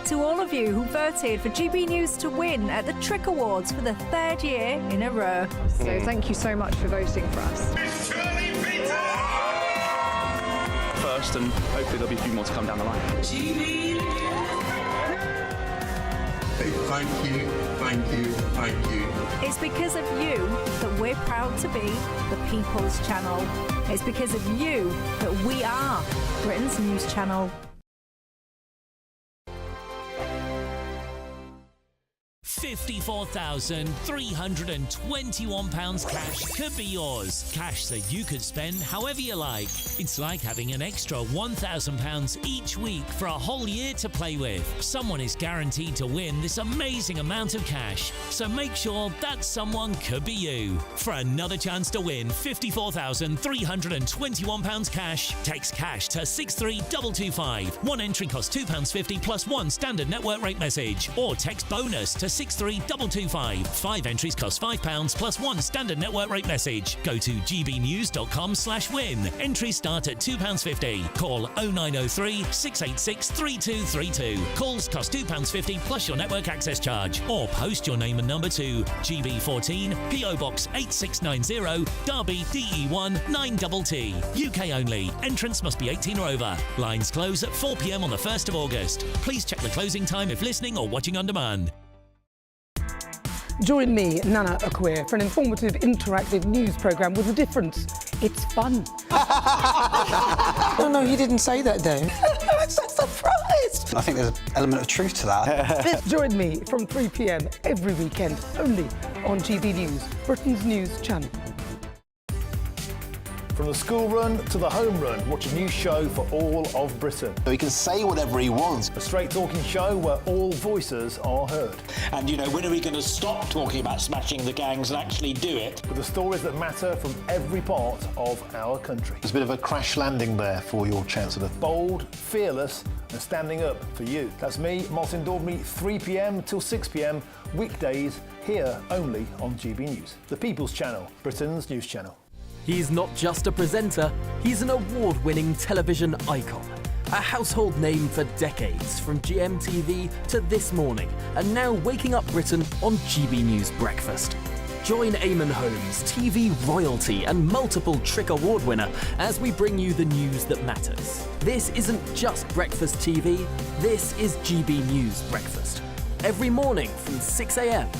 to all of you who voted for GB News to win at the Trick Awards for the 3rd year in a row. So thank you so much for voting for us. First, and hopefully there'll be a few more to come down the line. Thank you, thank you, thank you. It's because of you that we're proud to be the People's Channel. It's because of you that we are Britain's news channel. £54,321 cash could be yours. Cash that you could spend however you like. It's like having an extra £1,000 each week for a whole year to play with. Someone is guaranteed to win this amazing amount of cash. So make sure that someone could be you. For another chance to win £54,321 cash, text cash to 63225. One entry costs £2.50 plus one standard network rate message. Or text bonus to 63225. 5 entries cost £5 plus one standard network rate message. Go to gbnews.com/win. Entries start at £2.50. Call 0903 686 3232. Calls cost £2.50 plus your network access charge. Or post your name and number to GB14 PO Box 8690 Derby DE1 9TT. UK only. Entrance must be 18 or over. Lines close at 4 p.m. on the 1st of August. Please check the closing time if listening or watching on demand. Join me, Nana Akweer, for an informative, interactive news programme with a difference. It's fun. No, he didn't say that, though. I'm so surprised. I think there's an element of truth to that. Join me from 3 p.m. every weekend, only on GB News, Britain's news channel. From the school run to the home run, watch a new show for all of Britain. So he can say whatever he wants. A straight-talking show where all voices are heard. And, you know, when are we going to stop talking about smashing the gangs and actually do it? With the stories that matter from every part of our country. There's a bit of a crash landing there for your Chancellor. Bold, fearless and standing up for you. That's me, Martin Daubney, 3 p.m. till 6 p.m, weekdays, here only on GB News. The People's Channel, Britain's news channel. He's not just a presenter, he's an award-winning television icon. A household name for decades, from GMTV to This Morning, and now waking up Britain on GB News Breakfast. Join Eamon Holmes, TV royalty and multiple Trick Award winner, as we bring you the news that matters. This isn't just breakfast TV, this is GB News Breakfast. Every morning from 6 a.m.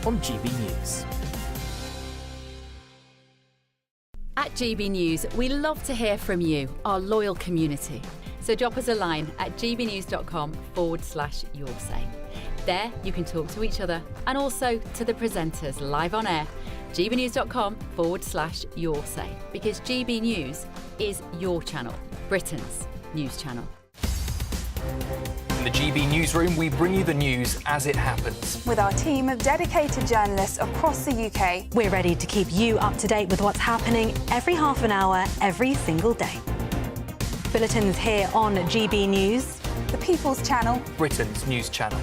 on GB News. At GB News, we love to hear from you, our loyal community. So drop us a line at gbnews.com/yoursay. There you can talk to each other and also to the presenters live on air. gbnews.com/yoursay, because GB News is your channel, Britain's news channel. In the GB Newsroom, we bring you the news as it happens. With our team of dedicated journalists across the UK, we're ready to keep you up to date with what's happening every half an hour, every single day. Bulletins here on GB News. The People's Channel. Britain's news channel.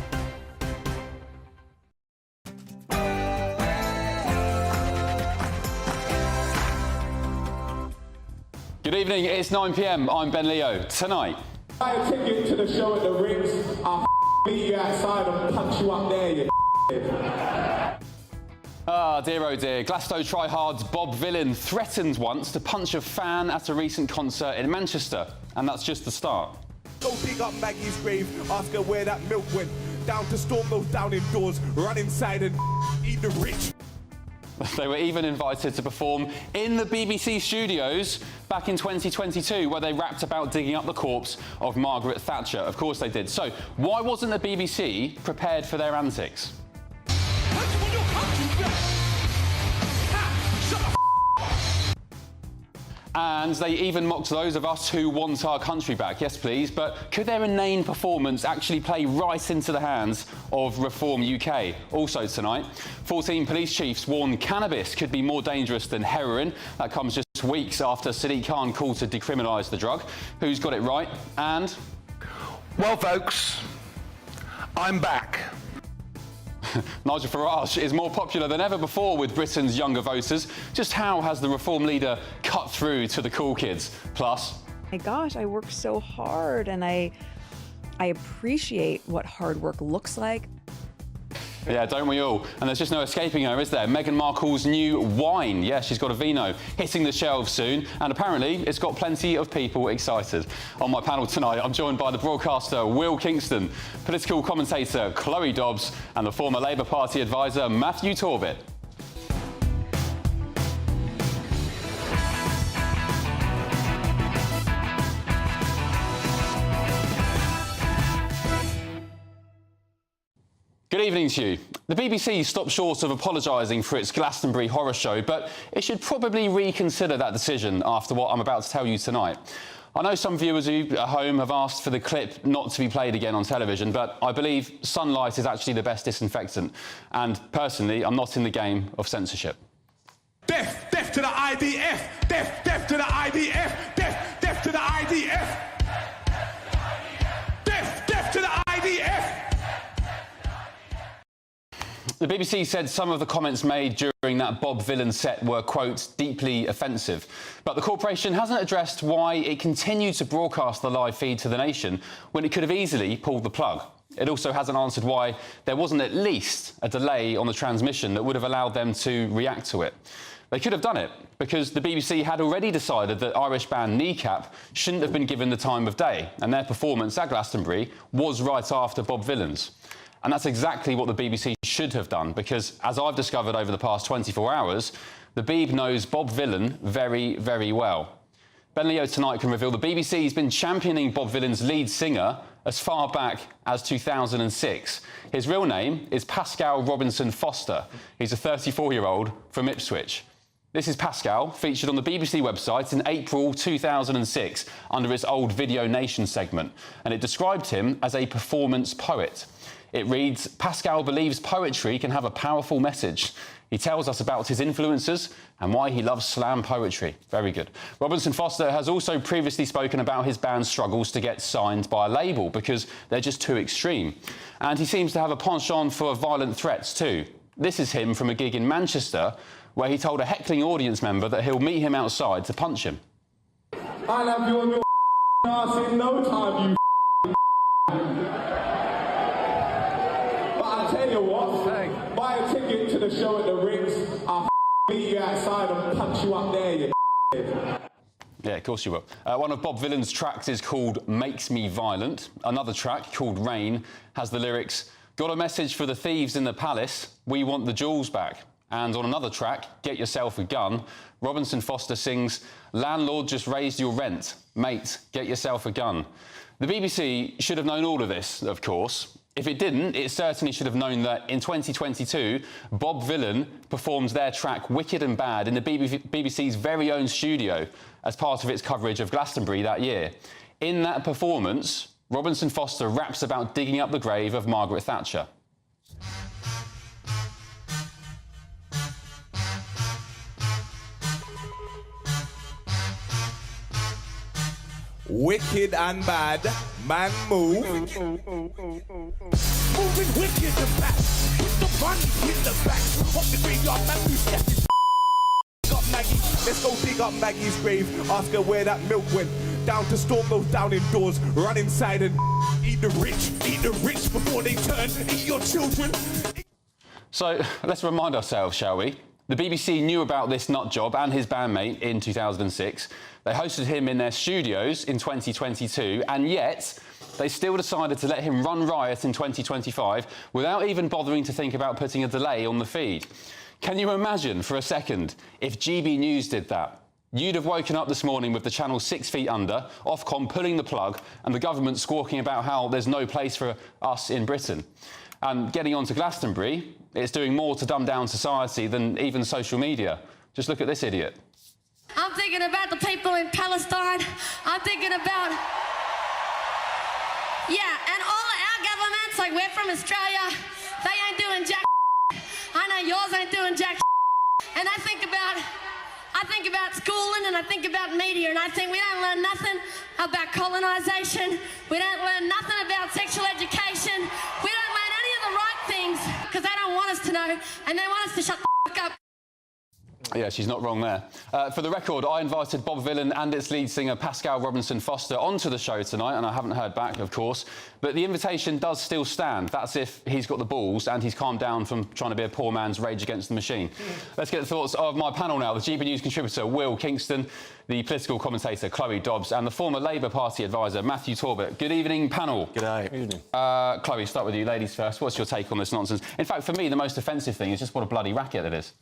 Good evening, it's 9 p.m. I'm Ben Leo. Tonight, buy a ticket to the show at the Rings. I'll meet you outside and punch you up there, you Ah, dear oh dear. Glasgow tryhard's Bob Villain threatened once to punch a fan at a recent concert in Manchester. And that's just the start. Go dig up Maggie's grave, ask her where that milk went. Down to storm those down indoors, run inside and eat the rich. They were even invited to perform in the BBC studios back in 2022, where they rapped about digging up the corpse of Margaret Thatcher. Of course they did. So why wasn't the BBC prepared for their antics? And they even mocked those of us who want our country back. Yes, please, but could their inane performance actually play right into the hands of Reform UK? Also tonight, 14 police chiefs warn cannabis could be more dangerous than heroin. That comes just weeks after Sadiq Khan called to decriminalise the drug. Who's got it right? And... well, folks, I'm back. Nigel Farage is more popular than ever before with Britain's younger voters. Just how has the Reform leader cut through to the cool kids? Plus... my gosh, I work so hard and I I appreciate what hard work looks like. Yeah, don't we all? And there's just no escaping her, is there? Meghan Markle's new wine. Yeah, she's got a vino hitting the shelves soon, and apparently it's got plenty of people excited. On my panel tonight, I'm joined by the broadcaster Will Kingston, political commentator Chloe Dobbs, and the former Labour Party advisor Matthew Torbett. Good evening to you. The BBC stopped short of apologising for its Glastonbury horror show, but it should probably reconsider that decision after what I'm about to tell you tonight. I know some viewers who at home have asked for the clip not to be played again on television, but I believe sunlight is actually the best disinfectant. And personally, I'm not in the game of censorship. Death, death to the IDF, death, death to the IDF, death, death to the IDF, death, death to the IDF. The BBC said some of the comments made during that Bob Vylan set were, quote, deeply offensive. But the corporation hasn't addressed why it continued to broadcast the live feed to the nation when it could have easily pulled the plug. It also hasn't answered why there wasn't at least a delay on the transmission that would have allowed them to react to it. They could have done it because the BBC had already decided that Irish band Kneecap shouldn't have been given the time of day, and their performance at Glastonbury was right after Bob Vylan's. And that's exactly what the BBC should have done, because, as I've discovered over the past 24 hours, the Beeb knows Bob Vylan very, very well. Ben Leo tonight can reveal the BBC's been championing Bob Vylan's lead singer as far back as 2006. His real name is Pascal Robinson Foster. He's a 34-year-old from Ipswich. This is Pascal, featured on the BBC website in April 2006 under its old Video Nation segment, and it described him as a performance poet. It reads, Pascal believes poetry can have a powerful message. He tells us about his influences and why he loves slam poetry. Very good. Robinson Foster has also previously spoken about his band's struggles to get signed by a label because they're just too extreme. And he seems to have a penchant for violent threats too. This is him from a gig in Manchester where he told a heckling audience member that he'll meet him outside to punch him. I'll have you on your ass in no time, you. Tell you what, buy a ticket to the show at the Ritz, I'll meet you outside and punch you up there, you. Yeah, of course you will. One of Bob Vylan's tracks is called Makes Me Violent. Another track, called Rain, has the lyrics, got a message for the thieves in the palace, we want the jewels back. And on another track, Get Yourself a Gun, Robinson Foster sings, landlord just raised your rent, mate, get yourself a gun. The BBC should have known all of this, of course. If it didn't, it certainly should have known that in 2022, Bob Vylan performed their track Wicked and Bad in the BBC's very own studio as part of its coverage of Glastonbury that year. In that performance, Robinson Foster raps about digging up the grave of Margaret Thatcher. Wicked and bad, man move. Moving wicked and bad, with the bunny in the back. Up the graveyard, man move, step up Maggie, let's go dig up Maggie's grave. Ask her where that milk went. Down to storm those down indoors, run inside and eat the rich before they turn eat your children. So let's remind ourselves, shall we? The BBC knew about this nut job and his bandmate in 2006. They hosted him in their studios in 2022, and yet they still decided to let him run riot in 2025 without even bothering to think about putting a delay on the feed. Can you imagine for a second if GB News did that? You'd have woken up this morning with the channel 6 feet under, Ofcom pulling the plug, and the government squawking about how there's no place for us in Britain. And getting on to Glastonbury, it's doing more to dumb down society than even social media. Just look at this idiot. I'm thinking about the people in Palestine. I'm thinking about... Yeah, and all our governments, like we're from Australia, they ain't doing jack. I know yours ain't doing jack. And I think about schooling and I think about media and I think we don't learn nothing about colonisation. We don't learn nothing about sexual education. We don't learn any of the right things because they don't want us to know and they want us to shut the fuck up. Yeah, she's not wrong there. For the record, I invited Bob Vylan and its lead singer Pascal Robinson-Foster onto the show tonight, and I haven't heard back, of course. But the invitation does still stand. That's if he's got the balls and he's calmed down from trying to be a poor man's Rage Against the Machine. Let's get the thoughts of my panel now. The GB News contributor, Will Kingston, the political commentator, Chloe Dobbs, and the former Labour Party advisor, Matthew Torbett. Good evening, panel. Good evening. Chloe, start with you. Ladies first. What's your take on this nonsense? In fact, for me, the most offensive thing is just what a bloody racket it is.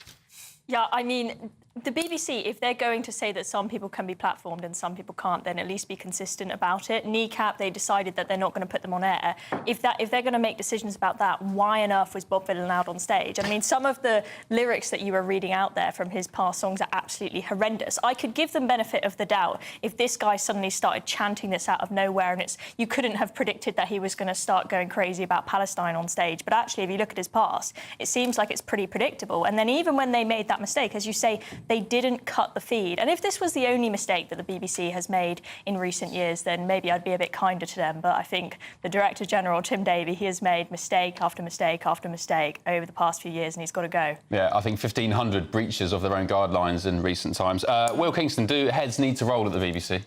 Yeah, I mean, the BBC, if they're going to say that some people can be platformed and some people can't, then at least be consistent about it. Kneecap, they decided that they're not going to put them on air. If they're going to make decisions about that, why on earth was Bob Vylan allowed on stage? I mean, some of the lyrics that you were reading out there from his past songs are absolutely horrendous. I could give them benefit of the doubt if this guy suddenly started chanting this out of nowhere, and you couldn't have predicted that he was going to start going crazy about Palestine on stage. But actually, if you look at his past, it seems like it's pretty predictable. And then even when they made that mistake, as you say, they didn't cut the feed. And if this was the only mistake that the BBC has made in recent years, then maybe I'd be a bit kinder to them. But I think the Director General, Tim Davie, he has made mistake after mistake after mistake over the past few years, and he's got to go. Yeah, I think 1,500 breaches of their own guidelines in recent times. Will Kingston, do heads need to roll at the BBC?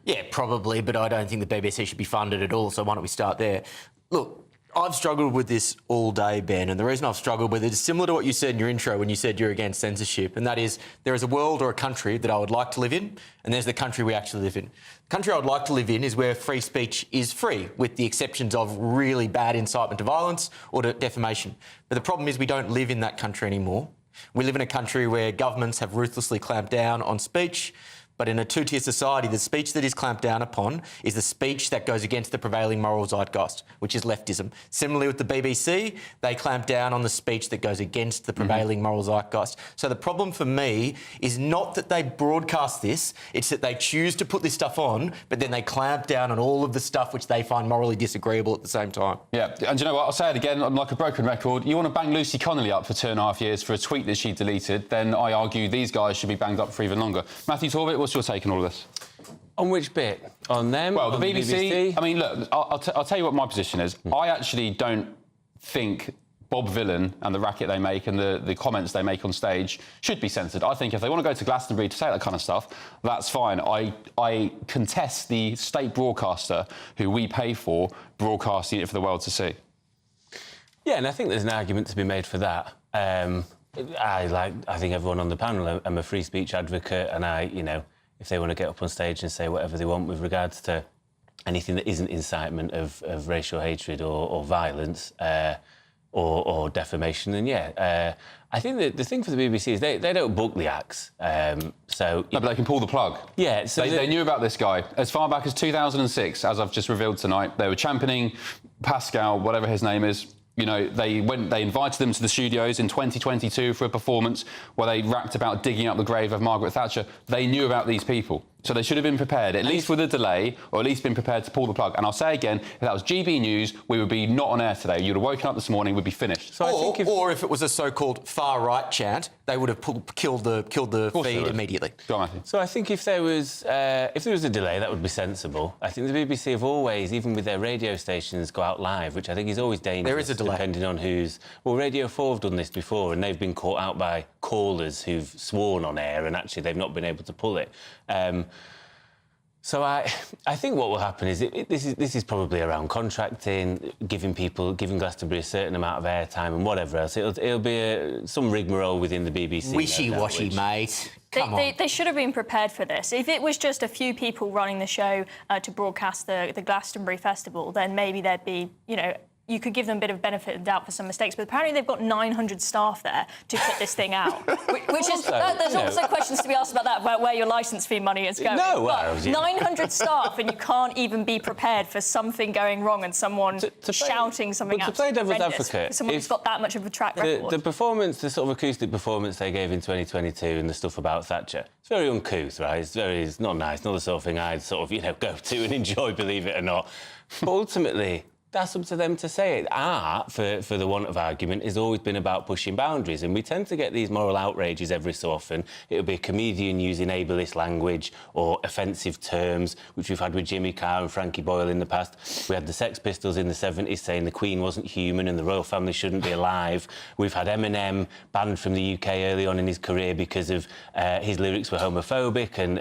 Yeah, probably, but I don't think the BBC should be funded at all, so why don't we start there? Look, I've struggled with this all day, Ben, and the reason I've struggled with it is similar to what you said in your intro when you said you're against censorship, and that is there is a world or a country that I would like to live in, and there's the country we actually live in. The country I would like to live in is where free speech is free, with the exceptions of really bad incitement to violence or to defamation. But the problem is we don't live in that country anymore. We live in a country where governments have ruthlessly clamped down on speech. But in a two-tier society, the speech that is clamped down upon is the speech that goes against the prevailing moral zeitgeist, which is leftism. Similarly with the BBC, they clamp down on the speech that goes against the prevailing moral zeitgeist. So the problem for me is not that they broadcast this, it's that they choose to put this stuff on, but then they clamp down on all of the stuff which they find morally disagreeable at the same time. Yeah, and you know what, I'll say it again, I'm like a broken record. You want to bang Lucy Connolly up for 2.5 years for a tweet that she deleted, then I argue these guys should be banged up for even longer. Matthew Torbett, what's your take on all of this? On which bit? On them? Well, on the BBC? I mean, look, I'll tell you what my position is. I actually don't think Bob Vylan and the racket they make and the comments they make on stage should be censored. I think if they want to go to Glastonbury to say that kind of stuff, that's fine. I contest the state broadcaster who we pay for broadcasting it for the world to see. Yeah, and I think there's an argument to be made for that. I think everyone on the panel, I'm a free speech advocate, and you know, if they want to get up on stage and say whatever they want with regards to anything that isn't incitement of racial hatred or violence or defamation, then yeah. I think that the thing for the BBC is they don't book the acts. No, but they can pull the plug. Yeah. So they knew about this guy as far back as 2006, as I've just revealed tonight. They were championing Pascal, whatever his name is. You know, they invited them to the studios in 2022 for a performance where they rapped about digging up the grave of Margaret Thatcher. They knew about these people. So they should have been prepared, at least with a delay, or at least been prepared to pull the plug. And I'll say again, if that was GB News, we would be not on air today. You'd have woken up this morning, we'd be finished. So or if it was a so-called far-right chant, they would have killed the feed immediately. Go on, Matthew. So I think if there was a delay, that would be sensible. I think the BBC have always, even with their radio stations, go out live, which I think is always dangerous. There is a delay. Depending on who's... Well, Radio 4 have done this before, and they've been caught out by callers who've sworn on air, and actually they've not been able to pull it. So I think what will happen is this is probably around contracting, giving Glastonbury a certain amount of airtime and whatever else. It'll be some rigmarole within the BBC. Wishy-washy, mate. They should have been prepared for this. If it was just a few people running the show to broadcast the Glastonbury Festival, then maybe there'd be, you know, you could give them a bit of benefit of doubt for some mistakes, but apparently they've got 900 staff there to put this thing out. Which is... there's also questions to be asked about that, about where your licence fee money is going. No, but 900 staff and you can't even be prepared for something going wrong and someone shouting something out. To play devil's advocate... Someone who's got that much of a track record. The performance, the sort of acoustic performance they gave in 2022 and the stuff about Thatcher, it's very uncouth, right? It's not nice, not the sort of thing I'd sort of, you know, go to and enjoy, believe it or not. But ultimately... That's up to them to say it. Art, for the want of argument, has always been about pushing boundaries, and we tend to get these moral outrages every so often. It'll be a comedian using ableist language or offensive terms, which we've had with Jimmy Carr and Frankie Boyle in the past. We had the Sex Pistols in the 70s saying the Queen wasn't human and the royal family shouldn't be alive. We've had Eminem banned from the UK early on in his career because of his lyrics were homophobic and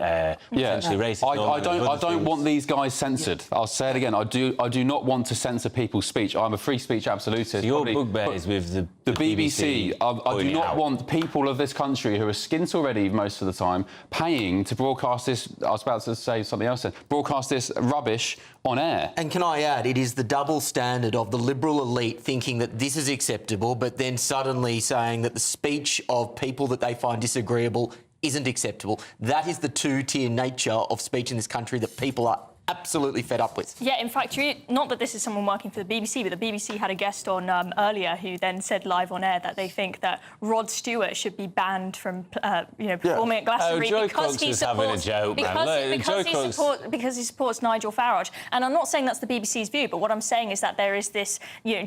potentially racist. I don't want these guys censored. I'll say it again. I do not want to censor people's speech. I'm a free speech absolutist. So your bugbear is with the BBC. I do not want people of this country who are skint already most of the time paying to broadcast this. I was about to say something else. Broadcast this rubbish on air. And can I add, it is the double standard of the liberal elite thinking that this is acceptable, but then suddenly saying that the speech of people that they find disagreeable isn't acceptable. That is the two-tier nature of speech in this country that people are absolutely fed up with. Yeah, in fact, not that this is someone working for the BBC, but the BBC had a guest on earlier who then said live on air that they think that Rod Stewart should be banned from, performing at Glastonbury because he supports because he supports Nigel Farage. And I'm not saying that's the BBC's view, but what I'm saying is that there is this,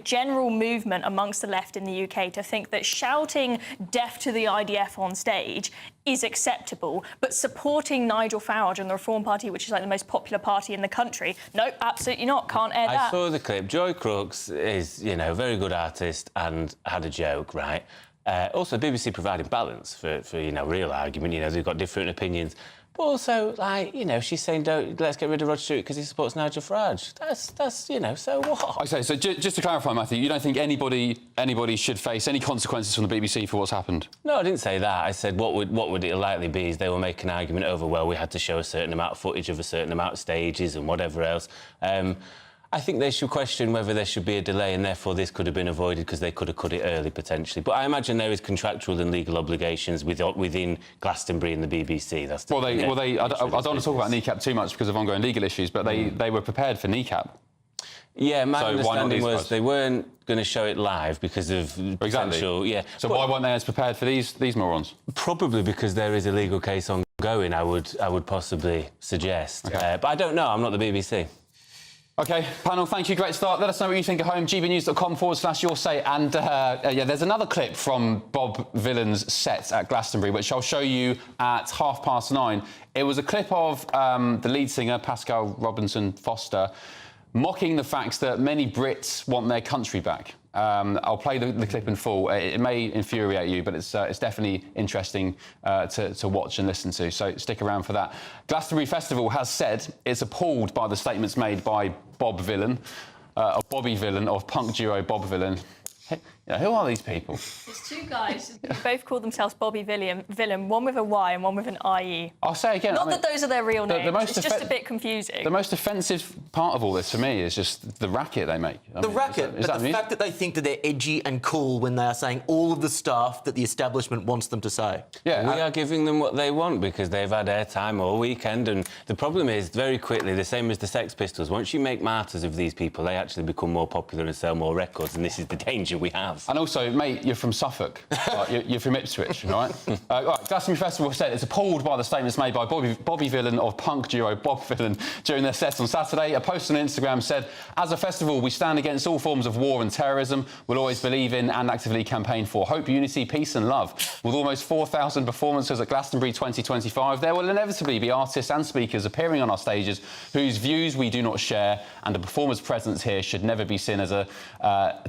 general movement amongst the left in the UK to think that shouting "death to the IDF" on stage is acceptable, but supporting Nigel Farage and the Reform Party, which is like the most popular party in the country, no, absolutely not. Can't air that. I saw the clip. Joy Crooks is, a very good artist and had a joke, right? Also, BBC providing balance for real argument. They've got different opinions. But also, she's saying, let's get rid of Rod Stewart because he supports Nigel Farage. That's so what? Okay, so just to clarify, Matthew, you don't think anybody should face any consequences from the BBC for what's happened? No, I didn't say that. I said what would it likely be is they will make an argument over, well, we had to show a certain amount of footage of a certain amount of stages and whatever else. I think they should question whether there should be a delay and therefore this could have been avoided because they could have cut it early, potentially. But I imagine there is contractual and legal obligations within Glastonbury and the BBC. That's the I don't want to talk about kneecap too much because of ongoing legal issues, but they were prepared for kneecap. Yeah, my understanding was they weren't going to show it live because of potential... Yeah. So why weren't they as prepared for these morons? Probably because there is a legal case ongoing, I would possibly suggest. Okay. But I don't know, I'm not the BBC. OK, panel, thank you. Great start. Let us know what you think at home. gbnews.com/your say. And, there's another clip from Bob Vylan's set at Glastonbury, which I'll show you at 9:30. It was a clip of the lead singer, Pascal Robinson Foster, mocking the fact that many Brits want their country back. I'll play the clip in full. It may infuriate you, but it's definitely interesting to watch and listen to, so stick around for that. Glastonbury Festival has said it's appalled by the statements made by Bob Vylan, Bobby Vylan of punk duo Bob Vylan. Who are these people? There's two guys who both call themselves Bobby Vylan, one with a Y and one with an IE. I'll say again. Not that those are their real names, it's just a bit confusing. The most offensive part of all this for me is just the racket they make. The fact that they think that they're edgy and cool when they are saying all of the stuff that the establishment wants them to say. Yeah, we are giving them what they want because they've had airtime all weekend, and the problem is, very quickly, the same as the Sex Pistols, once you make martyrs of these people, they actually become more popular and sell more records, and this is the danger we have. And also, mate, you're from Suffolk. You're from Ipswich, right? Glastonbury Festival said it's appalled by the statements made by Bobby Vylan of punk duo Bob Vylan during their set on Saturday. A post on Instagram said, as a festival, we stand against all forms of war and terrorism. We'll always believe in and actively campaign for hope, unity, peace and love. With almost 4,000 performances at Glastonbury 2025, there will inevitably be artists and speakers appearing on our stages whose views we do not share, and a performer's presence here should never be seen as a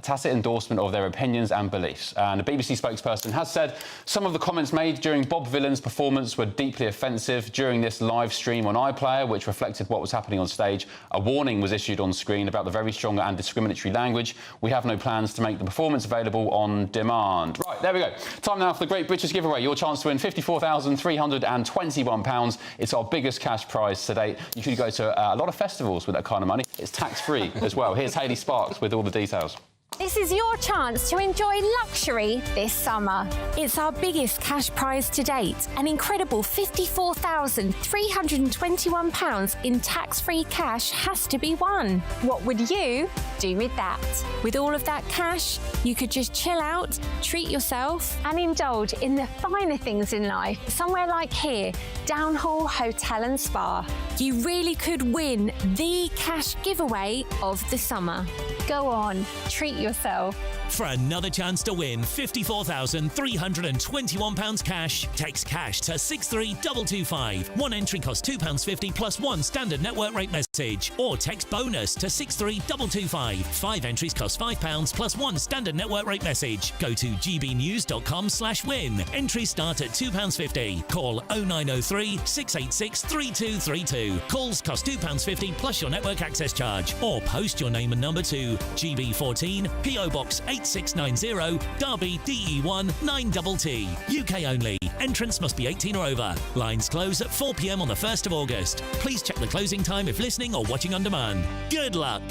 tacit endorsement of their opinions and beliefs. And a BBC spokesperson has said some of the comments made during Bob Vylan's performance were deeply offensive. During this live stream on iPlayer, which reflected what was happening on stage, a warning was issued on screen about the very strong and discriminatory language. We have no plans to make the performance available on demand. Right, there we go. Time now for the Great British Giveaway. Your chance to win £54,321. It's our biggest cash prize to date. You could go to a lot of festivals with that kind of money. It's tax-free as well. Here's Hayley Sparks with all the details. This is your chance to enjoy luxury this summer. It's our biggest cash prize to date, an incredible £54,321 in tax-free cash has to be won. What would you do with that? With all of that cash, you could just chill out, treat yourself and indulge in the finer things in life. Somewhere like here, Downhall Hotel and Spa. You really could win the cash giveaway of the summer. Go on, treat yourself. For another chance to win £54,321 cash, text cash to 63225. One entry costs £2.50 plus one standard network rate message. Or text bonus to 63225. 5 entries cost £5 plus one standard network rate message. Go to gbnews.com/win. Entries start at £2.50. Call 0903 686 3232. Calls cost £2.50 plus your network access charge. Or post your name and number to GB14 PO Box 8690 Derby DE1 9TT. UK only. Entrance must be 18 or over. Lines close at 4 p.m. on the 1st of August. Please check the closing time if listening or watching on demand. Good luck.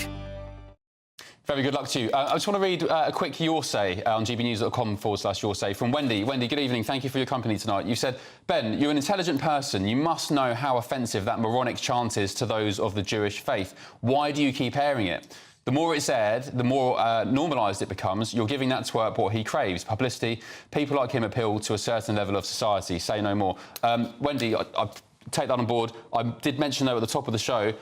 Very good luck to you. I just want to read a quick Your Say on gbnews.com/Your Say from Wendy. Wendy, good evening. Thank you for your company tonight. You said, Ben, you're an intelligent person. You must know how offensive that moronic chant is to those of the Jewish faith. Why do you keep airing it? The more it's aired, the more normalised it becomes. You're giving that twerp what he craves. Publicity. People like him appeal to a certain level of society. Say no more. Wendy, I take that on board. I did mention, though, at the top of the show,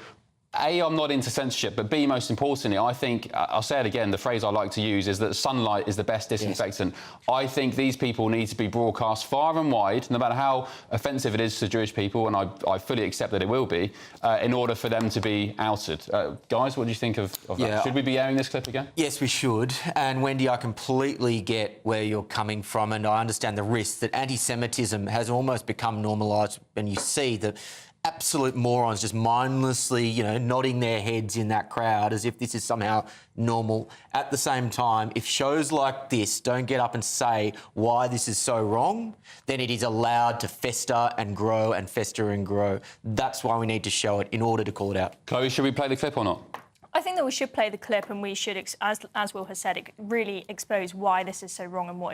A, I'm not into censorship, but B, most importantly, I think, I'll say it again, the phrase I like to use is that sunlight is the best disinfectant. Yes. I think these people need to be broadcast far and wide, no matter how offensive it is to Jewish people, and I fully accept that it will be, in order for them to be outed. Guys, what do you think of that? Should we be airing this clip again? Yes, we should. And Wendy, I completely get where you're coming from, and I understand the risk that anti-Semitism has almost become normalised, and you see that absolute morons just mindlessly, nodding their heads in that crowd as if this is somehow normal. At the same time, if shows like this don't get up and say why this is so wrong, then it is allowed to fester and grow and fester and grow. That's why we need to show it in order to call it out. Chloe, should we play the clip or not? I think that we should play the clip and we should, as Will has said, really expose why this is so wrong and what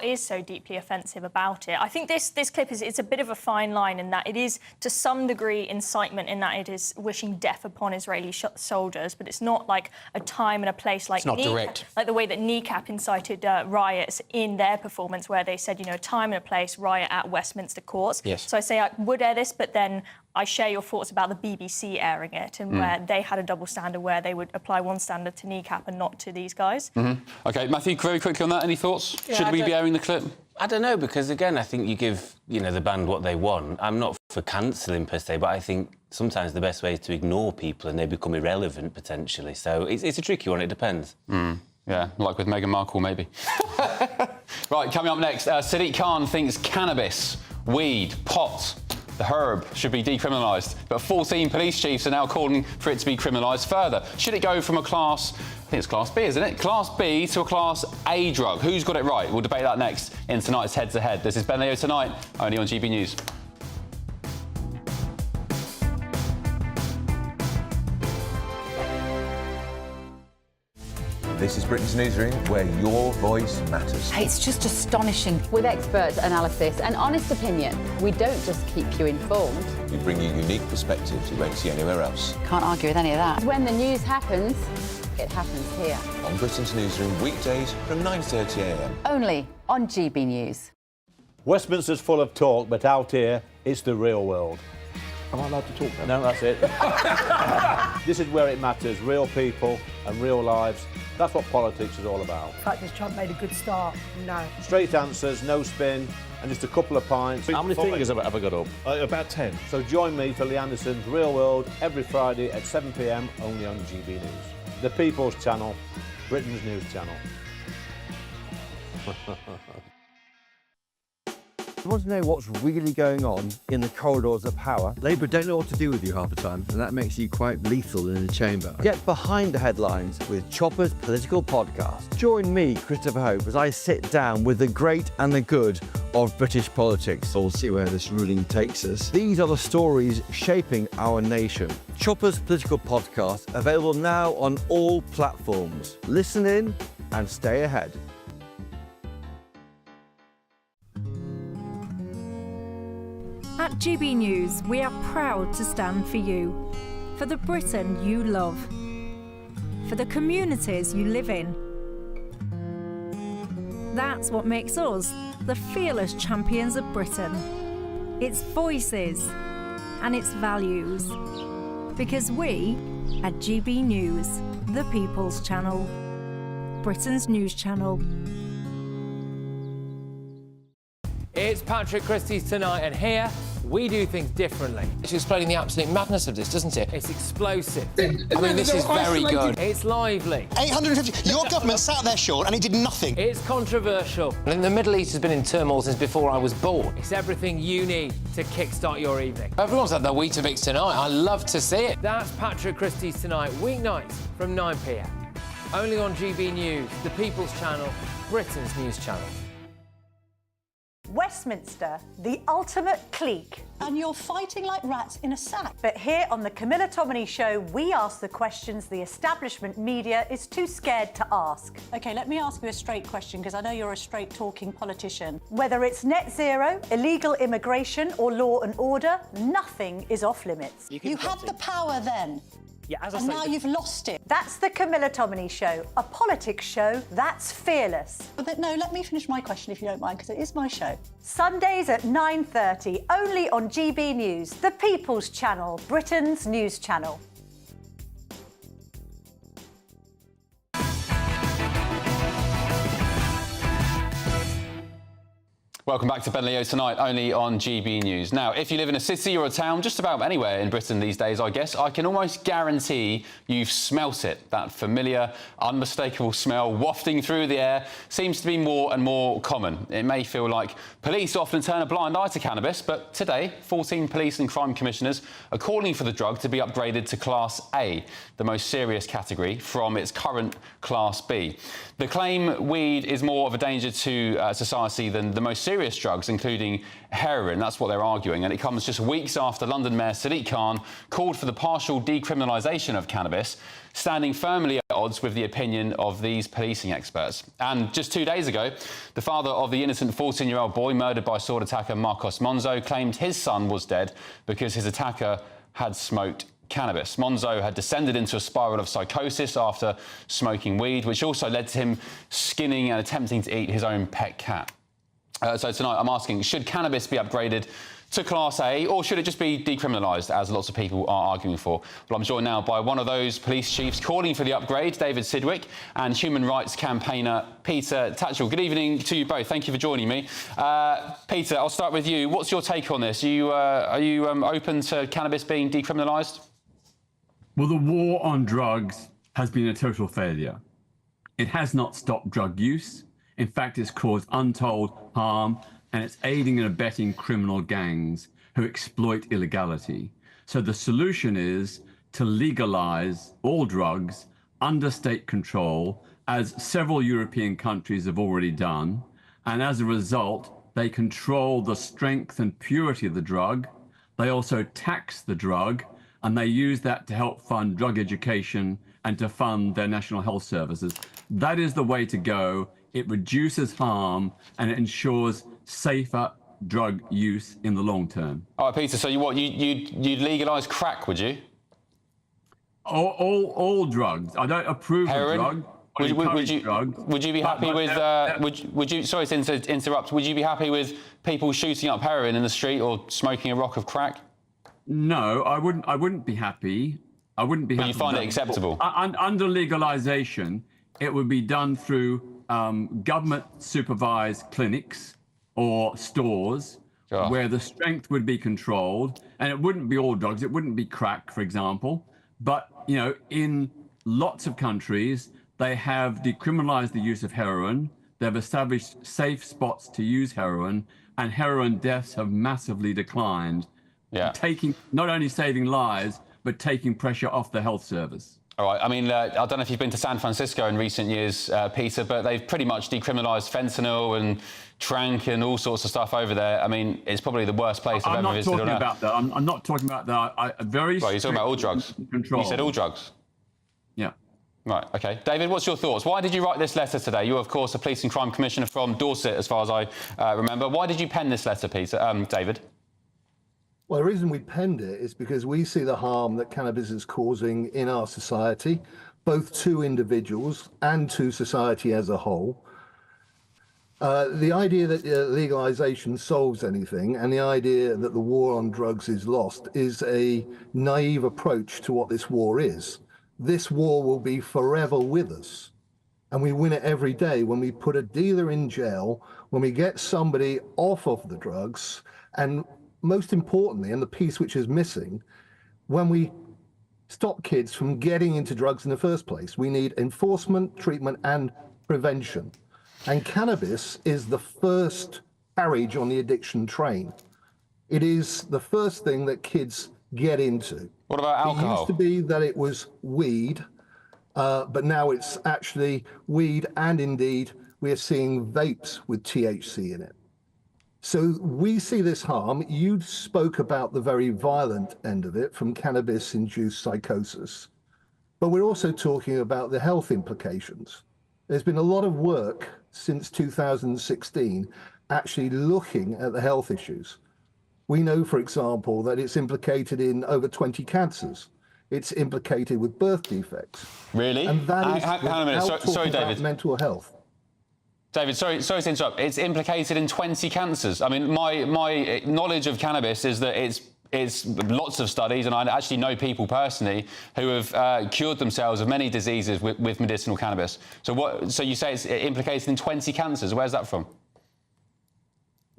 is so deeply offensive about it. I think this clip it's a bit of a fine line in that it is to some degree incitement in that it is wishing death upon Israeli soldiers, but it's not like a time and a place like it's not direct. Like the way that Kneecap incited riots in their performance, where they said, a time and a place, riot at Westminster Courts. Yes. So I say I would air this, but then I share your thoughts about the BBC airing it and where they had a double standard where they would apply one standard to Kneecap and not to these guys. OK, Matthew, very quickly on that, any thoughts? Yeah, Should we be airing the clip? I don't know, because, again, I think you give, the band what they want. I'm not for cancelling, per se, but I think sometimes the best way is to ignore people and they become irrelevant, potentially. So it's a tricky one, it depends. Yeah, like with Meghan Markle, maybe. Right, coming up next, Sadiq Khan thinks cannabis, weed, pot, the herb should be decriminalised, but 14 police chiefs are now calling for it to be criminalised further. Should it go from a class, I think it's Class B, isn't it? Class B to a Class A drug. Who's got it right? We'll debate that next in tonight's Heads Ahead. This is Ben Leo Tonight, only on GB News. This is Britain's Newsroom, where your voice matters. It's just astonishing. With expert analysis and honest opinion, we don't just keep you informed. We bring you unique perspectives you won't see anywhere else. Can't argue with any of that. When the news happens, it happens here. On Britain's Newsroom, weekdays from 9:30 a.m. Only on GB News. Westminster's full of talk, but out here, it's the real world. Am I allowed to talk now? No, that's it. This is where it matters, real people and real lives. That's what politics is all about. The fact is Trump made a good start, no. Straight answers, no spin, and just a couple of pints. How many fingers have I got up? About 10. So join me for Lee Anderson's Real World every Friday at 7 p.m, only on GB News. The People's Channel, Britain's news channel. You want to know what's really going on in the corridors of power? Labour don't know what to do with you half the time, and that makes you quite lethal in the chamber. Get behind the headlines with Chopper's Political Podcast. Join me, Christopher Hope, as I sit down with the great and the good of British politics. We'll see where this ruling takes us. These are the stories shaping our nation. Chopper's Political Podcast, available now on all platforms. Listen in and stay ahead. At GB News, we are proud to stand for you, for the Britain you love, for the communities you live in. That's what makes us the fearless champions of Britain. Its voices and its values. Because we, at GB News, the People's Channel, Britain's news channel. It's Patrick Christie's Tonight, and here we do things differently. It's explaining the absolute madness of this, doesn't it? It's explosive. I mean, this is very good. It's lively. 850. Your government sat there, Sean, and it did nothing. It's controversial. And the Middle East has been in turmoil since before I was born. It's everything you need to kickstart your evening. Everyone's had their Weetabix tonight. I love to see it. That's Patrick Christie's Tonight, weeknights from 9 p.m. Only on GB News, the People's Channel, Britain's news channel. Westminster, the ultimate clique. And you're fighting like rats in a sack. But here on the Camilla Tominey Show, we ask the questions the establishment media is too scared to ask. OK, let me ask you a straight question, because I know you're a straight-talking politician. Whether it's net zero, illegal immigration or law and order, nothing is off-limits. You had the power then. Yeah, as I and now you've lost it. That's the Camilla Tominey Show, a politics show that's fearless. But no, let me finish my question if you don't mind, because it is my show. Sundays at 9:30, only on GB News, the People's Channel, Britain's news channel. Welcome back to Ben Leo Tonight, only on GB News. Now, if you live in a city or a town, just about anywhere in Britain these days, I guess, I can almost guarantee you've smelt it. That familiar, unmistakable smell wafting through the air seems to be more and more common. It may feel like police often turn a blind eye to cannabis, but today, 14 police and crime commissioners are calling for the drug to be upgraded to Class A, the most serious category, from its current Class B. The claim weed is more of a danger to society than the most serious drugs, including heroin. That's what they're arguing, and it comes just weeks after London Mayor Sadiq Khan called for the partial decriminalisation of cannabis, standing firmly at odds with the opinion of these policing experts. And just 2 days ago, the father of the innocent 14-year-old boy murdered by sword attacker Marcos Monzo claimed his son was dead because his attacker had smoked cannabis. Monzo had descended into a spiral of psychosis after smoking weed, which also led to him skinning and attempting to eat his own pet cat. So tonight I'm asking, should cannabis be upgraded to Class A, or should it just be decriminalised, as lots of people are arguing for? Well, I'm joined now by one of those police chiefs calling for the upgrade, David Sidgwick, and human rights campaigner Peter Tatchell. Good evening to you both. Thank you for joining me. Peter, I'll start with you. What's your take on this? Are you open to cannabis being decriminalised? Well, the war on drugs has been a total failure. It has not stopped drug use. In fact, it's caused untold harm, and it's aiding and abetting criminal gangs who exploit illegality. So the solution is to legalise all drugs under state control, as several European countries have already done. And as a result, they control the strength and purity of the drug. They also tax the drug, and they use that to help fund drug education and to fund their national health services. That is the way to go. It reduces harm and it ensures safer drug use in the long term. All right, Peter, so you'd legalise crack, would you? All drugs. I don't approve heroin? of drugs. Would you be happy with? Would you? Sorry to interrupt. Would you be happy with people shooting up heroin in the street or smoking a rock of crack? No, I wouldn't be happy. I wouldn't be happy. But you find it acceptable? Under legalisation, it would be done through government-supervised clinics or stores where the strength would be controlled, and it wouldn't be all drugs. It wouldn't be crack, for example. But you know, in lots of countries, they have decriminalised the use of heroin. They've established safe spots to use heroin, and heroin deaths have massively declined. Yeah. Not only saving lives, but taking pressure off the health service. All right. I mean, I don't know if you've been to San Francisco in recent years, Peter, but they've pretty much decriminalised fentanyl and trank and all sorts of stuff over there. I mean, it's probably the worst place I've ever visited on Earth. I'm not talking about that. Very Right, you're talking about all drugs. Control. You said all drugs. Yeah. Right, OK. David, what's your thoughts? Why did you write this letter today? You're, of course, a police and crime commissioner from Dorset, as far as I remember. Why did you pen this letter, David? Well, the reason we penned it is because we see the harm that cannabis is causing in our society, both to individuals and to society as a whole. The idea that legalization solves anything and the idea that the war on drugs is lost is a naive approach to what this war is. This war will be forever with us. And we win it every day when we put a dealer in jail, when we get somebody off of the drugs, and most importantly, and the piece which is missing, when we stop kids from getting into drugs in the first place. We need enforcement, treatment, and prevention. And cannabis is the first carriage on the addiction train. It is the first thing that kids get into. What about alcohol? It used to be that it was weed, but now it's actually weed, and indeed we are seeing vapes with THC in it. So we see this harm. You spoke about the very violent end of it from cannabis-induced psychosis, but we're also talking about the health implications. There's been a lot of work since 2016 actually looking at the health issues. We know, for example, that it's implicated in over 20 cancers. It's implicated with birth defects. Really? And that is hang on a minute. Sorry, David. Mental health. David, sorry to interrupt. It's implicated in 20 cancers. I mean, my knowledge of cannabis is that it's lots of studies, and I actually know people personally who have cured themselves of many diseases with medicinal cannabis. So you say it's implicated in 20 cancers. Where's that from?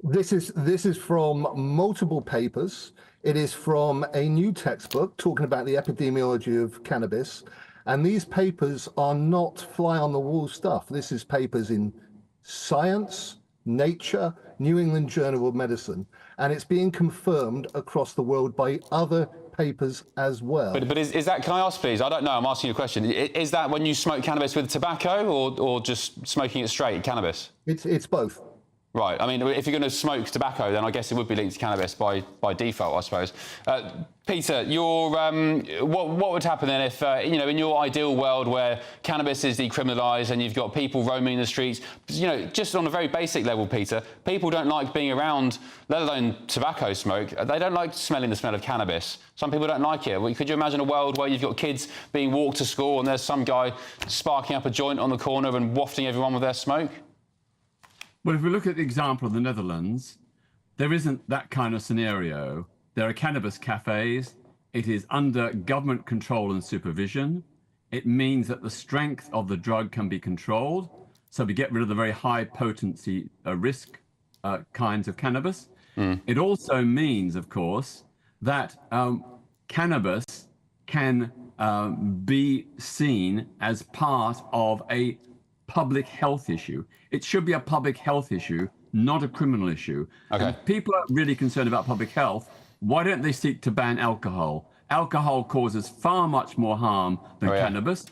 This is from multiple papers. It is from a new textbook talking about the epidemiology of cannabis. And these papers are not fly-on-the-wall stuff. This is papers in Science, Nature, New England Journal of Medicine, and it's being confirmed across the world by other papers as well. But is that, can I ask please, I don't know, I'm asking you a question, is that when you smoke cannabis with tobacco or just smoking it straight, cannabis? It's both. Right, I mean, if you're going to smoke tobacco, then I guess it would be linked to cannabis by default, I suppose. Peter, what would happen then if, in your ideal world where cannabis is decriminalised and you've got people roaming the streets, just on a very basic level, Peter, people don't like being around, let alone tobacco smoke. They don't like smelling the smell of cannabis. Some people don't like it. Could you imagine a world where you've got kids being walked to school and there's some guy sparking up a joint on the corner and wafting everyone with their smoke? Well, if we look at the example of the Netherlands, there isn't that kind of scenario. There are cannabis cafes. It is under government control and supervision. It means that the strength of the drug can be controlled. So we get rid of the very high potency risk kinds of cannabis. It also means, of course, that cannabis can be seen as part of a public health issue. It should be a public health issue, not a criminal issue. Okay. And if people are really concerned about public health, why don't they seek to ban alcohol? Alcohol causes far much more harm than cannabis.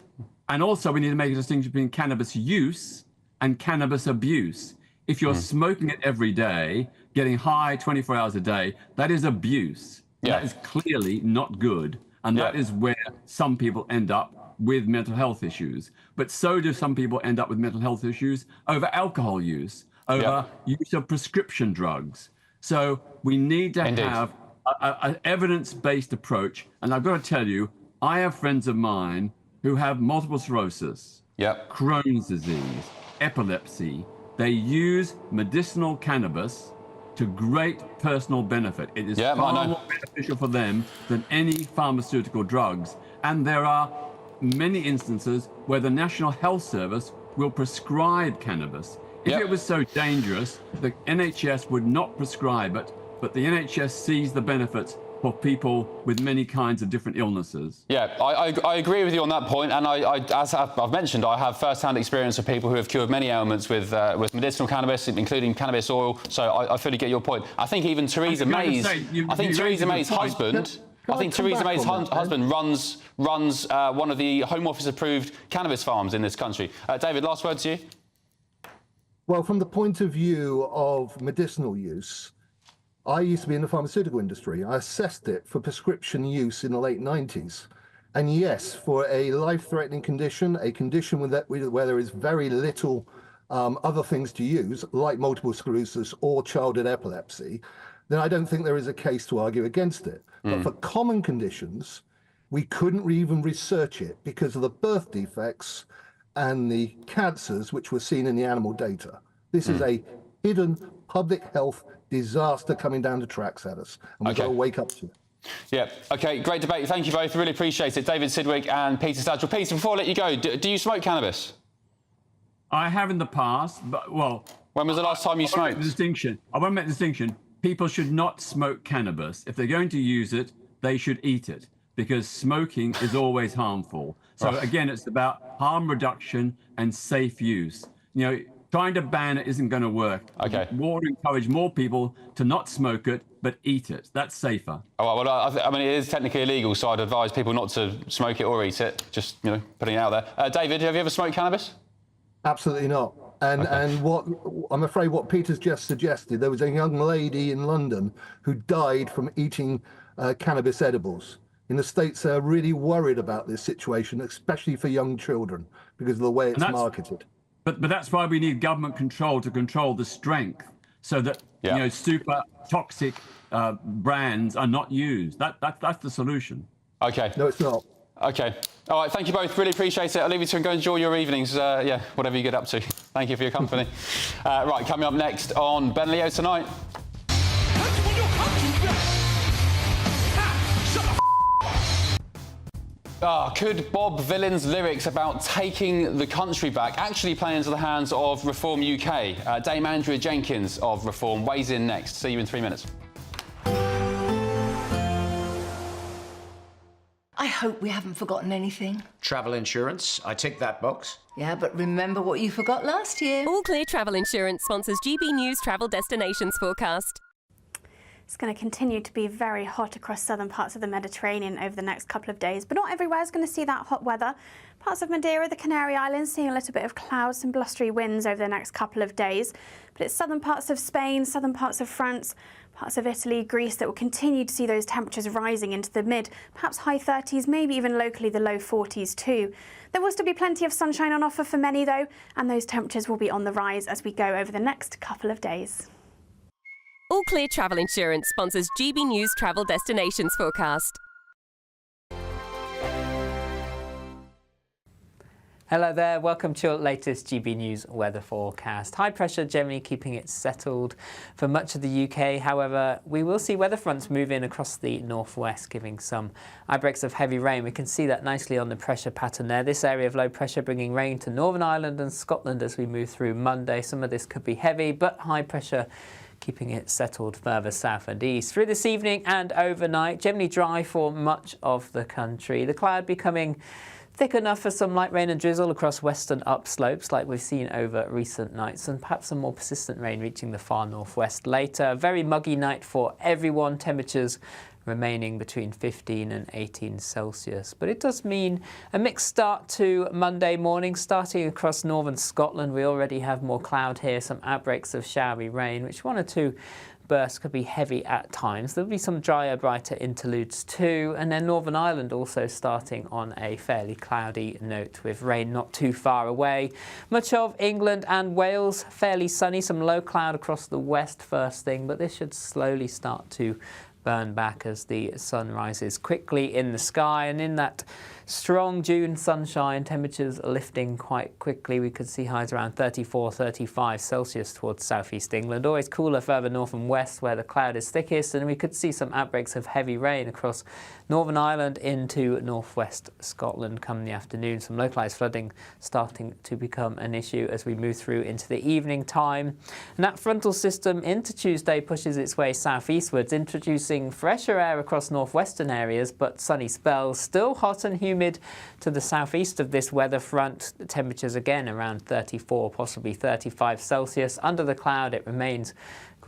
And also we need to make a distinction between cannabis use and cannabis abuse. If you're smoking it every day, getting high 24 hours a day, that is abuse. That is clearly not good. And that is where some people end up with mental health issues. But so do some people end up with mental health issues over alcohol use, over use of prescription drugs. So we need to have an evidence-based approach. And I've got to tell you, I have friends of mine who have multiple sclerosis, Crohn's disease, epilepsy. They use medicinal cannabis to great personal benefit. It is far more beneficial for them than any pharmaceutical drugs. And there are many instances where the National Health Service will prescribe cannabis. If it was so dangerous, the NHS would not prescribe it, but the NHS sees the benefits for people with many kinds of different illnesses. Yeah, I agree with you on that point, and as I've mentioned, I have first-hand experience of people who have cured many ailments with medicinal cannabis, including cannabis oil. So I fully get your point. I think even Theresa May's husband. I think Theresa May's husband runs one of the Home Office-approved cannabis farms in this country. David, last word to you. Well, from the point of view of medicinal use, I used to be in the pharmaceutical industry. I assessed it for prescription use in the late 90s. And yes, for a life-threatening condition, a condition where there is very little other things to use, like multiple sclerosis or childhood epilepsy, then I don't think there is a case to argue against it. But for common conditions, we couldn't even research it because of the birth defects and the cancers which were seen in the animal data. This is a hidden public health disaster coming down the tracks at us, and we've got to wake up to it. Yeah, OK, great debate. Thank you both, really appreciate it. David Sidgwick and Peter Stadgell. Peter, before I let you go, do you smoke cannabis? I have in the past, but, well... When was the last time you smoked? I want to make the distinction. People should not smoke cannabis. If they're going to use it, they should eat it, because smoking is always harmful. So, again, it's about harm reduction and safe use. You know, trying to ban it isn't going to work. OK. We want to encourage more people to not smoke it, but eat it. That's safer. Oh, well, I mean, it is technically illegal, so I'd advise people not to smoke it or eat it. Just, you know, putting it out there. David, have you ever smoked cannabis? Absolutely not. And what I'm afraid what Peter's just suggested, there was a young lady in London who died from eating cannabis edibles. In the States, they're really worried about this situation, especially for young children, because of the way it's marketed. But that's why we need government control to control the strength, so that you know, super toxic brands are not used. That's the solution. OK. No, it's not. OK. All right, thank you both. Really appreciate it. I'll leave you to go enjoy your evenings. Yeah, whatever you get up to. Thank you for your company. Right, coming up next on Ben Leo Tonight. Could Bob Vylan's lyrics about taking the country back actually play into the hands of Reform UK? Dame Andrea Jenkins of Reform weighs in next. See you in 3 minutes. I hope we haven't forgotten anything. Travel insurance, I tick that box. Yeah, but remember what you forgot last year. All Clear Travel Insurance sponsors GB News travel destinations forecast. It's going to continue to be very hot across southern parts of the Mediterranean over the next couple of days, but not everywhere is going to see that hot weather. Parts of Madeira, the Canary Islands, seeing a little bit of clouds and blustery winds over the next couple of days. But it's southern parts of Spain, southern parts of France, parts of Italy, Greece that will continue to see those temperatures rising into the mid, perhaps high 30s, maybe even locally the low 40s too. There will still be plenty of sunshine on offer for many though, and those temperatures will be on the rise as we go over the next couple of days. All Clear Travel Insurance sponsors GB News travel destinations forecast. Hello there, welcome to your latest GB News weather forecast. High pressure generally keeping it settled for much of the UK. However, we will see weather fronts move in across the northwest, giving some outbreaks of heavy rain. We can see that nicely on the pressure pattern there. This area of low pressure bringing rain to Northern Ireland and Scotland as we move through Monday. Some of this could be heavy, but high pressure keeping it settled further south and east. Through this evening and overnight, generally dry for much of the country. The cloud becoming thick enough for some light rain and drizzle across western upslopes like we've seen over recent nights, and perhaps some more persistent rain reaching the far northwest later. A very muggy night for everyone, temperatures remaining between 15 and 18 Celsius. But it does mean a mixed start to Monday morning, starting across northern Scotland. We already have more cloud here, some outbreaks of showery rain, which one or two bursts could be heavy at times. There'll be some drier, brighter interludes too, and then Northern Ireland also starting on a fairly cloudy note with rain not too far away. Much of England and Wales fairly sunny, some low cloud across the west first thing, but this should slowly start to burn back as the sun rises quickly in the sky. And in that strong June sunshine, temperatures lifting quite quickly. We could see highs around 34, 35 Celsius towards southeast England. Always cooler further north and west where the cloud is thickest, and we could see some outbreaks of heavy rain across Northern Ireland into northwest Scotland come the afternoon. Some localised flooding starting to become an issue as we move through into the evening time. And that frontal system into Tuesday pushes its way southeastwards, introducing fresher air across northwestern areas, but sunny spells. Still hot and humid to the southeast of this weather front. The temperatures again around 34, possibly 35 Celsius. Under the cloud it remains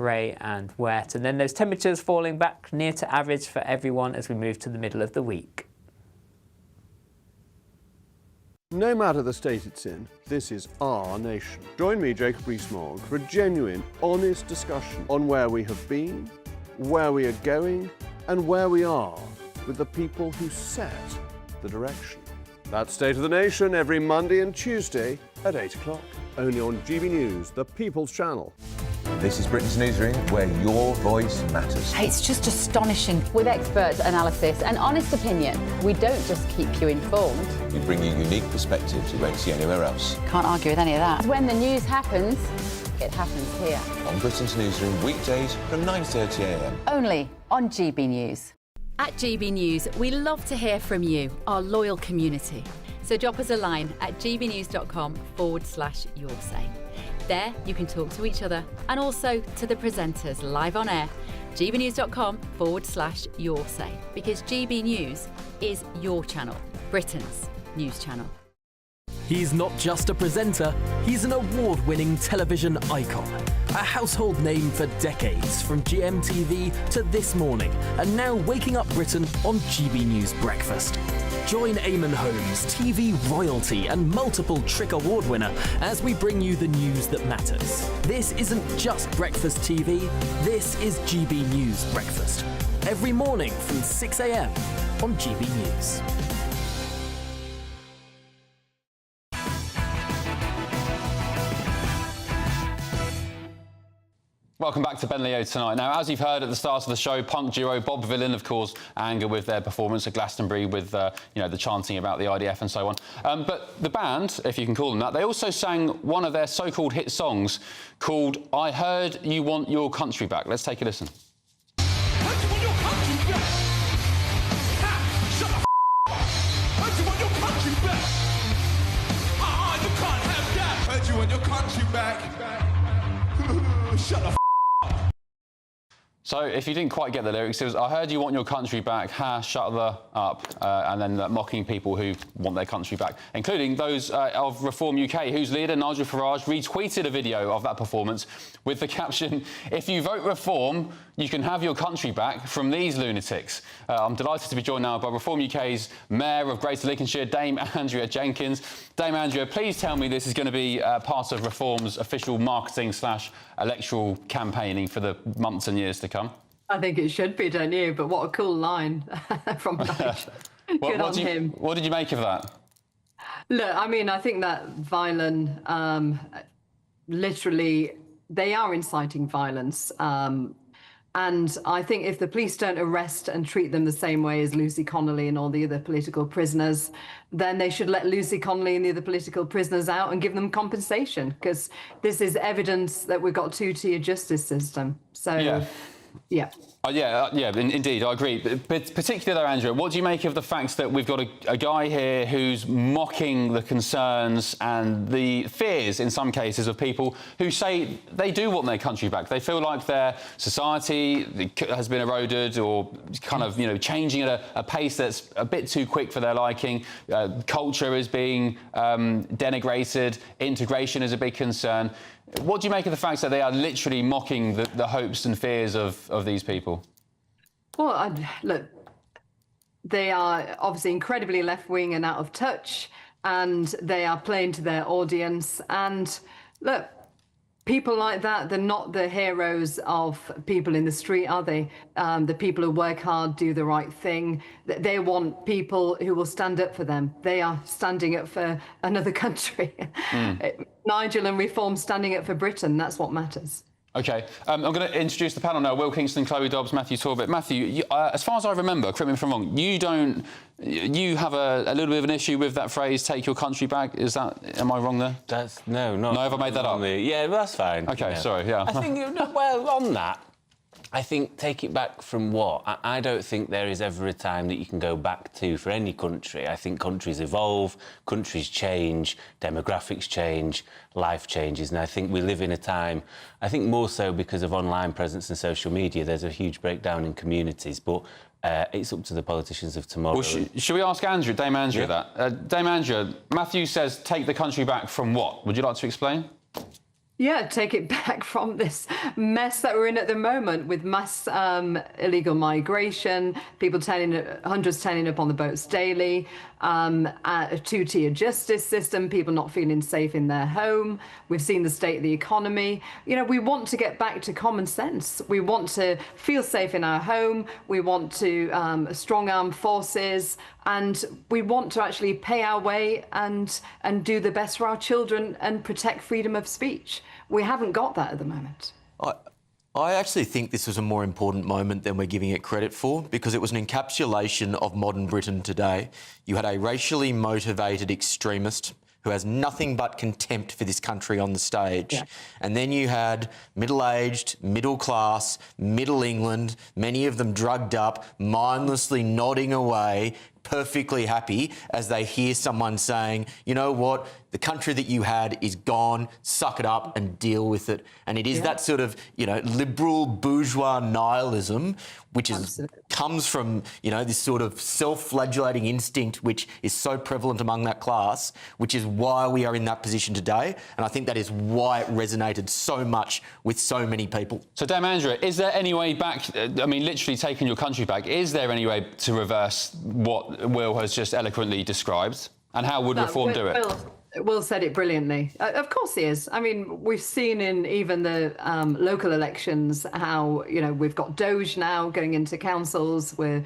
grey and wet. And then those temperatures falling back near to average for everyone as we move to the middle of the week. No matter the state it's in, this is our nation. Join me, Jacob Rees-Mogg, for a genuine, honest discussion on where we have been, where we are going, and where we are with the people who set the direction. That's State of the Nation every Monday and Tuesday at 8 o'clock, only on GB News, the People's Channel. This is Britain's Newsroom, where your voice matters. It's just astonishing. With expert analysis and honest opinion, we don't just keep you informed. We bring you unique perspectives you won't see anywhere else. Can't argue with any of that. When the news happens, it happens here. On Britain's Newsroom, weekdays from 9:30 a.m. Only on GB News. At GB News, we love to hear from you, our loyal community. So drop us a line at gbnews.com/yoursay. There, you can talk to each other and also to the presenters live on air. gbnews.com/yoursay, because GB News is your channel, Britain's news channel. He's not just a presenter, he's an award-winning television icon. A household name for decades, from GMTV to This Morning, and now waking up Britain on GB News Breakfast. Join Eamon Holmes, TV royalty and multiple Trick Award winner, as we bring you the news that matters. This isn't just breakfast TV, this is GB News Breakfast. Every morning from 6 a.m. on GB News. Welcome back to Ben Leo Tonight. Now, as you've heard at the start of the show, punk duo Bob Vylan, of course, anger with their performance at Glastonbury with, the chanting about the IDF and so on. But the band, if you can call them that, they also sang one of their so-called hit songs called I Heard You Want Your Country Back. Let's take a listen. Heard you want your country back. Shut the So, if you didn't quite get the lyrics, it was, I heard you want your country back, shut the up, and then mocking people who want their country back, including those of Reform UK, whose leader, Nigel Farage, retweeted a video of that performance with the caption, if you vote Reform, you can have your country back from these lunatics. I'm delighted to be joined now by Reform UK's Mayor of Greater Lincolnshire, Dame Andrea Jenkins. Dame Andrea, please tell me this is going to be part of Reform's official marketing / electoral campaigning for the months and years to come. I think it should be, don't you? But what a cool line from Nigel. Good on him. What did you make of that? Look, I mean, I think that Vylan, literally, they are inciting violence. And I think if the police don't arrest and treat them the same way as Lucy Connolly and all the other political prisoners, then they should let Lucy Connolly and the other political prisoners out and give them compensation, because this is evidence that we've got a two-tier justice system. So, yeah. Indeed, I agree. But particularly though, Andrea, what do you make of the fact that we've got a guy here who's mocking the concerns and the fears, in some cases, of people who say they do want their country back? They feel like their society has been eroded or kind of, changing at a pace that's a bit too quick for their liking. Culture is being denigrated. Integration is a big concern. What do you make of the fact that they are literally mocking the hopes and fears of these people? Well, look, they are obviously incredibly left-wing and out of touch, and they are playing to their audience. And look, people like that, they're not the heroes of people in the street, are they? The people who work hard, do the right thing. They want people who will stand up for them. They are standing up for another country. Nigel and Reform standing up for Britain, that's what matters. OK, I'm going to introduce the panel now. Will Kingston, Chloe Dobbs, Matthew Torbett. Matthew, as far as I remember, correct me if I'm wrong, you have a little bit of an issue with that phrase, take your country back. Am I wrong there? No, have I made that up? Yeah, that's fine. OK, sorry, yeah. I think, well, on that, I think take it back from what? I don't think there is ever a time that you can go back to for any country. I think countries evolve, countries change, demographics change, life changes. And I think we live in a time, I think more so because of online presence and social media, there's a huge breakdown in communities. But it's up to the politicians of tomorrow. Well, should we ask Dame Andrea that? Dame Andrea, Matthew says take the country back from what? Would you like to explain? Yeah, take it back from this mess that we're in at the moment with mass illegal migration, hundreds turning up on the boats daily, a two-tier justice system, people not feeling safe in their home. We've seen the state of the economy. You know, we want to get back to common sense. We want to feel safe in our home. We want to strong armed forces, and we want to actually pay our way and do the best for our children and protect freedom of speech. We haven't got that at the moment. I actually think this was a more important moment than we're giving it credit for, because it was an encapsulation of modern Britain today. You had a racially motivated extremist who has nothing but contempt for this country on the stage. Yeah. And then you had middle-aged, middle-class, Middle England, many of them drugged up, mindlessly nodding away, perfectly happy as they hear someone saying, you know what, the country that you had is gone, suck it up and deal with it. And it is that sort of, you know, liberal bourgeois nihilism, which comes from, you know, this sort of self-flagellating instinct which is so prevalent among that class, which is why we are in that position today. And I think that is why it resonated so much with so many people. So, Dame Andrea, is there any way back, I mean, literally taking your country back, is there any way to reverse what Will has just eloquently described? And how would reform do it? Will said it brilliantly. Of course he is. I mean, we've seen in even the local elections how, you know, we've got Doge now going into councils. We're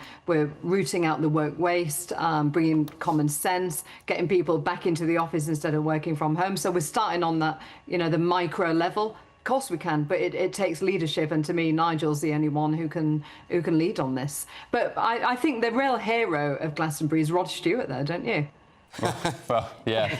rooting out the work waste, bringing common sense, getting people back into the office instead of working from home. So we're starting on that, you know, the micro level. Of course we can, but it takes leadership, and to me, Nigel's the only one who can lead on this. But I think the real hero of Glastonbury is Rod Stewart, there, don't you? Well, yeah,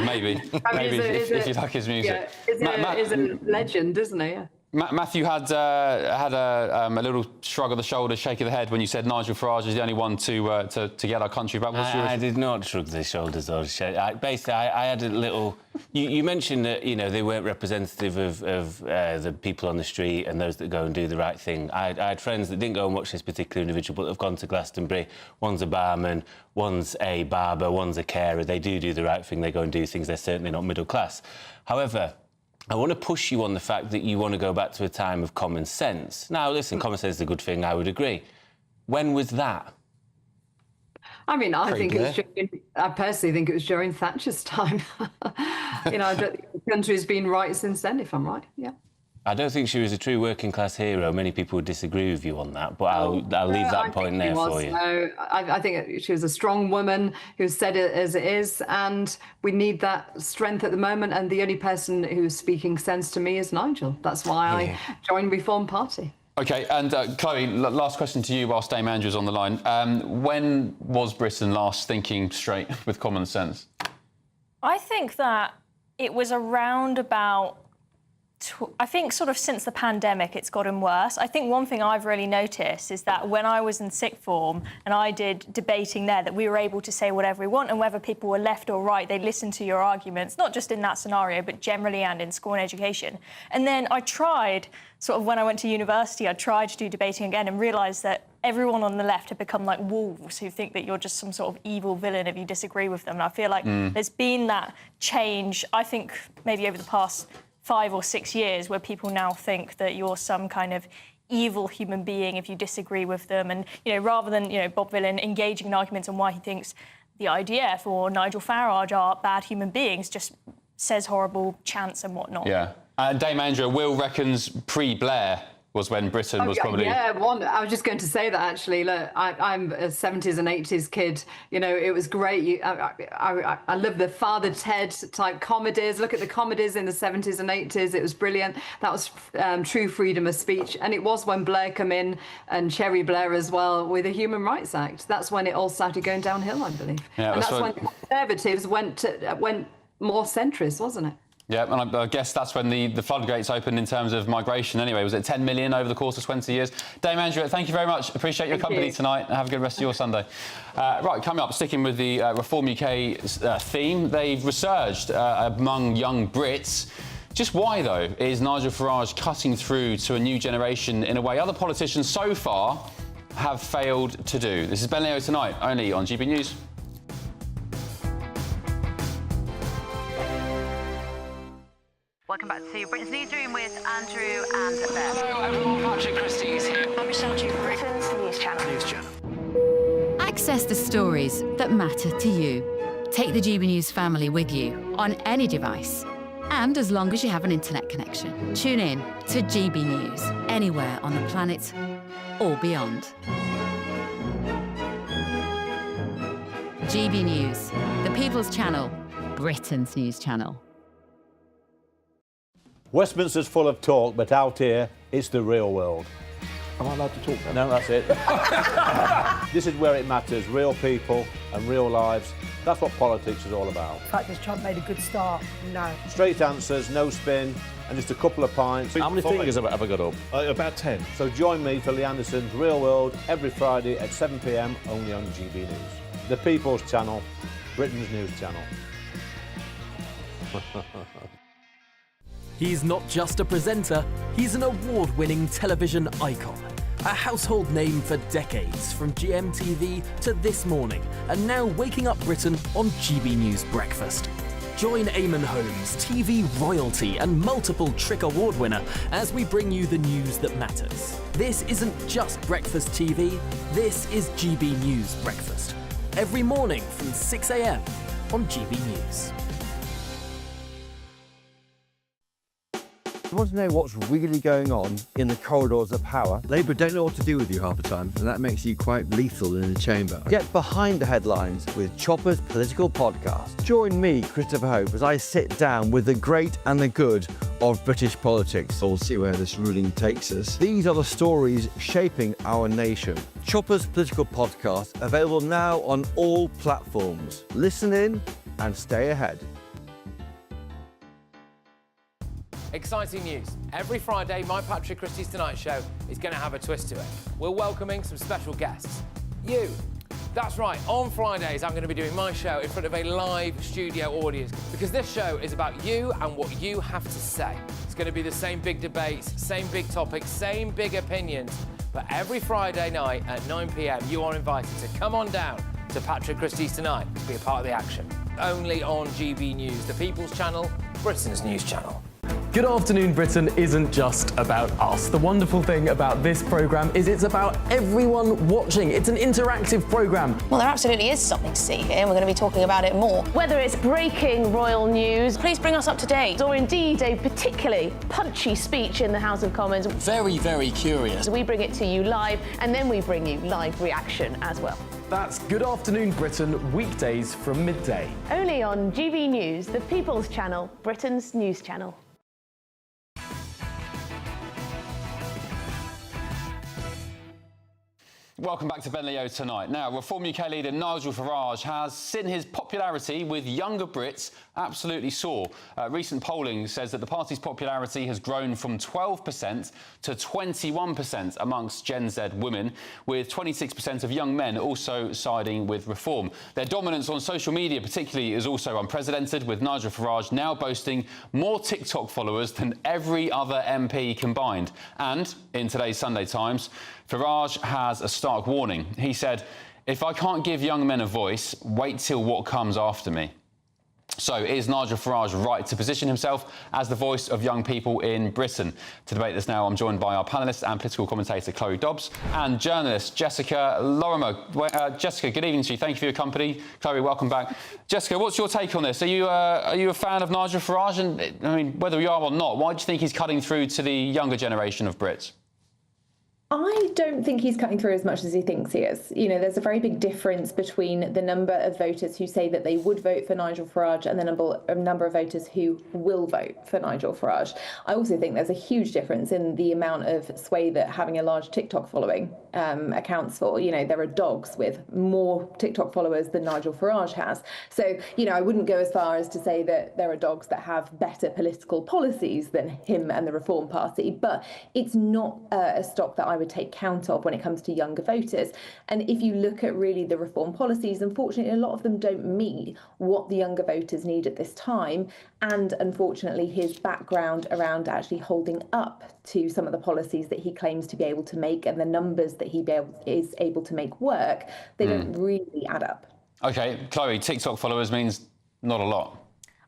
maybe. I mean, maybe if you like his music. Yeah, he's a legend, isn't he? Yeah. Matthew had a little shrug of the shoulders, shake of the head when you said Nigel Farage is the only one to get our country back. I did not shrug the shoulders or shake. Basically, I had a little. You mentioned that, you know, they weren't representative of the people on the street and those that go and do the right thing. I had friends that didn't go and watch this particular individual, but have gone to Glastonbury. One's a barman, one's a barber, one's a carer. They do the right thing. They go and do things. They're certainly not middle class. However, I want to push you on the fact that you want to go back to a time of common sense. Now, listen, common sense is a good thing, I would agree. When was that? I mean, I personally think it was during Thatcher's time. You know, the country's been right since then, if I'm right, yeah. I don't think she was a true working-class hero. Many people would disagree with you on that, but I'll leave that point there for you. No, I think she was a strong woman who said it as it is, and we need that strength at the moment, and the only person who's speaking sense to me is Nigel. That's why I joined Reform Party. OK, and Chloe, last question to you whilst Dame Andrew's on the line. When was Britain last thinking straight with common sense? I think that it was around about... I think sort of since the pandemic, it's gotten worse. I think one thing I've really noticed is that when I was in sixth form and I did debating there, that we were able to say whatever we want, and whether people were left or right, they listened to your arguments, not just in that scenario, but generally and in school and education. And then I tried, sort of when I went to university, I tried to do debating again and realised that everyone on the left had become like wolves who think that you're just some sort of evil villain if you disagree with them. And I feel like there's been that change, I think, maybe over the past 5 or 6 years, where people now think that you're some kind of evil human being if you disagree with them. And, you know, rather than, you know, Bob Villan engaging in arguments on why he thinks the IDF or Nigel Farage are bad human beings, just says horrible chants and whatnot. Yeah. Dame Andrea, Will reckons pre-Blair was when Britain was probably... Yeah, I was just going to say that, actually. Look, I'm a 70s and 80s kid. You know, it was great. I love the Father Ted-type comedies. Look at the comedies in the 70s and 80s. It was brilliant. That was true freedom of speech. And it was when Blair came in, and Cherry Blair as well, with the Human Rights Act. That's when it all started going downhill, I believe. Yeah, and that's when Conservatives went more centrist, wasn't it? Yeah, and I guess that's when the floodgates opened in terms of migration anyway. Was it 10 million over the course of 20 years? Dame Andrea, thank you very much. Appreciate your company tonight. Have a good rest of your Sunday. Right, coming up, sticking with the Reform UK theme, they've resurged among young Brits. Just why, though, is Nigel Farage cutting through to a new generation in a way other politicians so far have failed to do? This is Ben Leo Tonight, only on GB News. Welcome back to Britain's Newsroom with Andrew and Beth. Hello everyone, Patrick Christie is here. I'm Michelle Duke, Britain's News Channel. Access the stories that matter to you. Take the GB News family with you on any device. And as long as you have an internet connection, tune in to GB News anywhere on the planet or beyond. GB News, the People's Channel, Britain's News Channel. Westminster's full of talk, but out here, it's the real world. Am I allowed to talk then? No, that's it. This is where it matters, real people and real lives. That's what politics is all about. The fact that Trump made a good start, no. Straight answers, no spin, and just a couple of pints. How many fingers have I got up? About 10. So join me for Lee Anderson's Real World every Friday at 7 p.m. only on GB News. The People's Channel, Britain's News Channel. He's not just a presenter, he's an award-winning television icon. A household name for decades, from GMTV to This Morning, and now waking up Britain on GB News Breakfast. Join Eamon Holmes, TV royalty and multiple Trick Award winner, as we bring you the news that matters. This isn't just breakfast TV, this is GB News Breakfast. Every morning from 6 a.m. on GB News. You want to know what's really going on in the corridors of power? Labour don't know what to do with you half the time, and that makes you quite lethal in the chamber. Get behind the headlines with Chopper's Political Podcast. Join me, Christopher Hope, as I sit down with the great and the good of British politics. We'll see where this ruling takes us. These are the stories shaping our nation. Chopper's Political Podcast, available now on all platforms. Listen in and stay ahead. Exciting news. Every Friday, my Patrick Christie's Tonight Show is going to have a twist to it. We're welcoming some special guests. You. That's right, on Fridays I'm going to be doing my show in front of a live studio audience, because this show is about you and what you have to say. It's going to be the same big debates, same big topics, same big opinions, but every Friday night at 9 p.m. you are invited to come on down to Patrick Christie's Tonight to be a part of the action. Only on GB News, the People's Channel, Britain's News Channel. Good Afternoon Britain isn't just about us. The wonderful thing about this programme is it's about everyone watching. It's an interactive programme. Well, there absolutely is something to see here, and we're going to be talking about it more. Whether it's breaking royal news, please bring us up to date, or indeed a particularly punchy speech in the House of Commons. Very, very curious. We bring it to you live, and then we bring you live reaction as well. That's Good Afternoon Britain, weekdays from midday. Only on GB News, the People's Channel, Britain's News Channel. Welcome back to Ben Leo Tonight. Now, Reform UK leader Nigel Farage has seen his popularity with younger Brits absolutely soar. Recent polling says that the party's popularity has grown from 12% to 21% amongst Gen Z women, with 26% of young men also siding with Reform. Their dominance on social media particularly is also unprecedented, with Nigel Farage now boasting more TikTok followers than every other MP combined. And in today's Sunday Times, Farage has a stark warning. He said, "If I can't give young men a voice, wait till what comes after me." So is Nigel Farage right to position himself as the voice of young people in Britain? To debate this now, I'm joined by our panellist and political commentator Chloe Dobbs and journalist Jessica Lorimer. Jessica, good evening to you. Thank you for your company. Chloe, welcome back. Jessica, what's your take on this? Are you a fan of Nigel Farage? And I mean, whether you are or not, why do you think he's cutting through to the younger generation of Brits? I don't think he's cutting through as much as he thinks he is. You know, there's a very big difference between the number of voters who say that they would vote for Nigel Farage and the number of voters who will vote for Nigel Farage. I also think there's a huge difference in the amount of sway that having a large TikTok following accounts for. You know, there are dogs with more TikTok followers than Nigel Farage has. So, you know, I wouldn't go as far as to say that there are dogs that have better political policies than him and the Reform Party, but it's not a stock that I would take count of when it comes to younger voters. And if you look at really the Reform policies, unfortunately, a lot of them don't meet what the younger voters need at this time. And unfortunately, his background around actually holding up to some of the policies that he claims to be able to make and the numbers that he is able to make work, they don't really add up. OK, Chloe, TikTok followers means not a lot.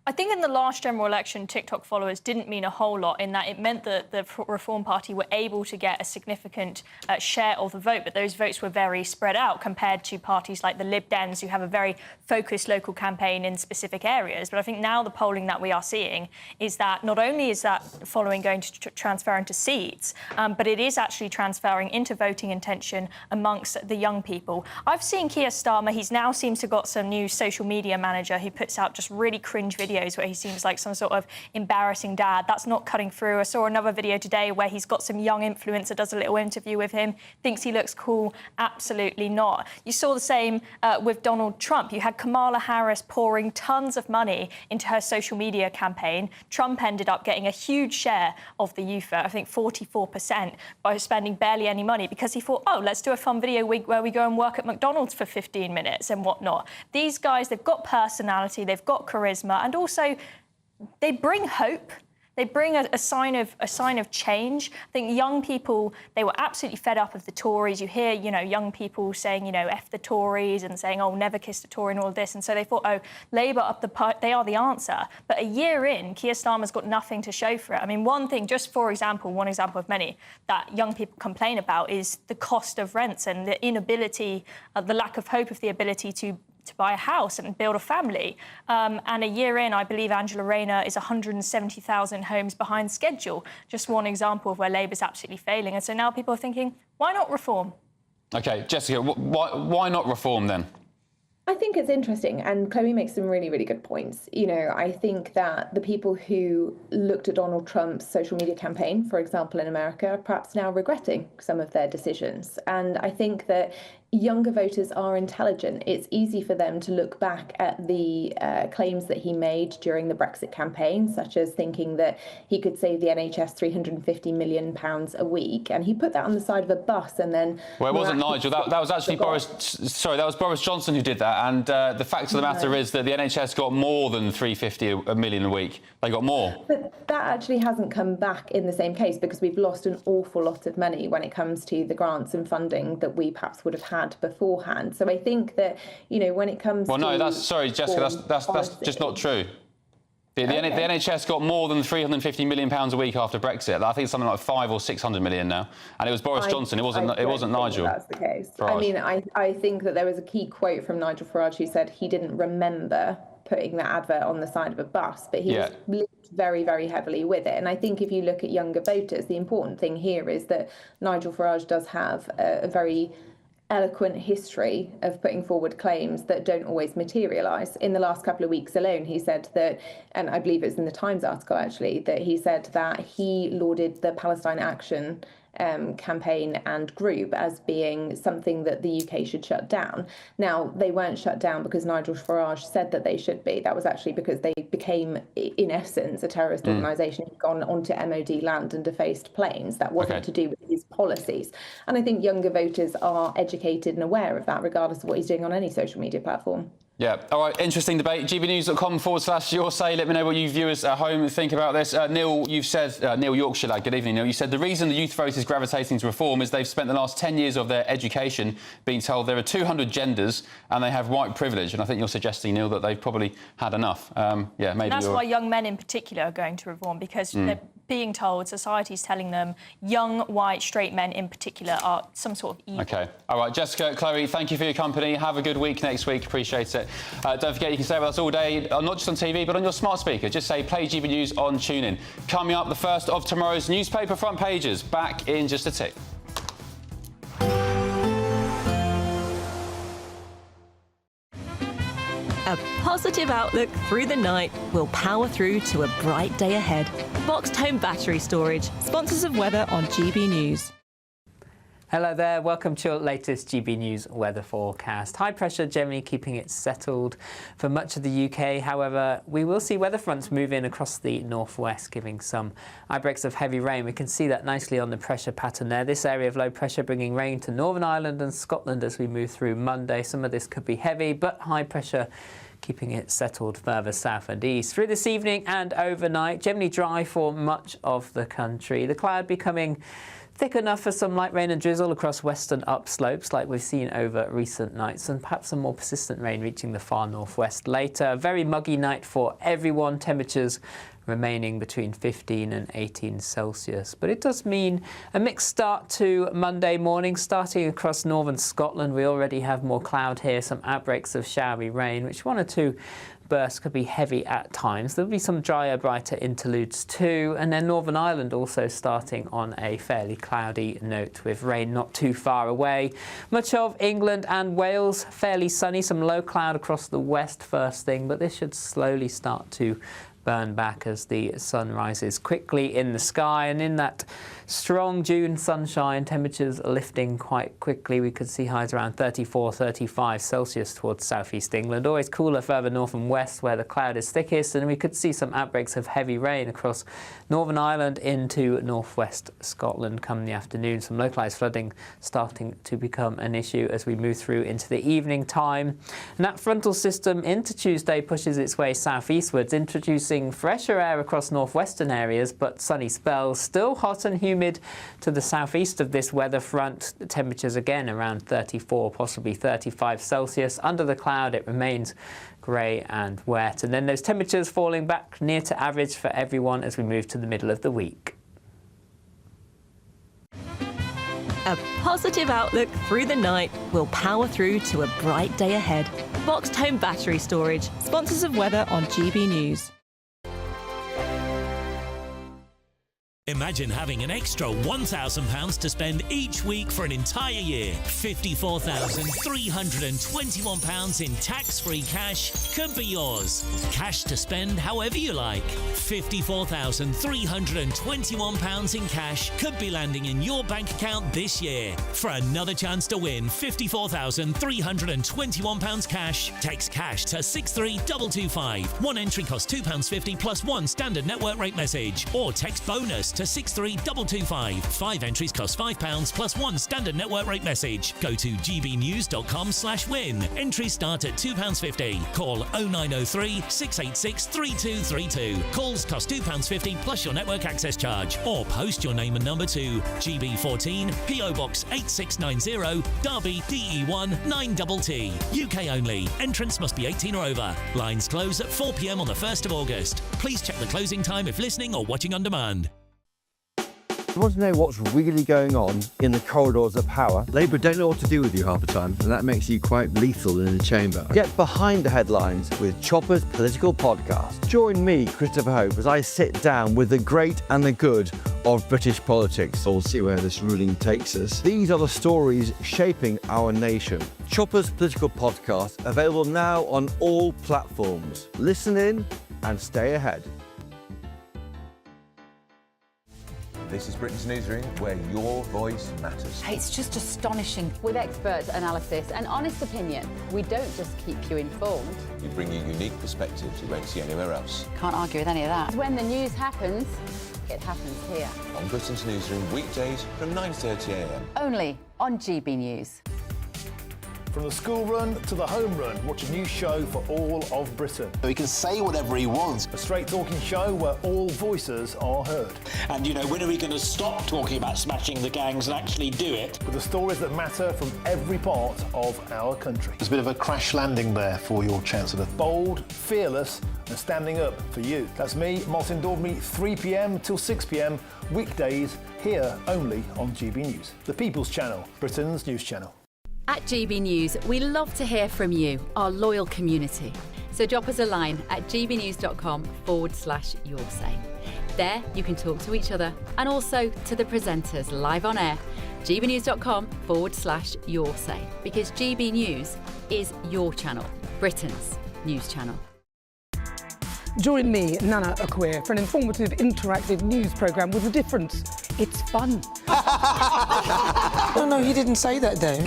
I think in the last general election, TikTok followers didn't mean a whole lot in that it meant that the Reform Party were able to get a significant share of the vote, but those votes were very spread out compared to parties like the Lib Dems, who have a very focused local campaign in specific areas. But I think now the polling that we are seeing is that not only is that following going to transfer into seats, but it is actually transferring into voting intention amongst the young people. I've seen Keir Starmer. He's now seems to have got some new social media manager who puts out just really cringe videos where he seems like some sort of embarrassing dad. That's not cutting through. I saw another video today where he's got some young influencer, does a little interview with him, thinks he looks cool. Absolutely not. You saw the same with Donald Trump. You had Kamala Harris pouring tons of money into her social media campaign. Trump ended up getting a huge share of the youth vote, I think 44%, by spending barely any money because he thought, oh, let's do a fun video where we go and work at McDonald's for 15 minutes and whatnot. These guys, they've got personality, they've got charisma, and also they bring hope. They bring a sign of change. I think young people, they were absolutely fed up of the Tories. You hear, young people saying, F the Tories and saying, oh, never kiss a Tory and all this. And so they thought, oh, Labour they are the answer. But a year in, Keir Starmer's got nothing to show for it. I mean, one thing, just for example, one example of many that young people complain about is the cost of rents and the inability, the lack of hope of the ability to buy a house and build a family. And a year in, I believe Angela Rayner is 170,000 homes behind schedule. Just one example of where Labour's absolutely failing. And so now people are thinking, why not reform? OK, Jessica, why not reform then? I think it's interesting, and Chloe makes some really, really good points. I think that the people who looked at Donald Trump's social media campaign, for example, in America, are perhaps now regretting some of their decisions. And I think that younger voters are intelligent. It's easy for them to look back at the claims that he made during the Brexit campaign, such as thinking that he could save the NHS £350 million a week. And he put that on the side of a bus and then... Well, it wasn't Nigel. That was actually that was Boris Johnson who did that. And the fact of the matter is that the NHS got more than £350 million a week. They got more. But that actually hasn't come back in the same case because we've lost an awful lot of money when it comes to the grants and funding that we perhaps would have had beforehand. So I think that, when it comes to... Well, no, sorry, Jessica, that's just not true. The NHS got more than £350 million a week after Brexit. I think it's something like 500 or 600 million now. And it was Boris Johnson. It wasn't Nigel. That's the case. Farage. I mean, I think that there was a key quote from Nigel Farage who said he didn't remember putting that advert on the side of a bus, but he was linked very, very heavily with it. And I think if you look at younger voters, the important thing here is that Nigel Farage does have a very eloquent history of putting forward claims that don't always materialise. In the last couple of weeks alone, he said that, and I believe it's in the Times article actually, that he said that he lauded the Palestine Action campaign and group as being something that the UK should shut down. Now, they weren't shut down because Nigel Farage said that they should be. That was actually because they became, in essence, a terrorist organisation who'd gone onto MOD land and defaced planes. That wasn't to do with his policies. And I think younger voters are educated and aware of that, regardless of what he's doing on any social media platform. Yeah. All right. Interesting debate. gbnews.com/your say. Let me know what you viewers at home think about this. Neil, you've said, Neil Yorkshire lad, good evening, Neil. You said the reason the youth vote is gravitating to reform is they've spent the last 10 years of their education being told there are 200 genders and they have white privilege. And I think you're suggesting, Neil, that they've probably had enough. Maybe. And that's why young men in particular are going to reform, because they're being told, society's telling them, young, white, straight men in particular are some sort of evil. OK. All right, Jessica, Chloe, thank you for your company. Have a good week next week. Appreciate it. Don't forget you can stay with us all day, not just on TV, but on your smart speaker. Just say Play GB News on TuneIn. Coming up, the first of tomorrow's newspaper front pages. Back in just a tick. A positive outlook through the night will power through to a bright day ahead. Boxed Home Battery Storage, sponsors of weather on GB News. Hello there, welcome to your latest GB News weather forecast. High pressure generally keeping it settled for much of the UK. However, we will see weather fronts move in across the northwest, giving some outbreaks of heavy rain. We can see that nicely on the pressure pattern there. This area of low pressure bringing rain to Northern Ireland and Scotland as we move through Monday. Some of this could be heavy, but high pressure keeping it settled further south and east. Through this evening and overnight, generally dry for much of the country. The cloud becoming Thick enough for some light rain and drizzle across western upslopes like we've seen over recent nights, and perhaps some more persistent rain reaching the far northwest later. A very muggy night for everyone, temperatures remaining between 15 and 18 Celsius. But it does mean a mixed start to Monday morning, starting across northern Scotland. We already have more cloud here, some outbreaks of showery rain, which one or two bursts could be heavy at times. There'll be some drier, brighter interludes too, and then Northern Ireland also starting on a fairly cloudy note with rain not too far away. Much of England and Wales fairly sunny, some low cloud across the west first thing, but this should slowly start to burn back as the sun rises quickly in the sky. And in that strong June sunshine, temperatures are lifting quite quickly. We could see highs around 34, 35 Celsius towards southeast England. Always cooler further north and west where the cloud is thickest, and we could see some outbreaks of heavy rain across Northern Ireland into northwest Scotland come the afternoon. Some localised flooding starting to become an issue as we move through into the evening time. And that frontal system into Tuesday pushes its way southeastwards, introducing fresher air across northwestern areas, but sunny spells. Still hot and humid to the southeast of this weather front. The temperatures again around 34, possibly 35 Celsius. Under the cloud it remains grey and wet. And then those temperatures falling back near to average for everyone as we move to the middle of the week. A positive outlook through the night will power through to a bright day ahead. Boxed Home Battery Storage, sponsors of weather on GB News. Imagine having an extra £1,000 to spend each week for an entire year. £54,321 in tax-free cash could be yours. Cash to spend however you like. £54,321 in cash could be landing in your bank account this year. For another chance to win £54,321 cash, text cash to 63225. One entry costs £2.50 plus one standard network rate message. Or text bonus to 63225. 5 entries cost £5 plus one standard network rate message. Go to gbnews.com/win. Entries start at £2.50. Call 0903 686 3232. Calls cost £2.50 plus your network access charge. Or post your name and number to GB14 PO Box 8690 Derby DE1 9TT. UK only. Entrance must be 18 or over. Lines close at 4 p.m. on the 1st of August. Please check the closing time if listening or watching on demand. You want to know what's really going on in the corridors of power? Labour don't know what to do with you half the time, and that makes you quite lethal in the chamber. Get behind the headlines with Chopper's Political Podcast. Join me, Christopher Hope, as I sit down with the great and the good of British politics. We'll see where this ruling takes us. These are the stories shaping our nation. Chopper's Political Podcast, available now on all platforms. Listen in and stay ahead. This is Britain's Newsroom, where your voice matters. It's just astonishing. With expert analysis and honest opinion, we don't just keep you informed. We bring you unique perspectives you won't see anywhere else. Can't argue with any of that. When the news happens, it happens here. On Britain's Newsroom, weekdays from 9:30 a.m. Only on GB News. From the school run to the home run, watch a new show for all of Britain. He can say whatever he wants. A straight talking show where all voices are heard. And, you know, when are we going to stop talking about smashing the gangs and actually do it? With the stories that matter from every part of our country. There's a bit of a crash landing there for your Chancellor. Bold, fearless and standing up for you. That's me, Martin Daubney, 3 p.m. till 6 p.m, weekdays, here only on GB News. The People's Channel, Britain's news channel. At GB News, we love to hear from you, our loyal community. So drop us a line at gbnews.com/your say. There you can talk to each other and also to the presenters live on air. gbnews.com/your say, because GB News is your channel, Britain's news channel. Join me, Nana Akweer, for an informative, interactive news programme with a difference. It's fun. No, he didn't say that, Dave.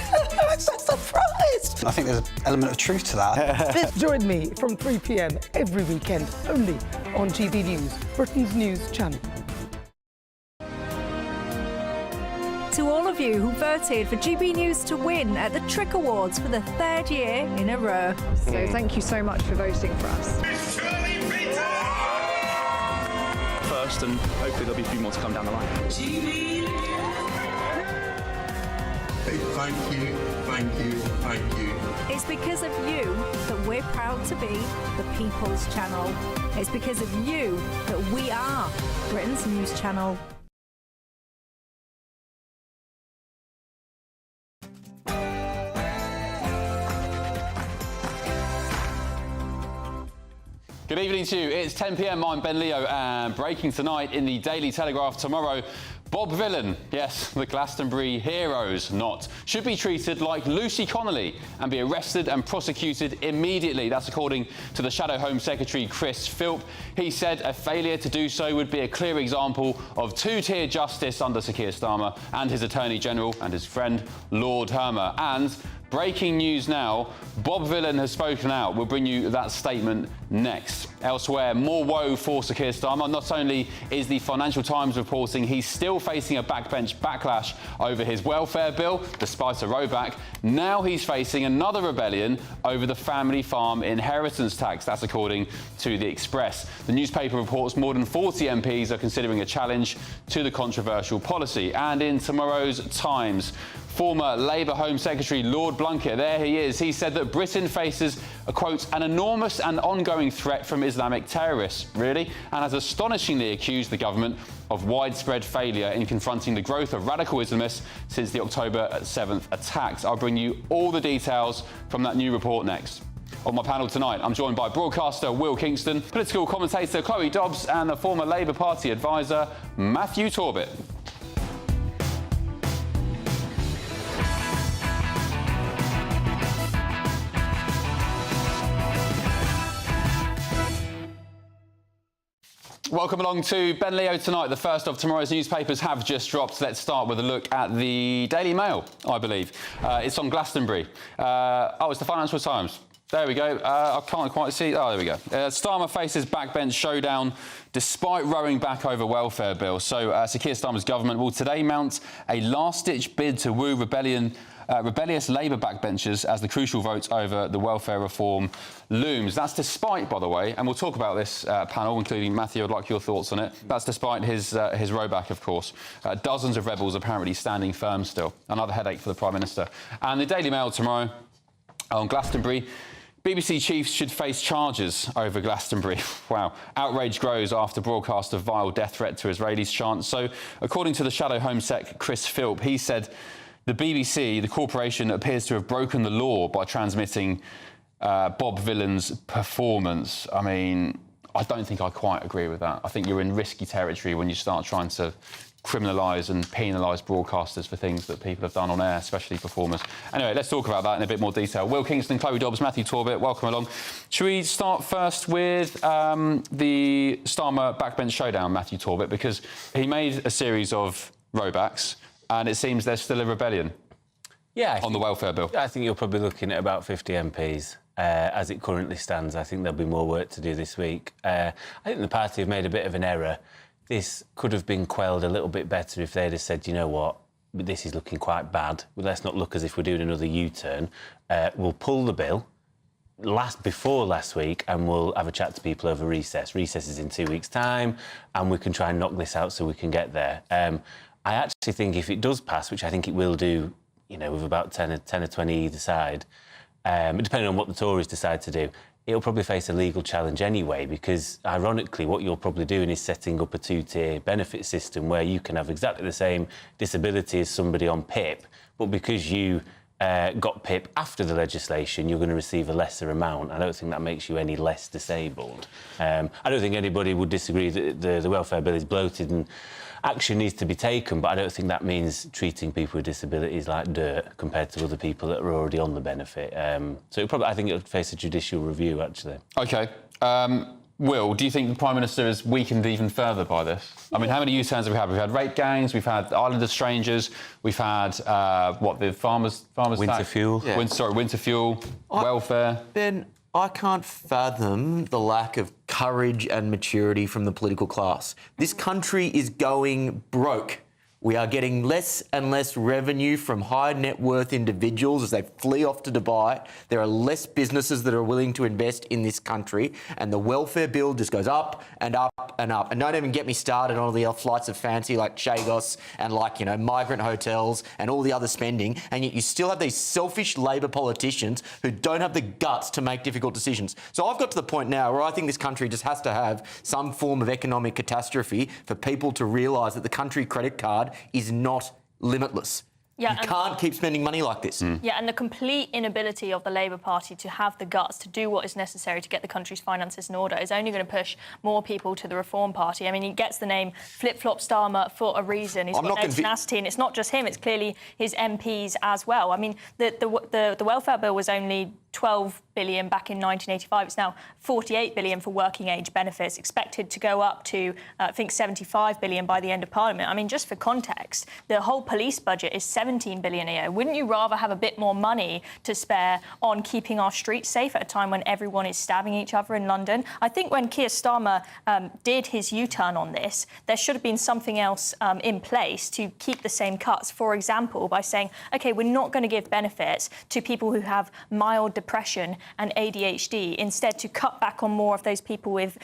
I'm so surprised. I think there's an element of truth to that. Join me from 3 p.m. every weekend, only on GB News, Britain's news channel. To all of you who voted for GB News to win at the Trick Awards for the 3rd year in a row. So thank you so much for voting for us. First, and hopefully there'll be a few more to come down the line. say thank you, thank you, thank you. It's because of you that we're proud to be the People's Channel. It's because of you that we are Britain's news channel. Good evening to you. It's 10 p.m. I'm Ben Leo, and breaking tonight in the Daily Telegraph tomorrow, Bob Villan, yes, the Glastonbury heroes not, should be treated like Lucy Connolly and be arrested and prosecuted immediately. That's according to the Shadow Home Secretary Chris Philp. He said a failure to do so would be a clear example of two-tier justice under Sir Keir Starmer and his Attorney General and his friend Lord Hermer. And breaking news now, Bob Villan has spoken out. We'll bring you that statement next. Elsewhere, more woe for Sir Keir Starmer. Not only is the Financial Times reporting he's still facing a backbench backlash over his welfare bill, despite a rollback, now he's facing another rebellion over the family farm inheritance tax. That's according to The Express. The newspaper reports more than 40 MPs are considering a challenge to the controversial policy. And in tomorrow's Times, former Labour Home Secretary Lord Blunkett, there he is. He said that Britain faces, quote, an enormous and ongoing threat from Islamic terrorists, really, and has astonishingly accused the government of widespread failure in confronting the growth of radical Islamists since the October 7th attacks. I'll bring you all the details from that new report next. On my panel tonight, I'm joined by broadcaster Will Kingston, political commentator Chloe Dobbs, and the former Labour Party advisor Matthew Torbett. Welcome along to Ben Leo tonight. The first of tomorrow's newspapers have just dropped. Let's start with a look at the Daily Mail, I believe. It's on Glastonbury. It's the Financial Times. There we go. I can't quite see. Oh, there we go. Starmer faces backbench showdown despite rowing back over welfare bill. So Sir Keir Starmer's government will today mount a last-ditch bid to woo rebellious Labour backbenchers as the crucial vote over the welfare reform looms. That's despite, by the way, and we'll talk about this panel, including Matthew, I'd like your thoughts on it. That's despite his rowback, of course. Dozens of rebels apparently standing firm still. Another headache for the Prime Minister. And the Daily Mail tomorrow on Glastonbury. BBC chiefs should face charges over Glastonbury. Wow. Outrage grows after broadcast of vile death threat to Israelis chant. So, according to the Shadow Home Sec, Chris Philp, he said the BBC, the corporation, appears to have broken the law by transmitting Bob Villan's performance. I mean, I don't think I quite agree with that. I think you're in risky territory when you start trying to criminalise and penalise broadcasters for things that people have done on air, especially performers. Anyway, let's talk about that in a bit more detail. Will Kingston, Chloe Dobbs, Matthew Torbett, welcome along. Should we start first with the Starmer backbench showdown, Matthew Torbett, because he made a series of rowbacks and it seems there's still a rebellion on the welfare bill. I think you're probably looking at about 50 MPs. As it currently stands, I think there'll be more work to do this week. I think the party have made a bit of an error. This could have been quelled a little bit better if they'd have said, you know what, this is looking quite bad. Let's not look as if we're doing another U-turn. We'll pull the bill before last week and we'll have a chat to people over recess. Recess is in 2 weeks' time and we can try and knock this out so we can get there. I actually think if it does pass, which I think it will do, you know, with about 10 or 20 either side, depending on what the Tories decide to do, it'll probably face a legal challenge anyway, because, ironically, what you're probably doing is setting up a two-tier benefit system where you can have exactly the same disability as somebody on PIP, but because you got PIP after the legislation, you're going to receive a lesser amount. I don't think that makes you any less disabled. I don't think anybody would disagree that the welfare bill is bloated and action needs to be taken, but I don't think that means treating people with disabilities like dirt compared to other people that are already on the benefit. So I think it would face a judicial review, actually. OK. Will, do you think the Prime Minister is weakened even further by this? I mean, how many U-turns have we had? We've had rape gangs, we've had Island of Strangers, we've had, the farmers Winter tax? fuel. Yeah. Winter fuel, welfare. Ben, I can't fathom the lack of courage and maturity from the political class. This country is going broke. We are getting less and less revenue from high net worth individuals as they flee off to Dubai. There are less businesses that are willing to invest in this country, and the welfare bill just goes up and up and up. And don't even get me started on all the flights of fancy like Chagos and like, migrant hotels and all the other spending. And yet you still have these selfish Labor politicians who don't have the guts to make difficult decisions. So I've got to the point now where I think this country just has to have some form of economic catastrophe for people to realise that the country credit card is not limitless. Yeah, you can't keep spending money like this. Yeah, and the complete inability of the Labour Party to have the guts to do what is necessary to get the country's finances in order is only going to push more people to the Reform Party. I mean, he gets the name Flip-Flop Starmer for a reason. He's got no tenacity, and it's not just him, it's clearly his MPs as well. I mean, the welfare bill was only 12 billion back in 1985. It's now 48 billion for working age benefits, expected to go up to, I think, 75 billion by the end of Parliament. I mean, just for context, the whole police budget is 17 billion a year. Wouldn't you rather have a bit more money to spare on keeping our streets safe at a time when everyone is stabbing each other in London? I think when Keir Starmer did his U-turn on this, there should have been something else in place to keep the same cuts. For example, by saying, OK, we're not going to give benefits to people who have mild depression and ADHD, instead to cut back on more of those people with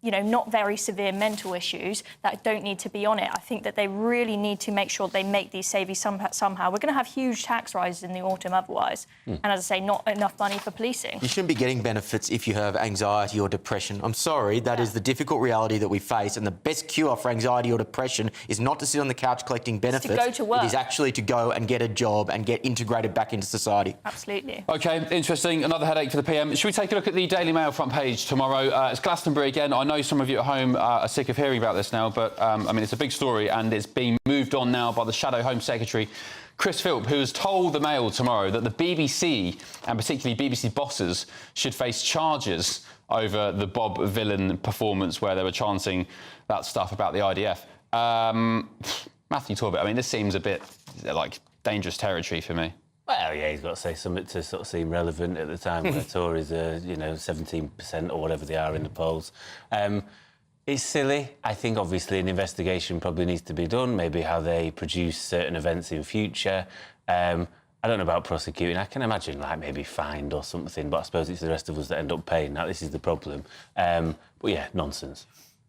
not very severe mental issues that don't need to be on it. I think that they really need to make sure they make these savings somehow. We're going to have huge tax rises in the autumn otherwise. And as I say, not enough money for policing. You shouldn't be getting benefits if you have anxiety or depression. I'm sorry, that is the difficult reality that we face, and the best cure for anxiety or depression is not to sit on the couch collecting benefits. It's to go to work. It is actually to go and get a job and get integrated back into society. Absolutely. OK, interesting. Another headache for the PM. Should we take a look at the Daily Mail front page tomorrow? It's Glastonbury again. I know some of you at home are sick of hearing about this now, but I mean, it's a big story, and it's being moved on now by the Shadow Home Secretary, Chris Philp, who has told the Mail tomorrow that the BBC, and particularly BBC bosses, should face charges over the Bob Vylan performance where they were chanting that stuff about the IDF. Matthew Torbett, I mean, this seems a bit like dangerous territory for me. Well, yeah, he's got to say something to sort of seem relevant at the time where Tories are, 17% or whatever they are in the polls. It's silly. I think, obviously, an investigation probably needs to be done, maybe how they produce certain events in future. I don't know about prosecuting. I can imagine, maybe fined or something, but I suppose it's the rest of us that end up paying that. This is the problem. But, yeah, nonsense.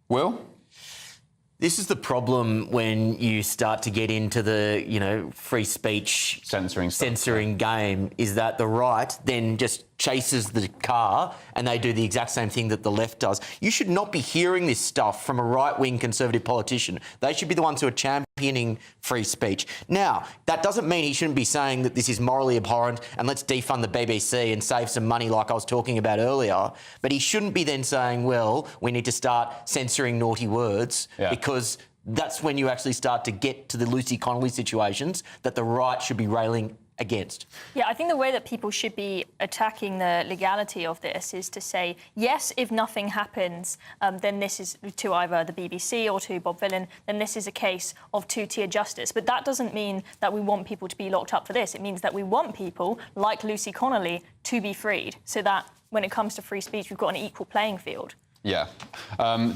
Will? This is the problem when you start to get into the, free speech censoring game, is that the right then just chases the car and they do the exact same thing that the left does. You should not be hearing this stuff from a right-wing Conservative politician. They should be the ones who are championing free speech. Now, that doesn't mean he shouldn't be saying that this is morally abhorrent and let's defund the BBC and save some money like I was talking about earlier. But he shouldn't be then saying, well, we need to start censoring naughty words, because that's when you actually start to get to the Lucy Connolly situations that the right should be railing against. Yeah, I think the way that people should be attacking the legality of this is to say, yes, if nothing happens, then this is to either the BBC or to Bob Vylan, then this is a case of two-tier justice. But that doesn't mean that we want people to be locked up for this. It means that we want people, like Lucy Connolly, to be freed, so that when it comes to free speech, we've got an equal playing field. Yeah.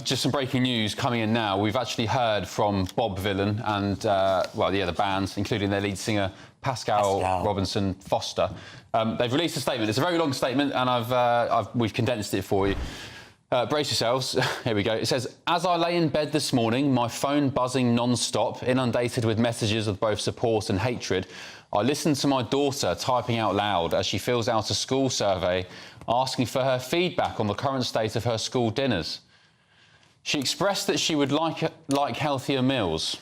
Just some breaking news coming in now. We've actually heard from Bob Vylan and, the bands, including their lead singer, Pascal Robinson Foster. They've released a statement. It's a very long statement, and we've condensed it for you. Brace yourselves. Here we go. It says, as I lay in bed this morning, my phone buzzing non-stop, inundated with messages of both support and hatred, I listened to my daughter typing out loud as she fills out a school survey asking for her feedback on the current state of her school dinners. She expressed that she would like healthier meals.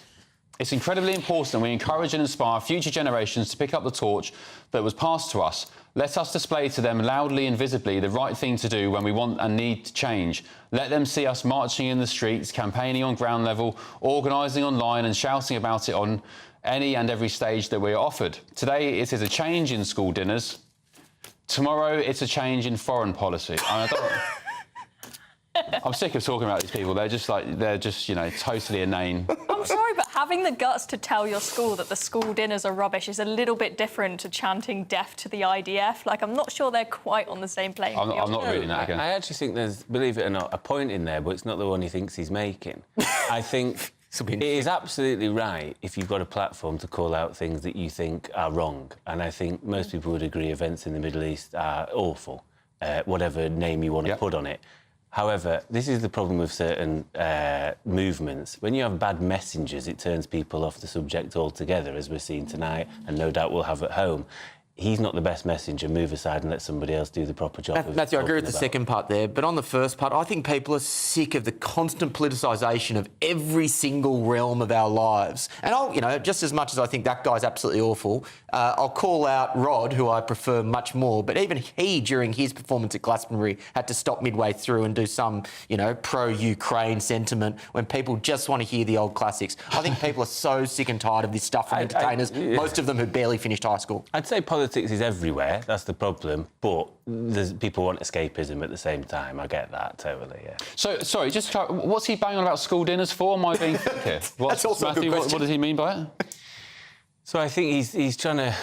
It's incredibly important that we encourage and inspire future generations to pick up the torch that was passed to us. Let us display to them loudly and visibly the right thing to do when we want and need to change. Let them see us marching in the streets, campaigning on ground level, organising online and shouting about it on any and every stage that we are offered. Today, it is a change in school dinners. Tomorrow, it's a change in foreign policy. I'm sick of talking about these people. They're just totally inane. I'm sorry, but having the guts to tell your school that the school dinners are rubbish is a little bit different to chanting death to the IDF. I'm not sure they're quite on the same plane. I'm not reading that again. I actually think there's, believe it or not, a point in there, but it's not the one he thinks he's making. I think It is absolutely right if you've got a platform to call out things that you think are wrong. And I think most people would agree events in the Middle East are awful, whatever name you want to put on it. However, this is the problem with certain movements. When you have bad messengers, it turns people off the subject altogether, as we're seeing tonight, and no doubt we'll have at home. He's not the best messenger. Move aside and let somebody else do the proper job. Matthew, I agree with the second part there, but on the first part, I think people are sick of the constant politicisation of every single realm of our lives. And I'll, just as much as I think that guy's absolutely awful, I'll call out Rod, who I prefer much more, but even he, during his performance at Glastonbury, had to stop midway through and do some, pro-Ukraine sentiment when people just want to hear the old classics. I think people are so sick and tired of this stuff from entertainers, most of them who barely finished high school. I'd say politics is everywhere, that's the problem, but people want escapism at the same time. I get that, totally, yeah. So, sorry, just what's he banging on about school dinners for? Am I being thick here? That's also Matthew, a good question. what does he mean by it? So I think he's trying to...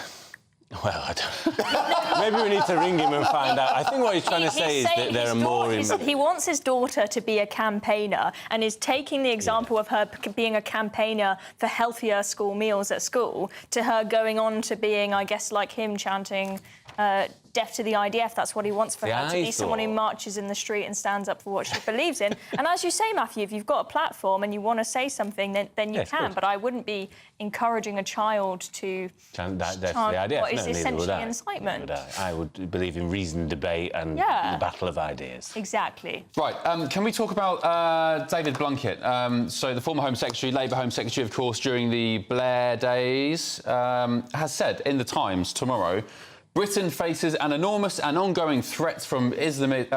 Well, I don't... Maybe we need to ring him and find out. I think what he's trying to say is that there are more... He wants his daughter to be a campaigner and is taking the example of her being a campaigner for healthier school meals at school to her going on to being, I guess, like him, chanting death to the IDF. That's what he wants for her, to be someone who marches in the street and stands up for what she believes in. And as you say, Matthew, if you've got a platform and you want to say something, then you can. But I wouldn't be encouraging a child to chant what is essentially incitement. I would believe in reason and debate and the battle of ideas. Exactly. Right, can we talk about David Blunkett? So the former Home Secretary, Labour Home Secretary, of course, during the Blair days, has said in The Times tomorrow, Britain faces an enormous and ongoing threat from Islamic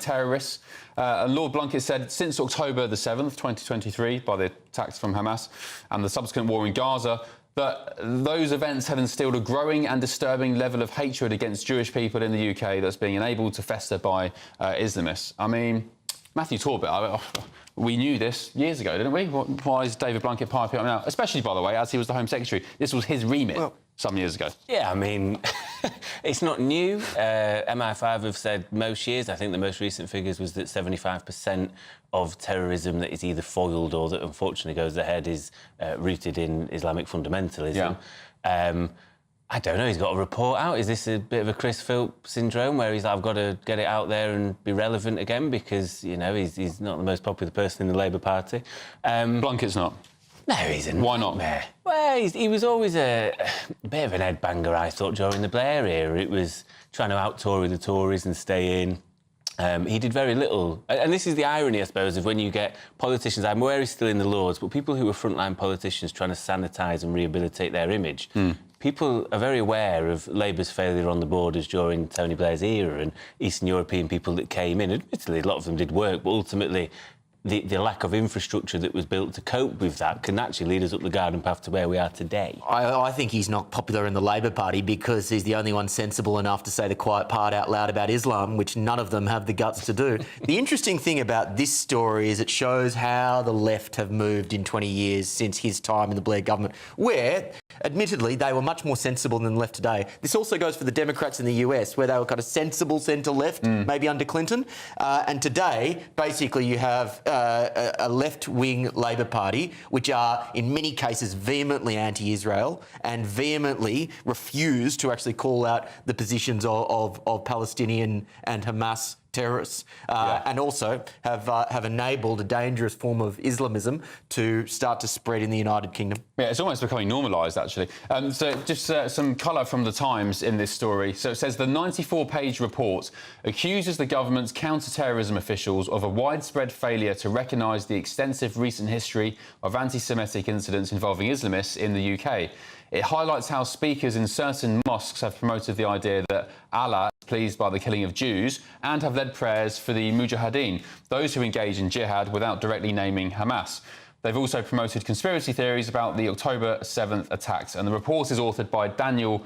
terrorists. And Lord Blunkett said since October the 7th, 2023, by the attacks from Hamas and the subsequent war in Gaza, that those events have instilled a growing and disturbing level of hatred against Jewish people in the UK that's being enabled to fester by Islamists. I mean, Matthew Torbett, we knew this years ago, didn't we? Why is David Blunkett piping up now? Especially, by the way, as he was the Home Secretary. This was his remit. Some years ago. Yeah, I mean, it's not new. MI5 have said most years, I think the most recent figures was that 75% of terrorism that is either foiled or that unfortunately goes ahead is rooted in Islamic fundamentalism. Yeah. I don't know, he's got a report out. Is this a bit of a Chris Philp syndrome where he's like, I've got to get it out there and be relevant again because, he's not the most popular person in the Labour Party? Blunkett's not. No, he isn't. Why not? Well, he was always a bit of an headbanger, I thought, during the Blair era. It was trying to out-Tory the Tories and stay in. He did very little. And this is the irony, I suppose, of when you get politicians, I'm aware he's still in the Lords, but people who are frontline politicians trying to sanitise and rehabilitate their image. People are very aware of Labour's failure on the borders during Tony Blair's era and Eastern European people that came in. Admittedly, a lot of them did work, but ultimately the lack of infrastructure that was built to cope with that can actually lead us up the garden path to where we are today. I think he's not popular in the Labor Party because he's the only one sensible enough to say the quiet part out loud about Islam, which none of them have the guts to do. The interesting thing about this story is it shows how the left have moved in 20 years since his time in the Blair government, where, admittedly, they were much more sensible than the left today. This also goes for the Democrats in the US, where they were kind of sensible centre-left, maybe under Clinton. And today, basically, you have a left-wing Labor Party, which are, in many cases, vehemently anti-Israel and vehemently refuse to actually call out the positions of Palestinian and Hamas terrorists, and also have enabled a dangerous form of Islamism to start to spread in the United Kingdom. Yeah, it's almost becoming normalised, actually. So just some colour from The Times in this story. So it says the 94-page report accuses the government's counter-terrorism officials of a widespread failure to recognise the extensive recent history of anti-Semitic incidents involving Islamists in the UK. It highlights how speakers in certain mosques have promoted the idea that Allah is pleased by the killing of Jews and have led prayers for the Mujahideen, those who engage in jihad without directly naming Hamas. They've also promoted conspiracy theories about the October 7th attacks. And the report is authored by Daniel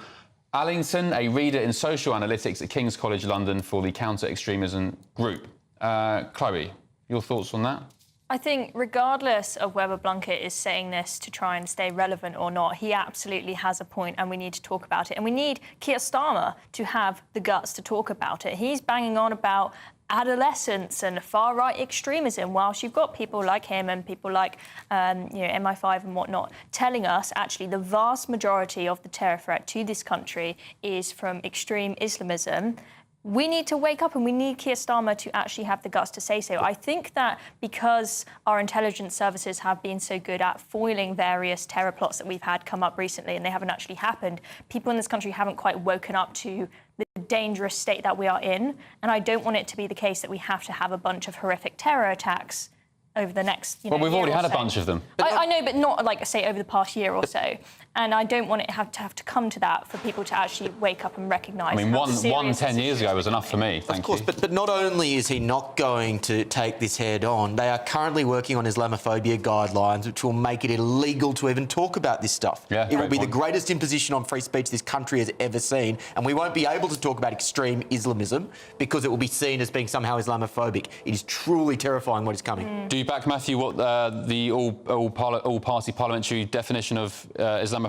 Allington, a reader in social analytics at King's College London for the Counter-Extremism Group. Chloe, your thoughts on that? I think regardless of whether Blunkett is saying this to try and stay relevant or not, he absolutely has a point and we need to talk about it. And we need Keir Starmer to have the guts to talk about it. He's banging on about adolescence and far-right extremism, whilst you've got people like him and people like MI5 and whatnot telling us actually the vast majority of the terror threat to this country is from extreme Islamism. We need to wake up and we need Keir Starmer to actually have the guts to say so. I think that because our intelligence services have been so good at foiling various terror plots that we've had come up recently and they haven't actually happened, people in this country haven't quite woken up to the dangerous state that we are in. And I don't want it to be the case that we have to have a bunch of horrific terror attacks over the next Well, we've already had a bunch of them. I know, but not, like, say, over the past year or so. And I don't want it have to come to that for people to actually wake up and recognise. I mean, one 10 years ago was enough for me, thank you. Of course, but not only is he not going to take this head on, they are currently working on Islamophobia guidelines, which will make it illegal to even talk about this stuff. Yeah, it will be the greatest imposition on free speech this country has ever seen, and we won't be able to talk about extreme Islamism because it will be seen as being somehow Islamophobic. It is truly terrifying what is coming. Do you back, Matthew, what the all-party parliamentary definition of Islamophobia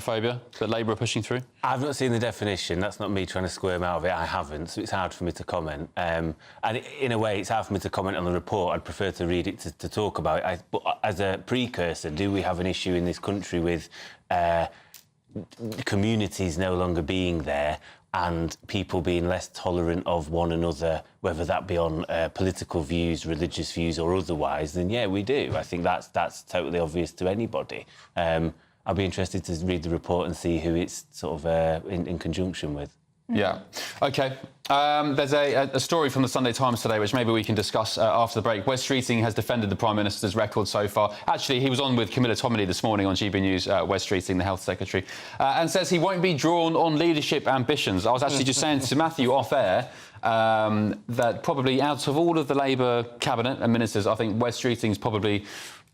that Labour are pushing through? I've not seen the definition. That's not me trying to squirm out of it. I haven't, so it's hard for me to comment. And in a way, it's hard for me to comment on the report. I'd prefer to read it to talk about it. But as a precursor, do we have an issue in this country with communities no longer being there and people being less tolerant of one another, whether that be on political views, religious views or otherwise? Then, yeah, we do. I think that's totally obvious to anybody. I'll be interested to read the report and see who it's sort of in conjunction with. Yeah. OK. There's a story from the Sunday Times today, which maybe we can discuss after the break. Wes Streeting has defended the Prime Minister's record so far. Actually, he was on with Camilla Tominey this morning on GB News, Wes Streeting, the Health Secretary, and says he won't be drawn on leadership ambitions. I was actually just saying to Matthew off-air that probably out of all of the Labour cabinet and ministers, I think Wes Streeting's probably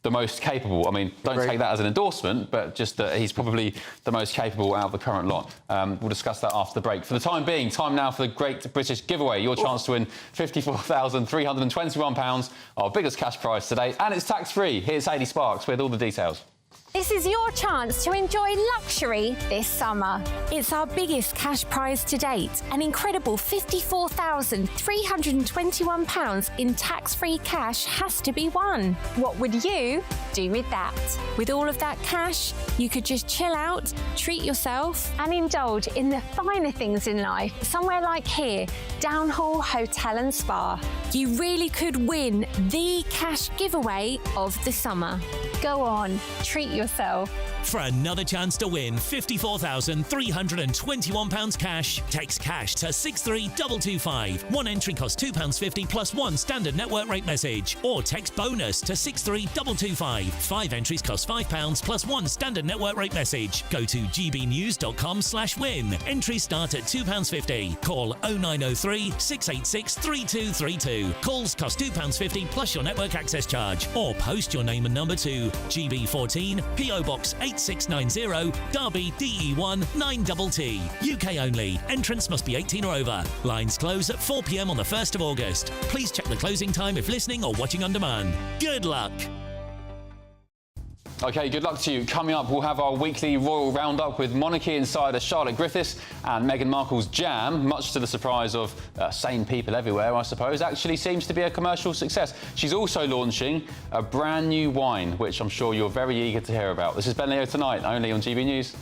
the most capable. I mean, don't take that as an endorsement, but just that he's probably the most capable out of the current lot. We'll discuss that after the break. For the time being, time now for the Great British Giveaway. Your chance to win £54,321, our biggest cash prize today, and it's tax-free. Here's Hayley Sparks with all the details. This is your chance to enjoy luxury this summer. It's our biggest cash prize to date, an incredible £54,321 in tax-free cash has to be won. What would you do with that? With all of that cash, you could just chill out, treat yourself and indulge in the finer things in life, somewhere like here, Downhall Hotel and Spa. You really could win the cash giveaway of the summer. Go on, treat yourself. For another chance to win £54,321 cash, text cash to 63225. One entry costs £2.50 plus one standard network rate message. Or text bonus to 63225. 5 entries cost £5 plus one standard network rate message. Go to gbnews.com/win. Entries start at £2.50. Call 0903 686 3232. Calls cost £2.50 plus your network access charge. Or post your name and number to GB14 PO Box 8690 Derby DE1 9TT. UK only. Entrance must be 18 or over. Lines close at 4 p.m. on the 1st of August. Please check the closing time if listening or watching on demand. Good luck. OK, good luck to you. Coming up, we'll have our weekly Royal Roundup with monarchy insider Charlotte Griffiths and Meghan Markle's jam, much to the surprise of sane people everywhere, I suppose, actually seems to be a commercial success. She's also launching a brand new wine, which I'm sure you're very eager to hear about. This is Ben Leo Tonight, only on GB News.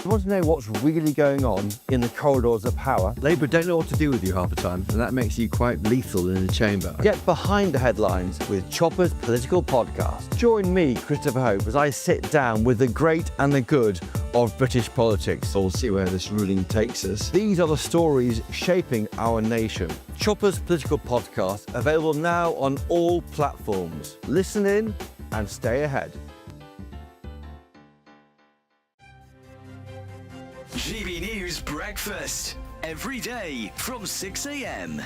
You want to know what's really going on in the corridors of power? Labour don't know what to do with you half the time, and that makes you quite lethal in the chamber. Get behind the headlines with Chopper's political podcast. Join me, Christopher Hope, as I sit down with the great and the good of British politics. We'll see where this ruling takes us. These are the stories shaping our nation. Chopper's political podcast, available now on all platforms. Listen in and stay ahead. GB News Breakfast, every day from 6 a.m.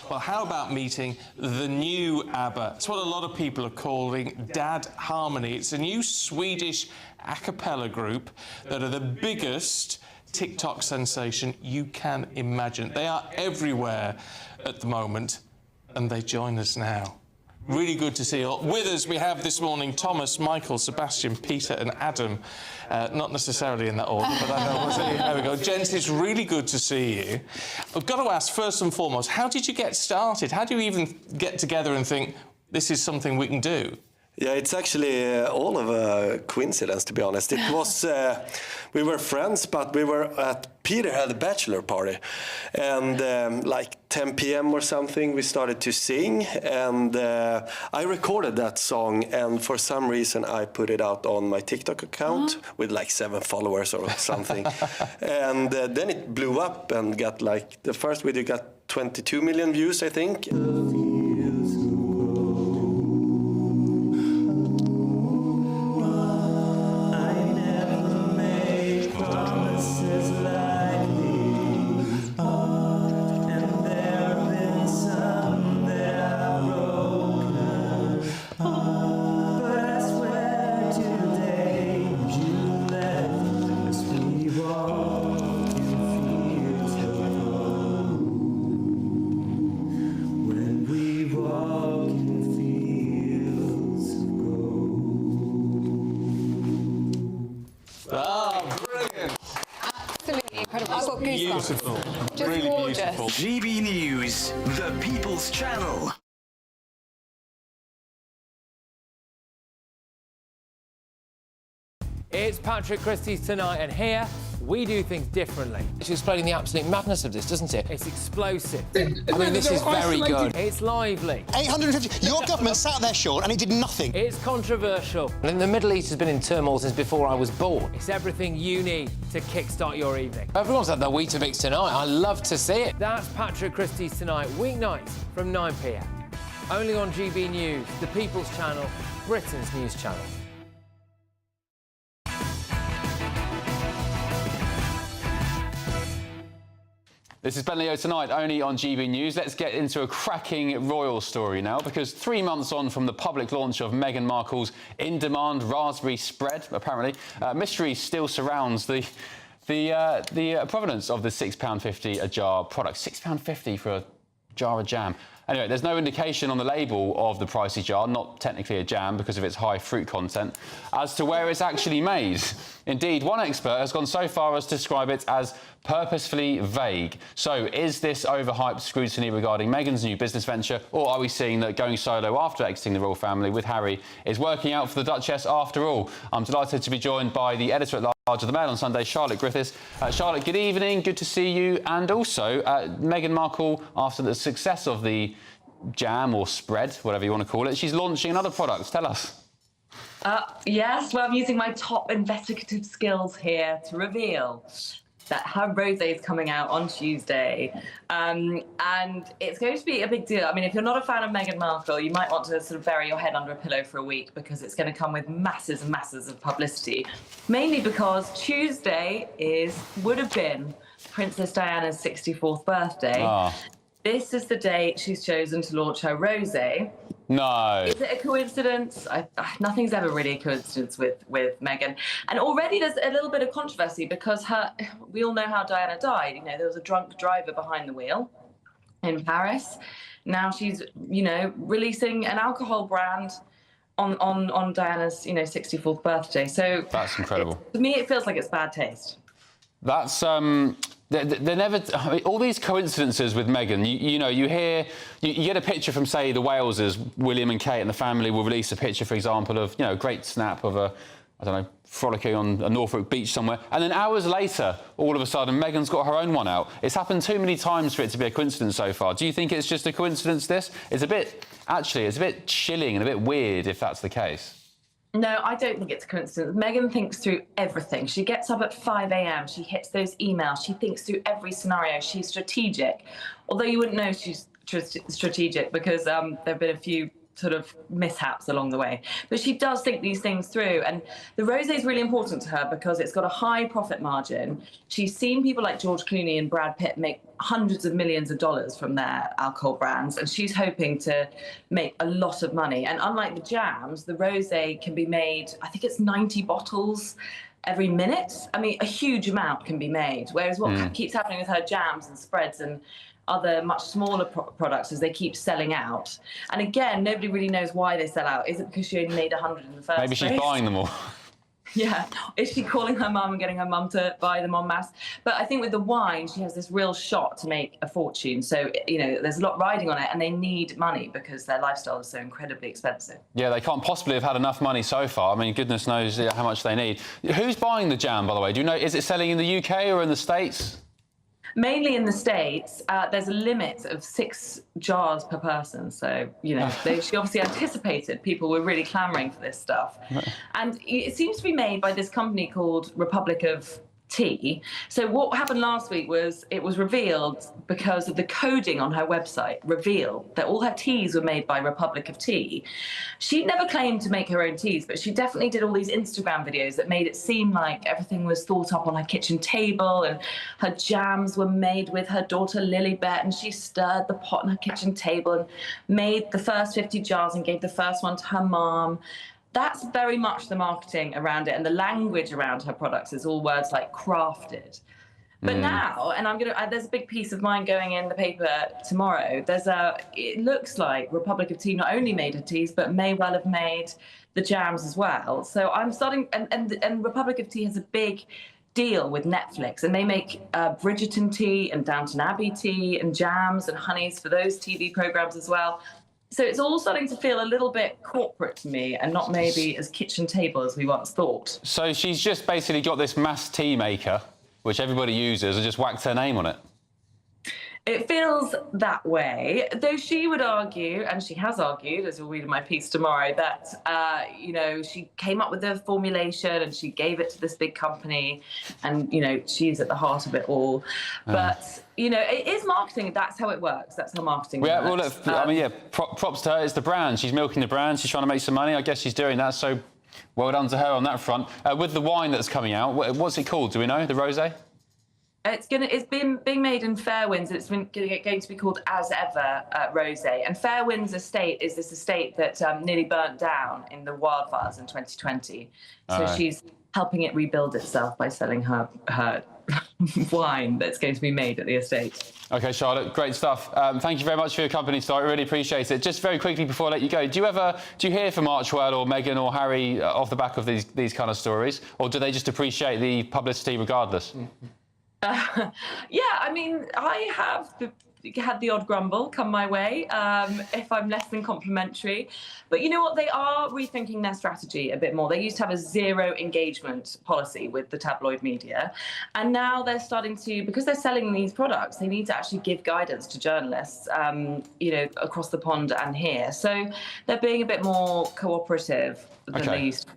Well, how about meeting the new ABBA? It's what a lot of people are calling Dad Harmony. It's a new Swedish a cappella group that are the biggest TikTok sensation you can imagine. They are everywhere at the moment, and they join us now. Really good to see you all. With us, we have this morning Thomas, Michael, Sebastian, Peter and Adam. Not necessarily in that order, but I know. There we go. Gents, it's really good to see you. I've got to ask, first and foremost, how did you get started? How do you even get together and think, this is something we can do? Yeah, it's actually all of a coincidence, to be honest. It was, we were friends, but we were Peter had a bachelor party. And like 10 p.m. or something, we started to sing. And I recorded that song. And for some reason, I put it out on my TikTok account with like 7 followers or something. And then it blew up and got like, the first video got 22 million views, I think. Beautiful. Just really gorgeous. beautiful. GB News, the People's Channel. It's Patrick Christie's Tonight, and here we do things differently. It's explaining the absolute madness of this, doesn't it? It's explosive. I mean, this is very good. It's lively. 850. Your government sat there, Sean, and it did nothing. It's controversial. And the Middle East has been in turmoil since before I was born. It's everything you need to kickstart your evening. Everyone's had their Weetabix tonight. I love to see it. That's Patrick Christie's Tonight, weeknights from 9 p.m. Only on GB News, the People's Channel, Britain's news channel. This is Ben Leo Tonight, only on GB News. Let's get into a cracking royal story now, because 3 months on from the public launch of Meghan Markle's in-demand raspberry spread, apparently, mystery still surrounds the provenance of the £6.50 a jar product. £6.50 for a jar of jam. Anyway, there's no indication on the label of the pricey jar, not technically a jam because of its high fruit content, as to where it's actually made. Indeed, one expert has gone so far as to describe it as purposefully vague. So, is this overhyped scrutiny regarding Meghan's new business venture, or are we seeing that going solo after exiting the royal family with Harry is working out for the Duchess after all? I'm delighted to be joined by the editor-at-large of the Mail on Sunday, Charlotte Griffiths. Charlotte, good evening, good to see you. And also, Meghan Markle, after the success of the jam or spread, whatever you want to call it, she's launching another product. Tell us. Yes, well, I'm using my top investigative skills here to reveal that her rosé is coming out on Tuesday, and it's going to be a big deal. I mean, if you're not a fan of Meghan Markle, you might want to sort of bury your head under a pillow for a week, because it's going to come with masses and masses of publicity, mainly because Tuesday would have been Princess Diana's 64th birthday. This is the date she's chosen to launch her rosé. No. Is it a coincidence? Nothing's ever really a coincidence with Meghan. And already there's a little bit of controversy because we all know how Diana died. You know, there was a drunk driver behind the wheel in Paris. Now she's, releasing an alcohol brand on Diana's, 64th birthday. So that's incredible. To me, it feels like it's bad taste. That's they're never. I mean, all these coincidences with Meghan. You hear, you get a picture from, say, the Waleses, William and Kate, and the family will release a picture, for example, of a great snap of frolicking on a Norfolk beach somewhere, and then hours later, all of a sudden, Meghan's got her own one out. It's happened too many times for it to be a coincidence so far. Do you think it's just a coincidence? It's a bit chilling and a bit weird if that's the case. No, I don't think it's a coincidence. Meghan thinks through everything. She gets up at 5 a.m. She hits those emails. She thinks through every scenario. She's strategic. Although you wouldn't know she's strategic because there have been a few sort of mishaps along the way. But she does think these things through. And the rosé is really important to her because it's got a high profit margin. She's seen people like George Clooney and Brad Pitt make hundreds of millions of dollars from their alcohol brands, and she's hoping to make a lot of money. And unlike the jams, the rosé can be made, I think it's 90 bottles every minute. I mean, a huge amount can be made, whereas what keeps happening with her jams and spreads and other much smaller products as they keep selling out. And again, nobody really knows why they sell out. Is it because she only made 100 in the first Maybe she's place? buying them all. Yeah. Is she calling her mum and getting her mum to buy them en masse? But I think with the wine, she has this real shot to make a fortune. So, you know, there's a lot riding on it, and they need money because their lifestyle is so incredibly expensive. Yeah, they can't possibly have had enough money so far. I mean, goodness knows how much they need. Who's buying the jam, by the way? Do you know, is it selling in the UK or in the States? Mainly in the States. There's a limit of 6 jars per person. So, you know, she obviously anticipated people were really clamouring for this stuff. And it seems to be made by this company called Republic of Tea. So what happened last week was it was revealed, because of the coding on her website, revealed that all her teas were made by Republic of Tea. She never claimed to make her own teas, but she definitely did all these Instagram videos that made it seem like everything was thought up on her kitchen table, and her jams were made with her daughter Lilibet, and she stirred the pot on her kitchen table and made the first 50 jars and gave the first one to her mom. That's very much the marketing around it, and the language around her products is all words like crafted. But now, and there's a big piece of mine going in the paper tomorrow. It looks like Republic of Tea not only made her teas, but may well have made the jams as well. So I'm starting, and Republic of Tea has a big deal with Netflix, and they make Bridgerton tea and Downton Abbey tea and jams and honeys for those TV programs as well. So it's all starting to feel a little bit corporate to me, and not maybe as kitchen table as we once thought. So she's just basically got this mass tea maker, which everybody uses, and just whacked her name on it. It feels that way, though she would argue, and she has argued, as you'll read in my piece tomorrow, that, you know, she came up with the formulation and she gave it to this big company, and, you know, she's at the heart of it all. But, you know, it is marketing. That's how it works. That's how marketing works. Well, look, I mean, yeah, props to her. It's the brand. She's milking the brand. She's trying to make some money. I guess she's doing that, so well done to her on that front. With the wine that's coming out, what's it called? Do we know? The rosé? It's being made in Fairwinds, and it's going to be called As Ever Rosé. And Fairwinds Estate is this estate that nearly burnt down in the wildfires in 2020. So she's helping it rebuild itself by selling her wine that's going to be made at the estate. OK, Charlotte, great stuff. Thank you very much for your company, so I really appreciate it. Just very quickly before I let you go, do you hear from Archwell or Meghan or Harry off the back of these kind of stories, or do they just appreciate the publicity regardless? Yeah, I mean, I have had the odd grumble come my way if I'm less than complimentary. But you know what? They are rethinking their strategy a bit more. They used to have a zero engagement policy with the tabloid media. And now they're starting to, because they're selling these products, they need to actually give guidance to journalists, you know, across the pond and here. So they're being a bit more cooperative than they used to.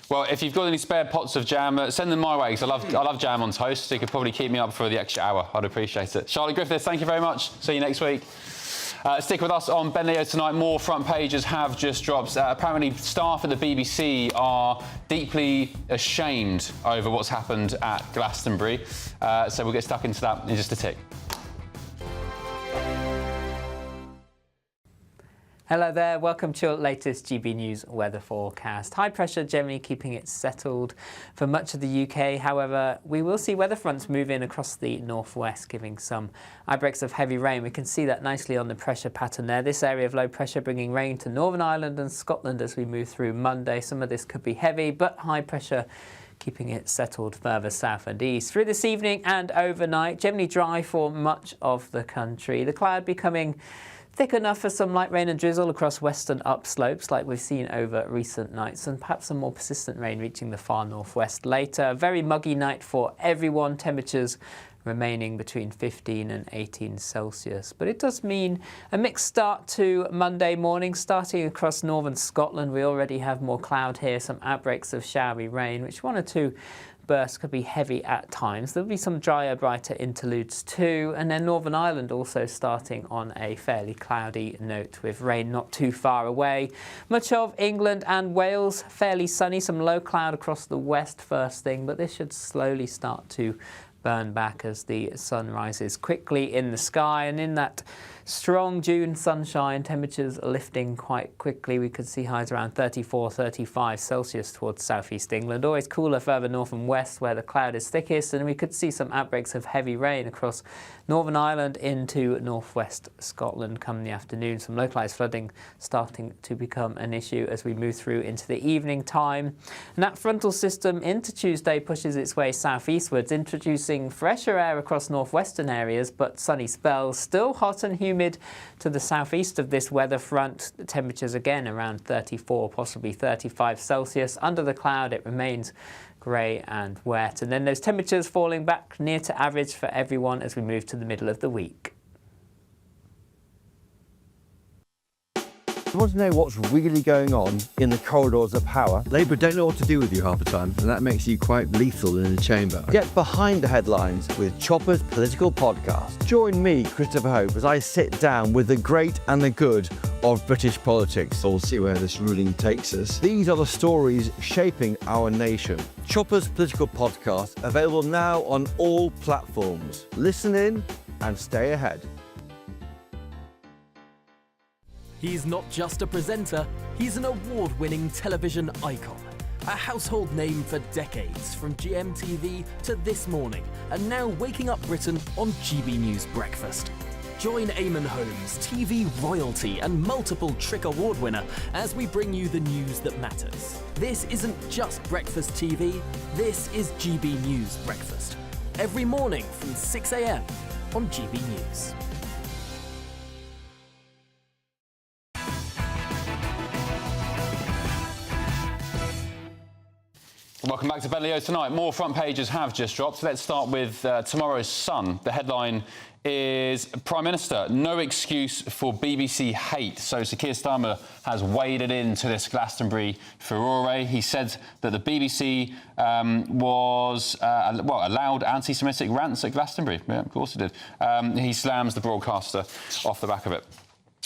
Well, if you've got any spare pots of jam, send them my way, because I love jam on toast, so you could probably keep me up for the extra hour. I'd appreciate it. Charlotte Griffiths, thank you very much. See you next week. Stick with us on Ben Leo tonight. More front pages have just dropped. Apparently, staff at the BBC are deeply ashamed over what's happened at Glastonbury. So we'll get stuck into that in just a tick. Hello there, welcome to your latest GB News weather forecast. High pressure generally keeping it settled for much of the UK. However, we will see weather fronts move in across the northwest, giving some outbreaks of heavy rain. We can see that nicely on the pressure pattern there. This area of low pressure bringing rain to Northern Ireland and Scotland as we move through Monday. Some of this could be heavy, but high pressure keeping it settled further south and east. Through this evening and overnight, generally dry for much of the country. The cloud becoming thick enough for some light rain and drizzle across western upslopes like we've seen over recent nights, and perhaps some more persistent rain reaching the far northwest later. A very muggy night for everyone, temperatures remaining between 15 and 18 Celsius. But it does mean a mixed start to Monday morning, starting across northern Scotland. We already have more cloud here, some outbreaks of showery rain, which one or two bursts could be heavy at times. There'll be some drier, brighter interludes too, and then Northern Ireland also starting on a fairly cloudy note with rain not too far away. Much of England and Wales fairly sunny, some low cloud across the west first thing, but this should slowly start to burn back as the sun rises quickly in the sky. And in that strong June sunshine, temperatures are lifting quite quickly. We could see highs around 34, 35 Celsius towards southeast England. Always cooler further north and west where the cloud is thickest, and we could see some outbreaks of heavy rain across Northern Ireland into northwest Scotland come the afternoon. Some localised flooding starting to become an issue as we move through into the evening time. And that frontal system into Tuesday pushes its way southeastwards, introducing fresher air across northwestern areas, but sunny spells. Still hot and humid to the southeast of this weather front. The temperatures again around 34, possibly 35 Celsius. Under the cloud it remains grey and wet. And then those temperatures falling back near to average for everyone as we move to the middle of the week. You want to know what's really going on in the corridors of power? Labour don't know what to do with you half the time, and that makes you quite lethal in the chamber. Get behind the headlines with Chopper's political podcast. Join me, Christopher Hope, as I sit down with the great and the good of British politics. We'll see where this ruling takes us. These are the stories shaping our nation. Chopper's political podcast, available now on all platforms. Listen in and stay ahead. He's not just a presenter, he's an award-winning television icon. A household name for decades, from GMTV to This Morning, and now waking up Britain on GB News Breakfast. Join Eamon Holmes, TV royalty and multiple Trick Award winner, as we bring you the news that matters. This isn't just breakfast TV, this is GB News Breakfast. Every morning from 6 a.m. on GB News. Welcome back to Bentley Tonight. More front pages have just dropped. Let's start with tomorrow's Sun. The headline is Prime Minister, no excuse for BBC hate. So Sir Keir Starmer has waded into this Glastonbury furore. He said that the BBC allowed anti-Semitic rants at Glastonbury. Yeah, of course it did. He slams the broadcaster off the back of it.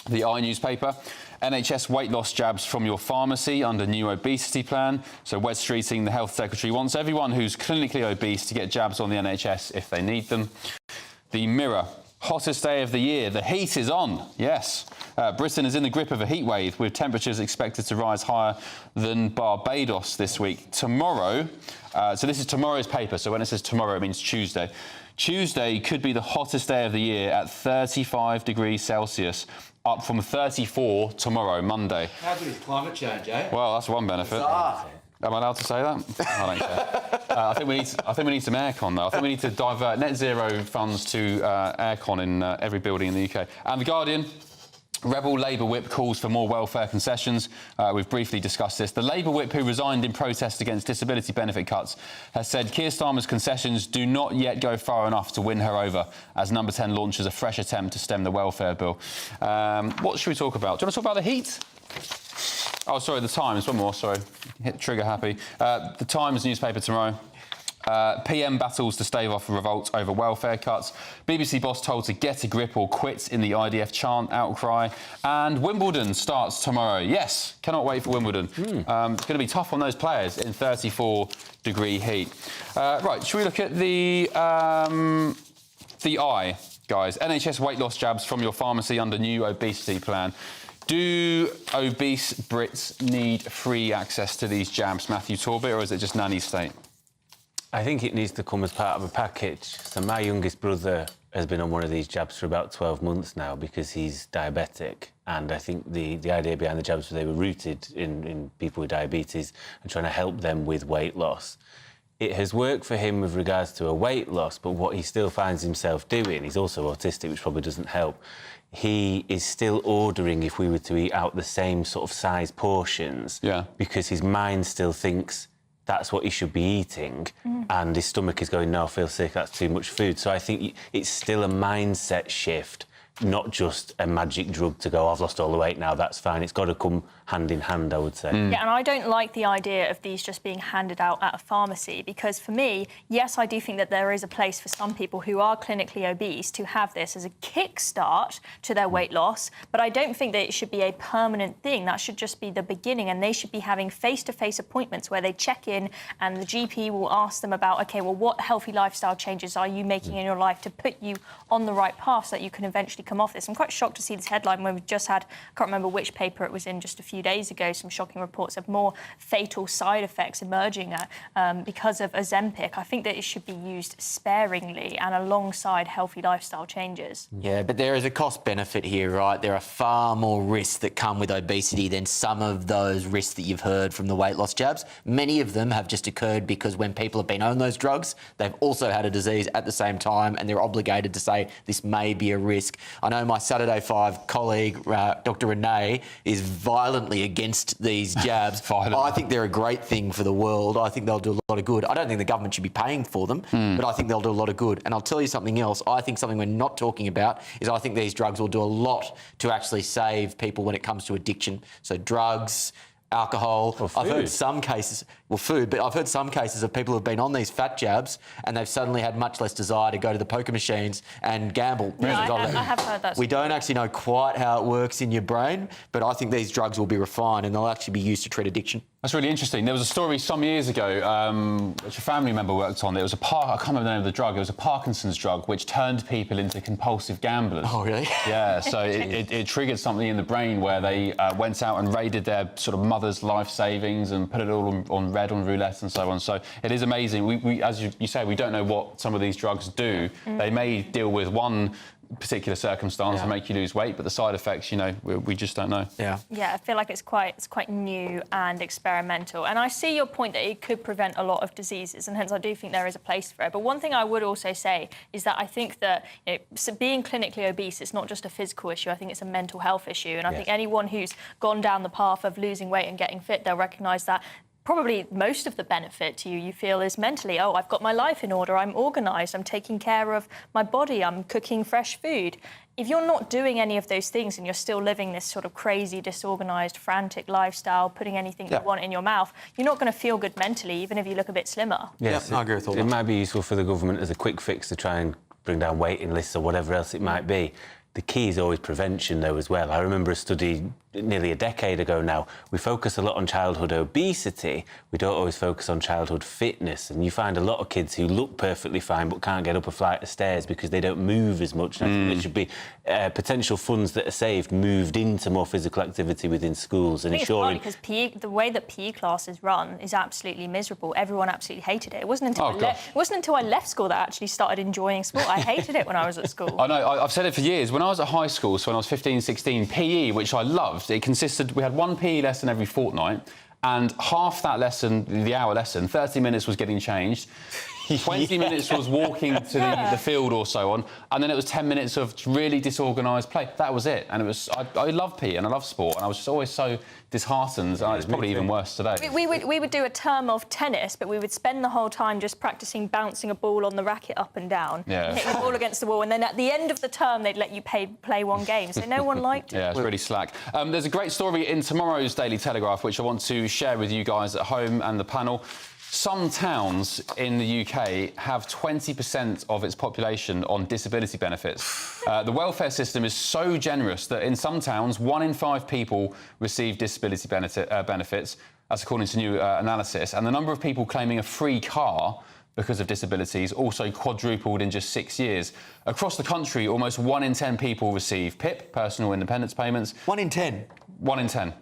The I newspaper. NHS weight loss jabs from your pharmacy under new obesity plan. So Wes Streeting, the Health Secretary, wants everyone who's clinically obese to get jabs on the NHS if they need them. The Mirror. Hottest day of the year. The heat is on. Yes. Britain is in the grip of a heat wave with temperatures expected to rise higher than Barbados this week. Tomorrow, so this is tomorrow's paper. So when it says tomorrow, it means Tuesday. Tuesday could be the hottest day of the year at 35 degrees Celsius. Up from 34 tomorrow, Monday. How good is climate change, eh? Well, that's one benefit. Am I allowed to say that? I don't care. I think we need some aircon, though. I think we need to divert net zero funds to aircon in every building in the UK. And The Guardian. Rebel Labour whip calls for more welfare concessions. We've briefly discussed this. The Labour whip, who resigned in protest against disability benefit cuts, has said Keir Starmer's concessions do not yet go far enough to win her over, as Number 10 launches a fresh attempt to stem the welfare bill. What should we talk about? Do you want to talk about the heat? Oh, sorry, The Times. One more, sorry. Hit trigger happy. The Times newspaper tomorrow. PM battles to stave off a revolt over welfare cuts. BBC boss told to get a grip or quit in the IDF chant outcry. And Wimbledon starts tomorrow. Yes, cannot wait for Wimbledon. It's going to be tough on those players in 34-degree heat. Right, should we look at the eye, guys? NHS weight loss jabs from your pharmacy under new obesity plan. Do obese Brits need free access to these jabs, Matthew Torbett, or is it just nanny state? I think it needs to come as part of a package. So my youngest brother has been on one of these jabs for about 12 months now because he's diabetic. And I think the idea behind the jabs, they were rooted in people with diabetes and trying to help them with weight loss. It has worked for him with regards to a weight loss, but what he still finds himself doing, he's also autistic, which probably doesn't help. He is still ordering if we were to eat out the same sort of size portions. Yeah. Because his mind still thinks that's what he should be eating, and his stomach is going, no, I feel sick, that's too much food. So I think it's still a mindset shift not just a magic drug to go, I've lost all the weight now, that's fine. It's got to come hand in hand, I would say. Yeah, and I don't like the idea of these just being handed out at a pharmacy, because for me, yes, I do think that there is a place for some people who are clinically obese to have this as a kickstart to their weight loss, but I don't think that it should be a permanent thing. That should just be the beginning, and they should be having face-to-face appointments where they check in and the GP will ask them about, OK, well, what healthy lifestyle changes are you making in your life to put you on the right path so that you can eventually come off this. I'm quite shocked to see this headline when we've just had, I can't remember which paper it was in just a few days ago, some shocking reports of more fatal side effects emerging because of Ozempic. I think that it should be used sparingly and alongside healthy lifestyle changes. Yeah, but there is a cost benefit here, right? There are far more risks that come with obesity than some of those risks that you've heard from the weight loss jabs. Many of them have just occurred because when people have been on those drugs, they've also had a disease at the same time, and they're obligated to say this may be a risk. I know my Saturday 5 colleague, Dr. Renee, is violently against these jabs. I think they're a great thing for the world. I think they'll do a lot of good. I don't think the government should be paying for them, but I think they'll do a lot of good. And I'll tell you something else. I think something we're not talking about is I think these drugs will do a lot to actually save people when it comes to addiction. So drugs, alcohol. I've heard some cases, food, but I've heard some cases of people who've been on these fat jabs and they've suddenly had much less desire to go to the poker machines and gamble. Yeah, I have heard that. We don't actually know quite how it works in your brain, but I think these drugs will be refined and they'll actually be used to treat addiction. That's really interesting. There was a story some years ago which a family member worked on. It was I can't remember the name of the drug. It was a Parkinson's drug which turned people into compulsive gamblers. Oh, really? Yeah, so it triggered something in the brain where they went out and raided their sort of mother's life savings and put it all on red on roulette and so on. So it is amazing. We as you say, we don't know what some of these drugs do. They may deal with one particular circumstance and make you lose weight, but the side effects, you know, we just don't know. Yeah, I feel like it's quite new and experimental. And I see your point that it could prevent a lot of diseases, and hence I do think there is a place for it. But one thing I would also say is that I think that so being clinically obese, it's not just a physical issue. I think it's a mental health issue, and I think anyone who's gone down the path of losing weight and getting fit, they'll recognise that probably most of the benefit to you feel is mentally, oh, I've got my life in order, I'm organised, I'm taking care of my body, I'm cooking fresh food. If you're not doing any of those things and you're still living this sort of crazy, disorganised, frantic lifestyle, putting anything you want in your mouth, you're not going to feel good mentally, even if you look a bit slimmer. Yes, I agree with all that. It might be useful for the government as a quick fix to try and bring down waiting lists or whatever else it might be. The key is always prevention, though, as well. I remember a study nearly a decade ago now. We focus a lot on childhood obesity. We don't always focus on childhood fitness. And you find a lot of kids who look perfectly fine but can't get up a flight of stairs because they don't move as much. And I think there should be potential funds that are saved moved into more physical activity within schools and ensuring... Because the way that PE classes run is absolutely miserable. Everyone absolutely hated it. It wasn't until I left school that I actually started enjoying sport. I hated it when I was at school. I know, I've said it for years. When I was at high school, so when I was 15, 16, PE, which I loved, it consisted, we had one PE lesson every fortnight, and half that lesson, the hour lesson, 30 minutes was getting changed, 20 minutes was walking to the field or so on, and then it was 10 minutes of really disorganised play. That was it. And it was, I love PE and I love sport, and I was just always so disheartened. It's probably even worse today. We would do a term of tennis, but we would spend the whole time just practising bouncing a ball on the racket up and down, hitting the ball against the wall, and then at the end of the term they'd let you play one game, so no one liked it. Yeah, it's really slack. There's a great story in tomorrow's Daily Telegraph which I want to share with you guys at home and the panel. Some towns in the UK have 20% of its population on disability benefits. The welfare system is so generous that in some towns, 1 in 5 people receive disability benefits. That's according to new analysis. And the number of people claiming a free car because of disabilities also quadrupled in just 6 years. Across the country, almost 1 in 10 people receive PIP, personal independence payments. 1 in 10? 1 in 10.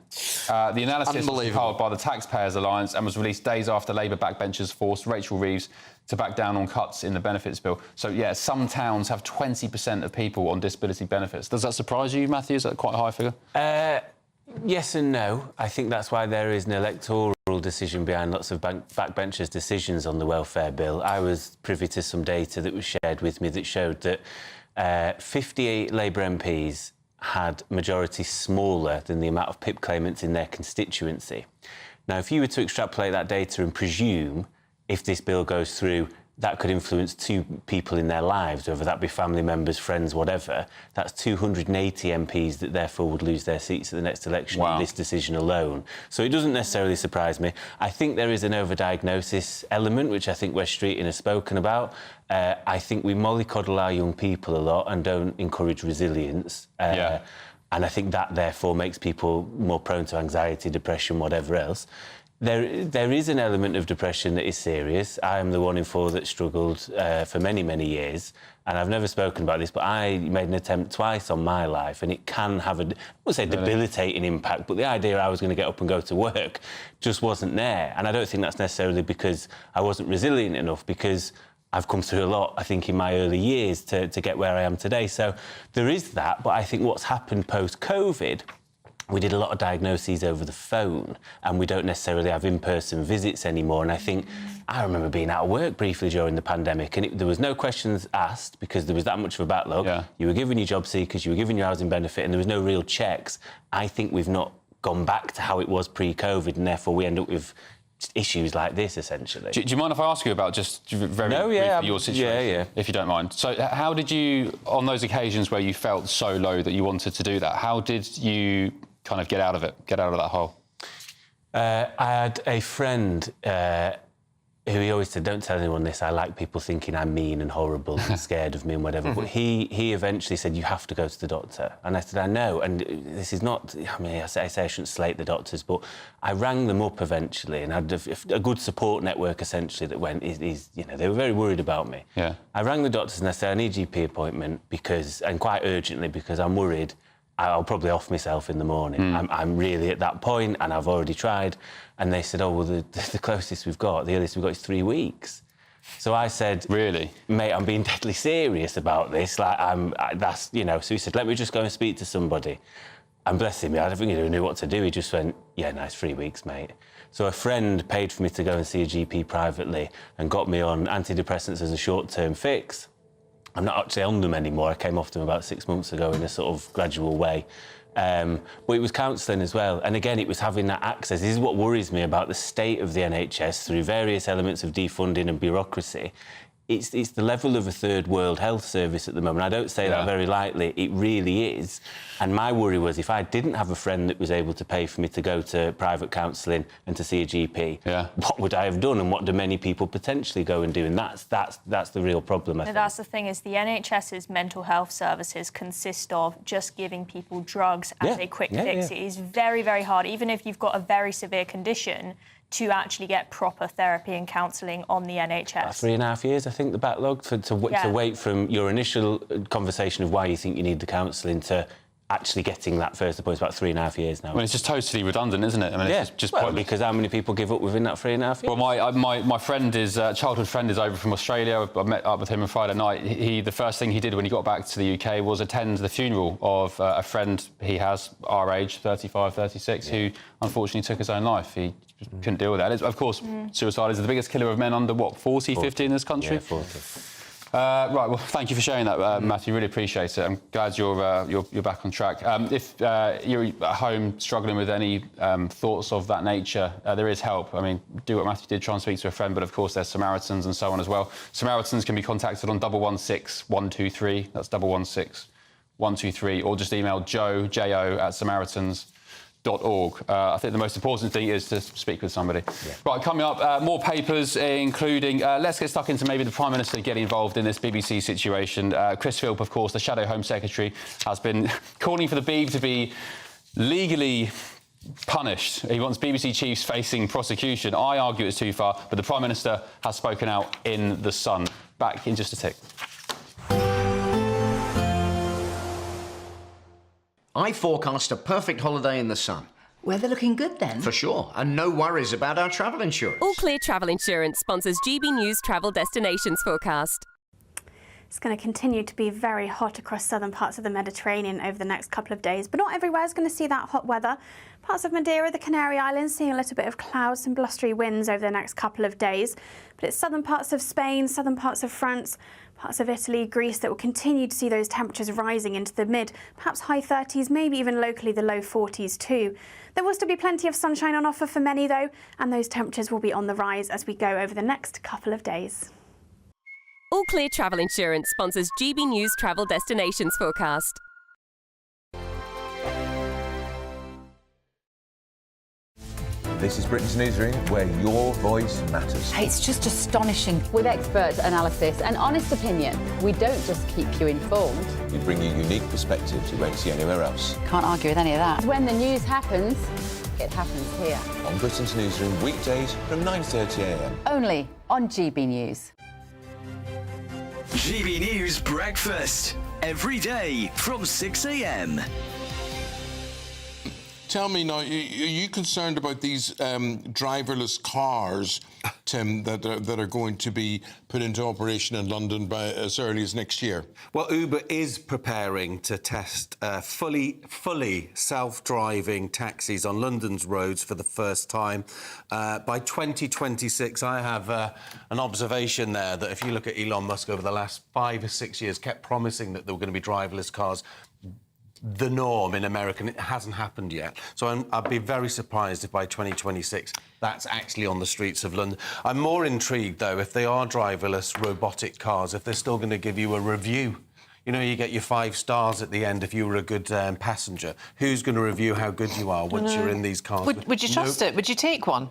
The analysis was compiled by the Taxpayers Alliance and was released days after Labour backbenchers forced Rachel Reeves to back down on cuts in the benefits bill. So, yeah, some towns have 20% of people on disability benefits. Does that surprise you, Matthew? Is that quite a high figure? Yes and no. I think that's why there is an electoral decision behind lots of backbenchers' decisions on the welfare bill. I was privy to some data that was shared with me that showed that 58 Labour MPs had majority smaller than the amount of PIP claimants in their constituency. Now, if you were to extrapolate that data and presume if this bill goes through that could influence 2 people in their lives, whether that be family members, friends, whatever. That's 280 MPs that therefore would lose their seats at the next election in this decision alone. So it doesn't necessarily surprise me. I think there is an overdiagnosis element, which I think Wes Streeting has spoken about. I think we mollycoddle our young people a lot and don't encourage resilience. And I think that therefore makes people more prone to anxiety, depression, whatever else. There is an element of depression that is serious. I am the one in 4 that struggled for many, many years. And I've never spoken about this, but I made an attempt twice on my life, and it can have I wouldn't say debilitating impact, but the idea I was going to get up and go to work just wasn't there. And I don't think that's necessarily because I wasn't resilient enough, because I've come through a lot, I think, in my early years to get where I am today. So there is that, but I think what's happened post-COVID, we did a lot of diagnoses over the phone, and we don't necessarily have in-person visits anymore. And I think I remember being out of work briefly during the pandemic, and there was no questions asked because there was that much of a backlog. You were given your job seekers, you were given your housing benefit, and there was no real checks. I think we've not gone back to how it was pre-COVID, and therefore we end up with issues like this, essentially. Do you mind if I ask you about just very briefly your situation, if you don't mind? So how did you, on those occasions where you felt so low that you wanted to do that, how did you kind of get out of it, get out of that hole? I had a friend who he always said, don't tell anyone this, I like people thinking I'm mean and horrible and scared of me and whatever, but he eventually said, you have to go to the doctor. And I said, I know, and this is not, I mean, I say I shouldn't slate the doctors, but I rang them up eventually and had a good support network, essentially, that went, you know, they were very worried about me. I rang the doctors and I said, I need a GP appointment because, and quite urgently, because I'm worried I'll probably off myself in the morning. I'm really at that point, and I've already tried. And they said, oh, well, the closest we've got, the earliest we've got is 3 weeks. So I said, really, mate, I'm being deadly serious about this. Like, that's, you know. So he said, let me just go and speak to somebody. And bless him, I don't think he knew what to do. He just went, yeah, no, it's 3 weeks, mate. So a friend paid for me to go and see a GP privately and got me on antidepressants as a short-term fix. I'm not actually on them anymore. I came off them about 6 months ago in a sort of gradual way. But it was counselling as well. And again, it was having that access. This is what worries me about the state of the NHS through various elements of defunding and bureaucracy. It's the level of a third world health service at the moment. I don't say that very lightly. It really is. And my worry was if I didn't have a friend that was able to pay for me to go to private counselling and to see a GP, what would I have done, and what do many people potentially go and do? And that's the real problem, I think. That's the thing, is the NHS's mental health services consist of just giving people drugs as a quick fix. It is very, very hard, even if you've got a very severe condition, to actually get proper therapy and counselling on the NHS. About 3.5 years, I think, the backlog, to wait from your initial conversation of why you think you need the counselling to actually getting that first appointment. About 3.5 years now. I mean, it's just totally redundant, isn't it? I mean, it's just well, because how many people give up within that 3.5 years? Well, my friend childhood friend is over from Australia. I met up with him on Friday night. The first thing he did when he got back to the UK was attend the funeral of a friend he has, our age, 35, 36, who unfortunately took his own life. He couldn't deal with that. Of course, suicide is the biggest killer of men under, 40, 50 in this country? Yeah, 40. Right, well, thank you for sharing that, Matthew. Really appreciate it. I'm glad you're back on track. If you're at home struggling with any thoughts of that nature, there is help. I mean, do what Matthew did, try and speak to a friend, but of course there's Samaritans and so on as well. Samaritans can be contacted on 116 123. That's 116 123, or just email Joe, J-O, @samaritans.org. I think the most important thing is to speak with somebody. Right, coming up, more papers, including... let's get stuck into maybe the Prime Minister getting involved in this BBC situation. Chris Philp, of course, the Shadow Home Secretary, has been calling for the Beeb to be legally punished. He wants BBC chiefs facing prosecution. I argue it's too far, but the Prime Minister has spoken out in The Sun. Back in just a tick. I forecast a perfect holiday in the sun. Weather looking good then? For sure, and no worries about our travel insurance. All Clear Travel Insurance sponsors GB News Travel Destinations forecast. It's going to continue to be very hot across southern parts of the Mediterranean over the next couple of days, but not everywhere is going to see that hot weather. Parts of Madeira, the Canary Islands, seeing a little bit of clouds and blustery winds over the next couple of days. But it's southern parts of Spain, southern parts of France, parts of Italy, Greece that will continue to see those temperatures rising into the mid, perhaps high 30s, maybe even locally the low 40s too. There will still be plenty of sunshine on offer for many though, and those temperatures will be on the rise as we go over the next couple of days. All Clear Travel Insurance sponsors GB News Travel Destinations forecast. This is Britain's Newsroom, where your voice matters. It's just astonishing. With expert analysis and honest opinion, we don't just keep you informed. We bring you unique perspectives you won't see anywhere else. Can't argue with any of that. When the news happens, it happens here. On Britain's Newsroom, weekdays from 9:30 a.m. Only on GB News. GB News Breakfast. Every day from 6 a.m. Tell me now, are you concerned about these driverless cars, Tim, that are going to be put into operation in London by as early as next year? Well, Uber is preparing to test fully self-driving taxis on London's roads for the first time. By 2026, I have an observation there that if you look at Elon Musk over the last 5 or 6 years, kept promising that there were going to be driverless cars. The norm in America, and it hasn't happened yet. So I'd be very surprised if by 2026 that's actually on the streets of London. I'm more intrigued, though, if they are driverless robotic cars, if they're still going to give you a review. You know, you get your 5 stars at the end if you were a good passenger. Who's going to review how good you are once you're in these cars? Would you trust it? Would you take one?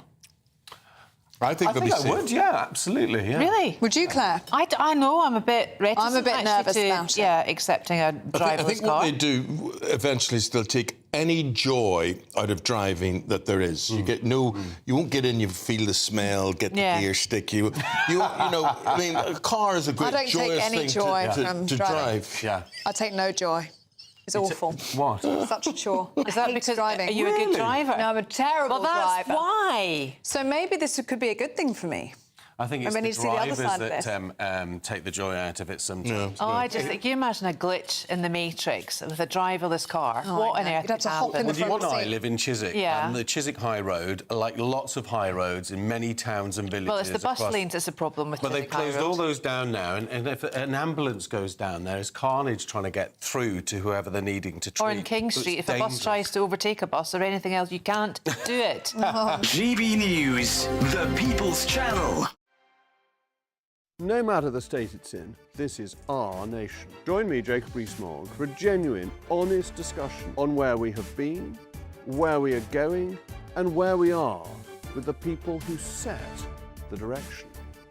I think I would, yeah, absolutely, yeah. Really? Would you, Claire? I know, I'm a bit reticent. I'm a bit nervous about it. Yeah, accepting a driverless I think car. what they do eventually is they'll take any joy out of driving that there is. You get you won't get in, you feel the smell, get the gear stick. You know, I mean, a car is a great joyous thing I don't take any joy from to drive. Yeah. I take no joy. It's awful. What? Such a chore. Is that because driving. Are you a good driver? No, I'm a terrible driver. Well, that's why. So maybe this could be a good thing for me. I think it's I mean, the see the other drivers side of that take the joy out of it sometimes. Oh, I just think, you imagine a glitch in the Matrix with a driverless car. Oh, what on I know. earth You'd have to could hop in happen? the front I seat. live in Chiswick, Yeah. and the Chiswick High Road, like lots of high roads in many towns and villages. Well, it's the bus across... lanes that's a problem with But they've Chiswick High closed Road. all those down now, and if an ambulance goes down, there is carnage trying to get through to whoever they're needing to treat. Or in King So it's Street, if a bus dangerous. tries to overtake a bus or anything else, you can't do it. GB News, the People's Channel. No matter the state it's in, this is our nation. Join me, Jacob Rees-Mogg, for a genuine, honest discussion on where we have been, where we are going, and where we are with the people who set the direction.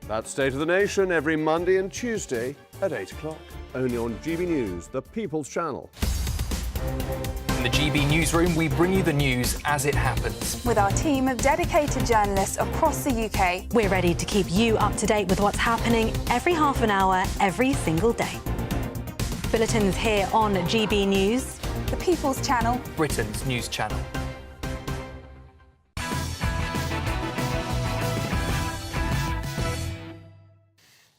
That's State of the Nation every Monday and Tuesday at 8 o'clock, only on GB News, the People's Channel. In the GB Newsroom, we bring you the news as it happens. With our team of dedicated journalists across the UK, we're ready to keep you up to date with what's happening every half an hour, every single day. Bulletins here on GB News, the People's Channel, Britain's news channel.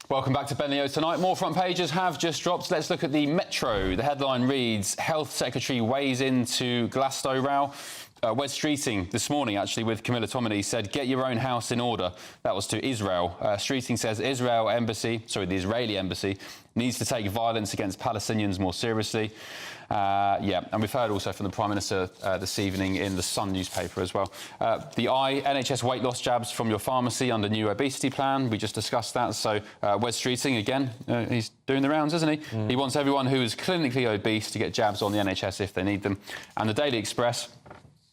Welcome back to Benleo tonight. More front pages have just dropped. Let's look at the Metro. The headline reads, Health Secretary weighs into Glasgow row. Wes Streeting this morning, actually, with Camilla Tominey, said, get your own house in order. That was to Israel. Streeting says the Israeli embassy needs to take violence against Palestinians more seriously. And we've heard also from the Prime Minister this evening in the Sun newspaper as well. The NHS weight loss jabs from your pharmacy under new obesity plan. We just discussed that. So Wes Streeting, again, he's doing the rounds, isn't he? He wants everyone who is clinically obese to get jabs on the NHS if they need them. And the Daily Express,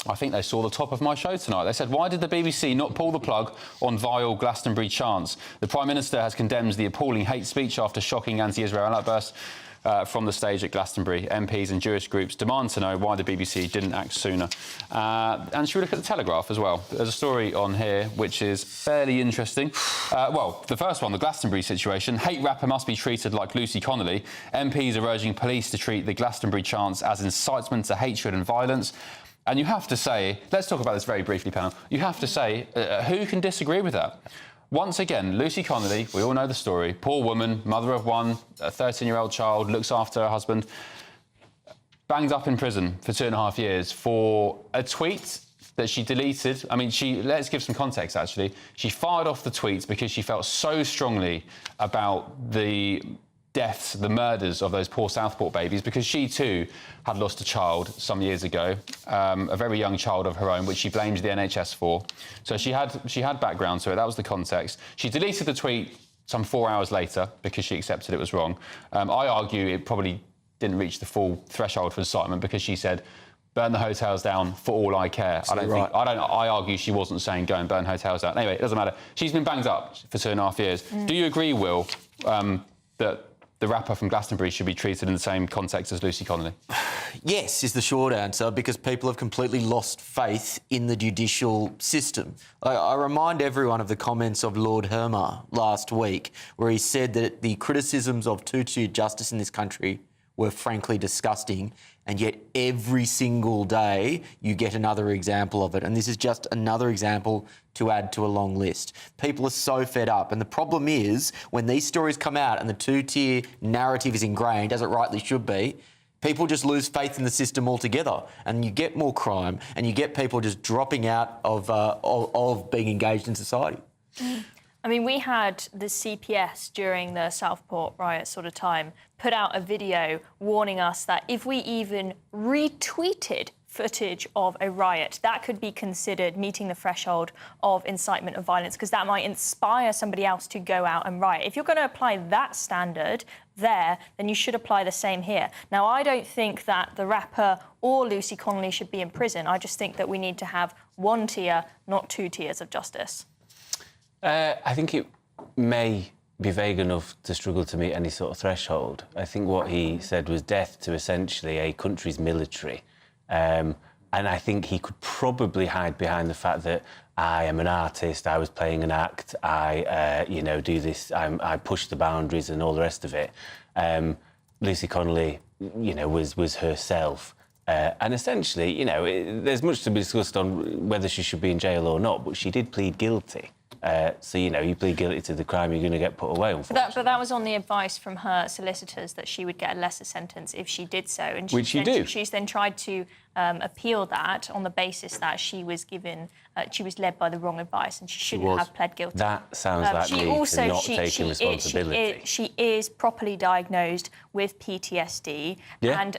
I think they saw the top of my show tonight. They said, why did the BBC not pull the plug on vile Glastonbury chants? The Prime Minister has condemned the appalling hate speech after shocking anti-Israel outbursts from the stage at Glastonbury. MPs and Jewish groups demand to know why the BBC didn't act sooner. And should we look at the Telegraph as well? There's a story on here which is fairly interesting. Well, the first one, the Glastonbury situation. Hate rapper must be treated like Lucy Connolly. MPs are urging police to treat the Glastonbury chants as incitement to hatred and violence. And you have to say, let's talk about this very briefly, panel. You have to say, who can disagree with that? Once again, Lucy Connolly, we all know the story, poor woman, mother of one, a 13-year-old child, looks after her husband, banged up in prison for 2.5 years for a tweet that she deleted. I mean, let's give some context, actually. She fired off the tweet because she felt so strongly about the deaths, the murders of those poor Southport babies, because she too had lost a child some years ago, a very young child of her own, which she blamed the NHS for. So she had background to it. That was the context. She deleted the tweet some 4 hours later because she accepted it was wrong. I argue it probably didn't reach the full threshold for incitement because she said, burn the hotels down for all I care. I argue she wasn't saying go and burn hotels down. Anyway, it doesn't matter. She's been banged up for 2.5 years. Do you agree, Will, that the rapper from Glastonbury should be treated in the same context as Lucy Connolly? Yes, is the short answer, because people have completely lost faith in the judicial system. I remind everyone of the comments of Lord Hermer last week, where he said that the criticisms of two-tier justice in this country were frankly disgusting, and yet every single day you get another example of it. And this is just another example to add to a long list. People are so fed up. And the problem is, when these stories come out and the two-tier narrative is ingrained, as it rightly should be, people just lose faith in the system altogether, and you get more crime, and you get people just dropping out of being engaged in society. I mean, we had the CPS during the Southport riot sort of time put out a video warning us that if we even retweeted footage of a riot, that could be considered meeting the threshold of incitement of violence, because that might inspire somebody else to go out and riot. If you're going to apply that standard there, then you should apply the same here. Now, I don't think that the rapper or Lucy Connolly should be in prison. I just think that we need to have one tier, not two tiers of justice. I think it may be vague enough to struggle to meet any sort of threshold. I think what he said was death to essentially a country's military. And I think he could probably hide behind the fact that I am an artist, I was playing an act, I, do this, I push the boundaries and all the rest of it. Lucy Connolly, was herself. And essentially, there's much to be discussed on whether she should be in jail or not, but she did plead guilty. So, you plead guilty to the crime, you're going to get put away, unfortunately. But that was on the advice from her solicitors that she would get a lesser sentence if she did so. And Which you do. She's then tried to appeal that on the basis that she was given, she was led by the wrong advice and she shouldn't have pled guilty. That sounds like me for not taking responsibility. She is properly diagnosed with PTSD and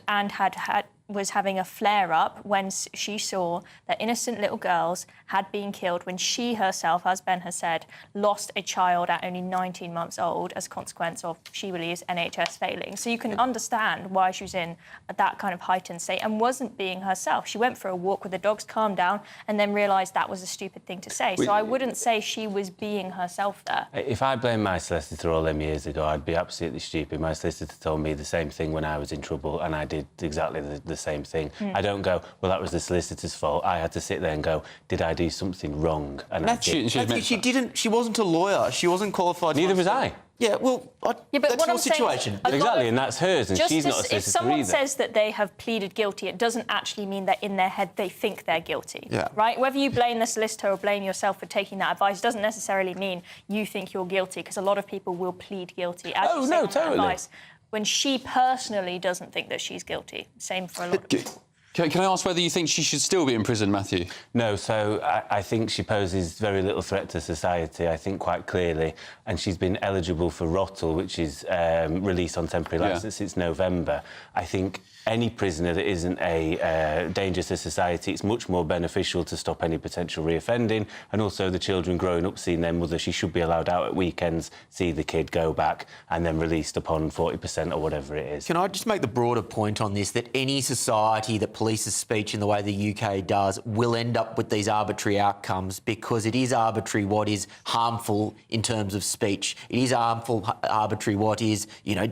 was having a flare-up when she saw that innocent little girls had been killed when she herself, as Ben has said, lost a child at only 19 months old as a consequence of, she believes, NHS failing. So you can understand why she was in that kind of heightened state and wasn't being herself. She went for a walk with the dogs, calmed down, and then realised that was a stupid thing to say. So I wouldn't say she was being herself there. If I blamed my solicitor all them years ago, I'd be absolutely stupid. My solicitor told me the same thing when I was in trouble, and I did exactly the same thing. I don't go, well, that was the solicitor's fault. I had to sit there and go, did I do something wrong? And Matthew, she didn't. She wasn't a lawyer. She wasn't qualified. Neither was I. Yeah, well, but that's what your I'm situation. Exactly, and that's hers, and she's not a solicitor if someone either. says that they have pleaded guilty, it doesn't actually mean that in their head they think they're guilty. Yeah. Right? Whether you blame the solicitor or blame yourself for taking that advice doesn't necessarily mean you think you're guilty, because a lot of people will plead guilty as you say on that advice when she personally doesn't think that she's guilty. Same for a lot of people. Can I ask whether you think she should still be in prison, Matthew? No, so I think she poses very little threat to society, I think quite clearly, and she's been eligible for ROTL, which is released on temporary licence since November. I think any prisoner that isn't a danger to society, it's much more beneficial to stop any potential reoffending, and also the children growing up seeing their mother, she should be allowed out at weekends, see the kid go back, and then released upon 40% or whatever it is. Can I just make the broader point on this, that any society that polices speech in the way the UK does will end up with these arbitrary outcomes, because it is arbitrary what is harmful in terms of speech. It is arbitrary what is,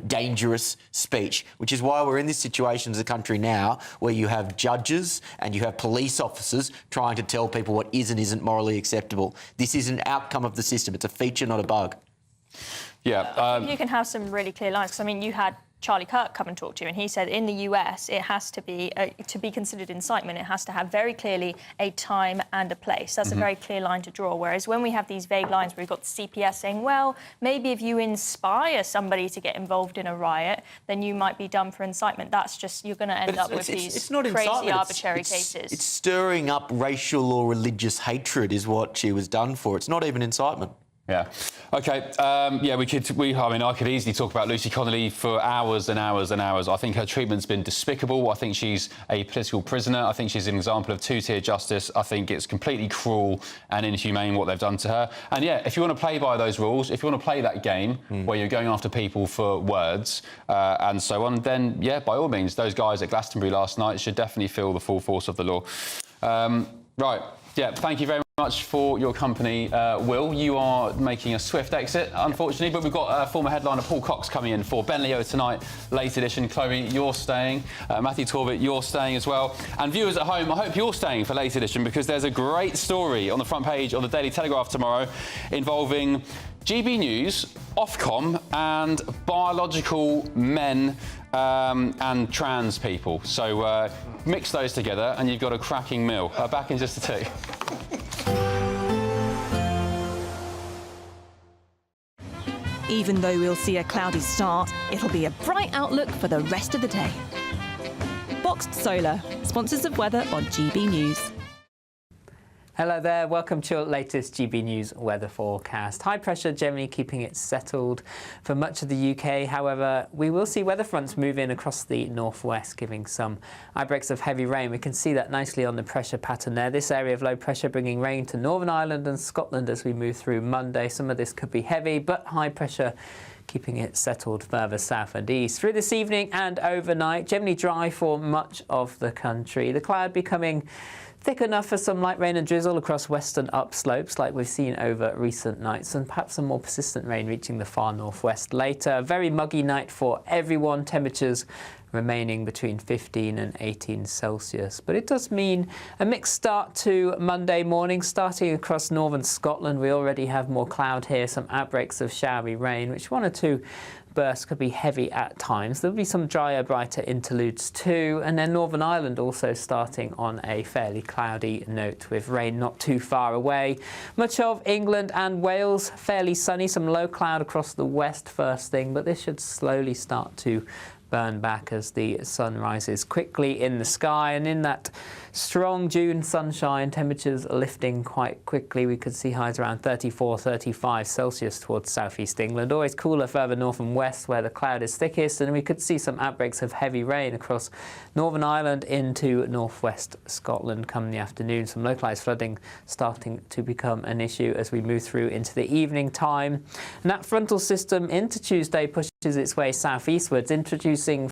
dangerous speech, which is why we're in this situation as a country now where you have judges and you have police officers trying to tell people what is and isn't morally acceptable. This is an outcome of the system. It's a feature, not a bug. Yeah. You can have some really clear lines, because, I mean, you had Charlie Kirk come and talk to you, and he said in the US it has to be considered incitement, it has to have very clearly a time and a place. That's a very clear line to draw. Whereas when we have these vague lines where we've got the CPS saying, well, maybe if you inspire somebody to get involved in a riot, then you might be done for incitement. That's just, you're going to end up with these crazy arbitrary cases. It's stirring up racial or religious hatred is what she was done for. It's not even incitement. Yeah. OK. Yeah, I could easily talk about Lucy Connolly for hours and hours and hours. I think her treatment's been despicable. I think she's a political prisoner. I think she's an example of two-tier justice. I think it's completely cruel and inhumane what they've done to her. And yeah, if you want to play by those rules, if you want to play that game where you're going after people for words and so on, then yeah, by all means, those guys at Glastonbury last night should definitely feel the full force of the law. Right. Yeah, thank you very much for your company, Will. You are making a swift exit, unfortunately, but we've got former headliner Paul Cox coming in for Ben Leo tonight, late edition. Chloe, you're staying. Matthew Torbitt, you're staying as well. And viewers at home, I hope you're staying for late edition because there's a great story on the front page of the Daily Telegraph tomorrow involving GB News, Ofcom and biological men and trans people. So mix those together and you've got a cracking meal. Back in just a tick. Even though we'll see a cloudy start, it'll be a bright outlook for the rest of the day. Boxed Solar, sponsors of weather on GB News. Hello there, welcome to your latest GB News weather forecast. High pressure generally keeping it settled for much of the UK. However, we will see weather fronts move in across the northwest, giving some outbreaks of heavy rain. We can see that nicely on the pressure pattern there. This area of low pressure bringing rain to Northern Ireland and Scotland as we move through Monday. Some of this could be heavy, but high pressure keeping it settled further south and east. Through this evening and overnight, generally dry for much of the country. The cloud becoming thick enough for some light rain and drizzle across western upslopes like we've seen over recent nights, and perhaps some more persistent rain reaching the far northwest later. A very muggy night for everyone, temperatures remaining between 15 and 18 Celsius. But it does mean a mixed start to Monday morning, starting across northern Scotland. We already have more cloud here, some outbreaks of showery rain, which one or two bursts could be heavy at times. There'll be some drier, brighter interludes too, and then Northern Ireland also starting on a fairly cloudy note with rain not too far away. Much of England and Wales fairly sunny, some low cloud across the west first thing, but this should slowly start to burn back as the sun rises quickly in the sky. And in that strong June sunshine, temperatures are lifting quite quickly. We could see highs around 34, 35 Celsius towards southeast England. Always cooler further north and west where the cloud is thickest, and we could see some outbreaks of heavy rain across Northern Ireland into northwest Scotland come the afternoon. Some localised flooding starting to become an issue as we move through into the evening time. And that frontal system into Tuesday pushes its way southeastwards, introducing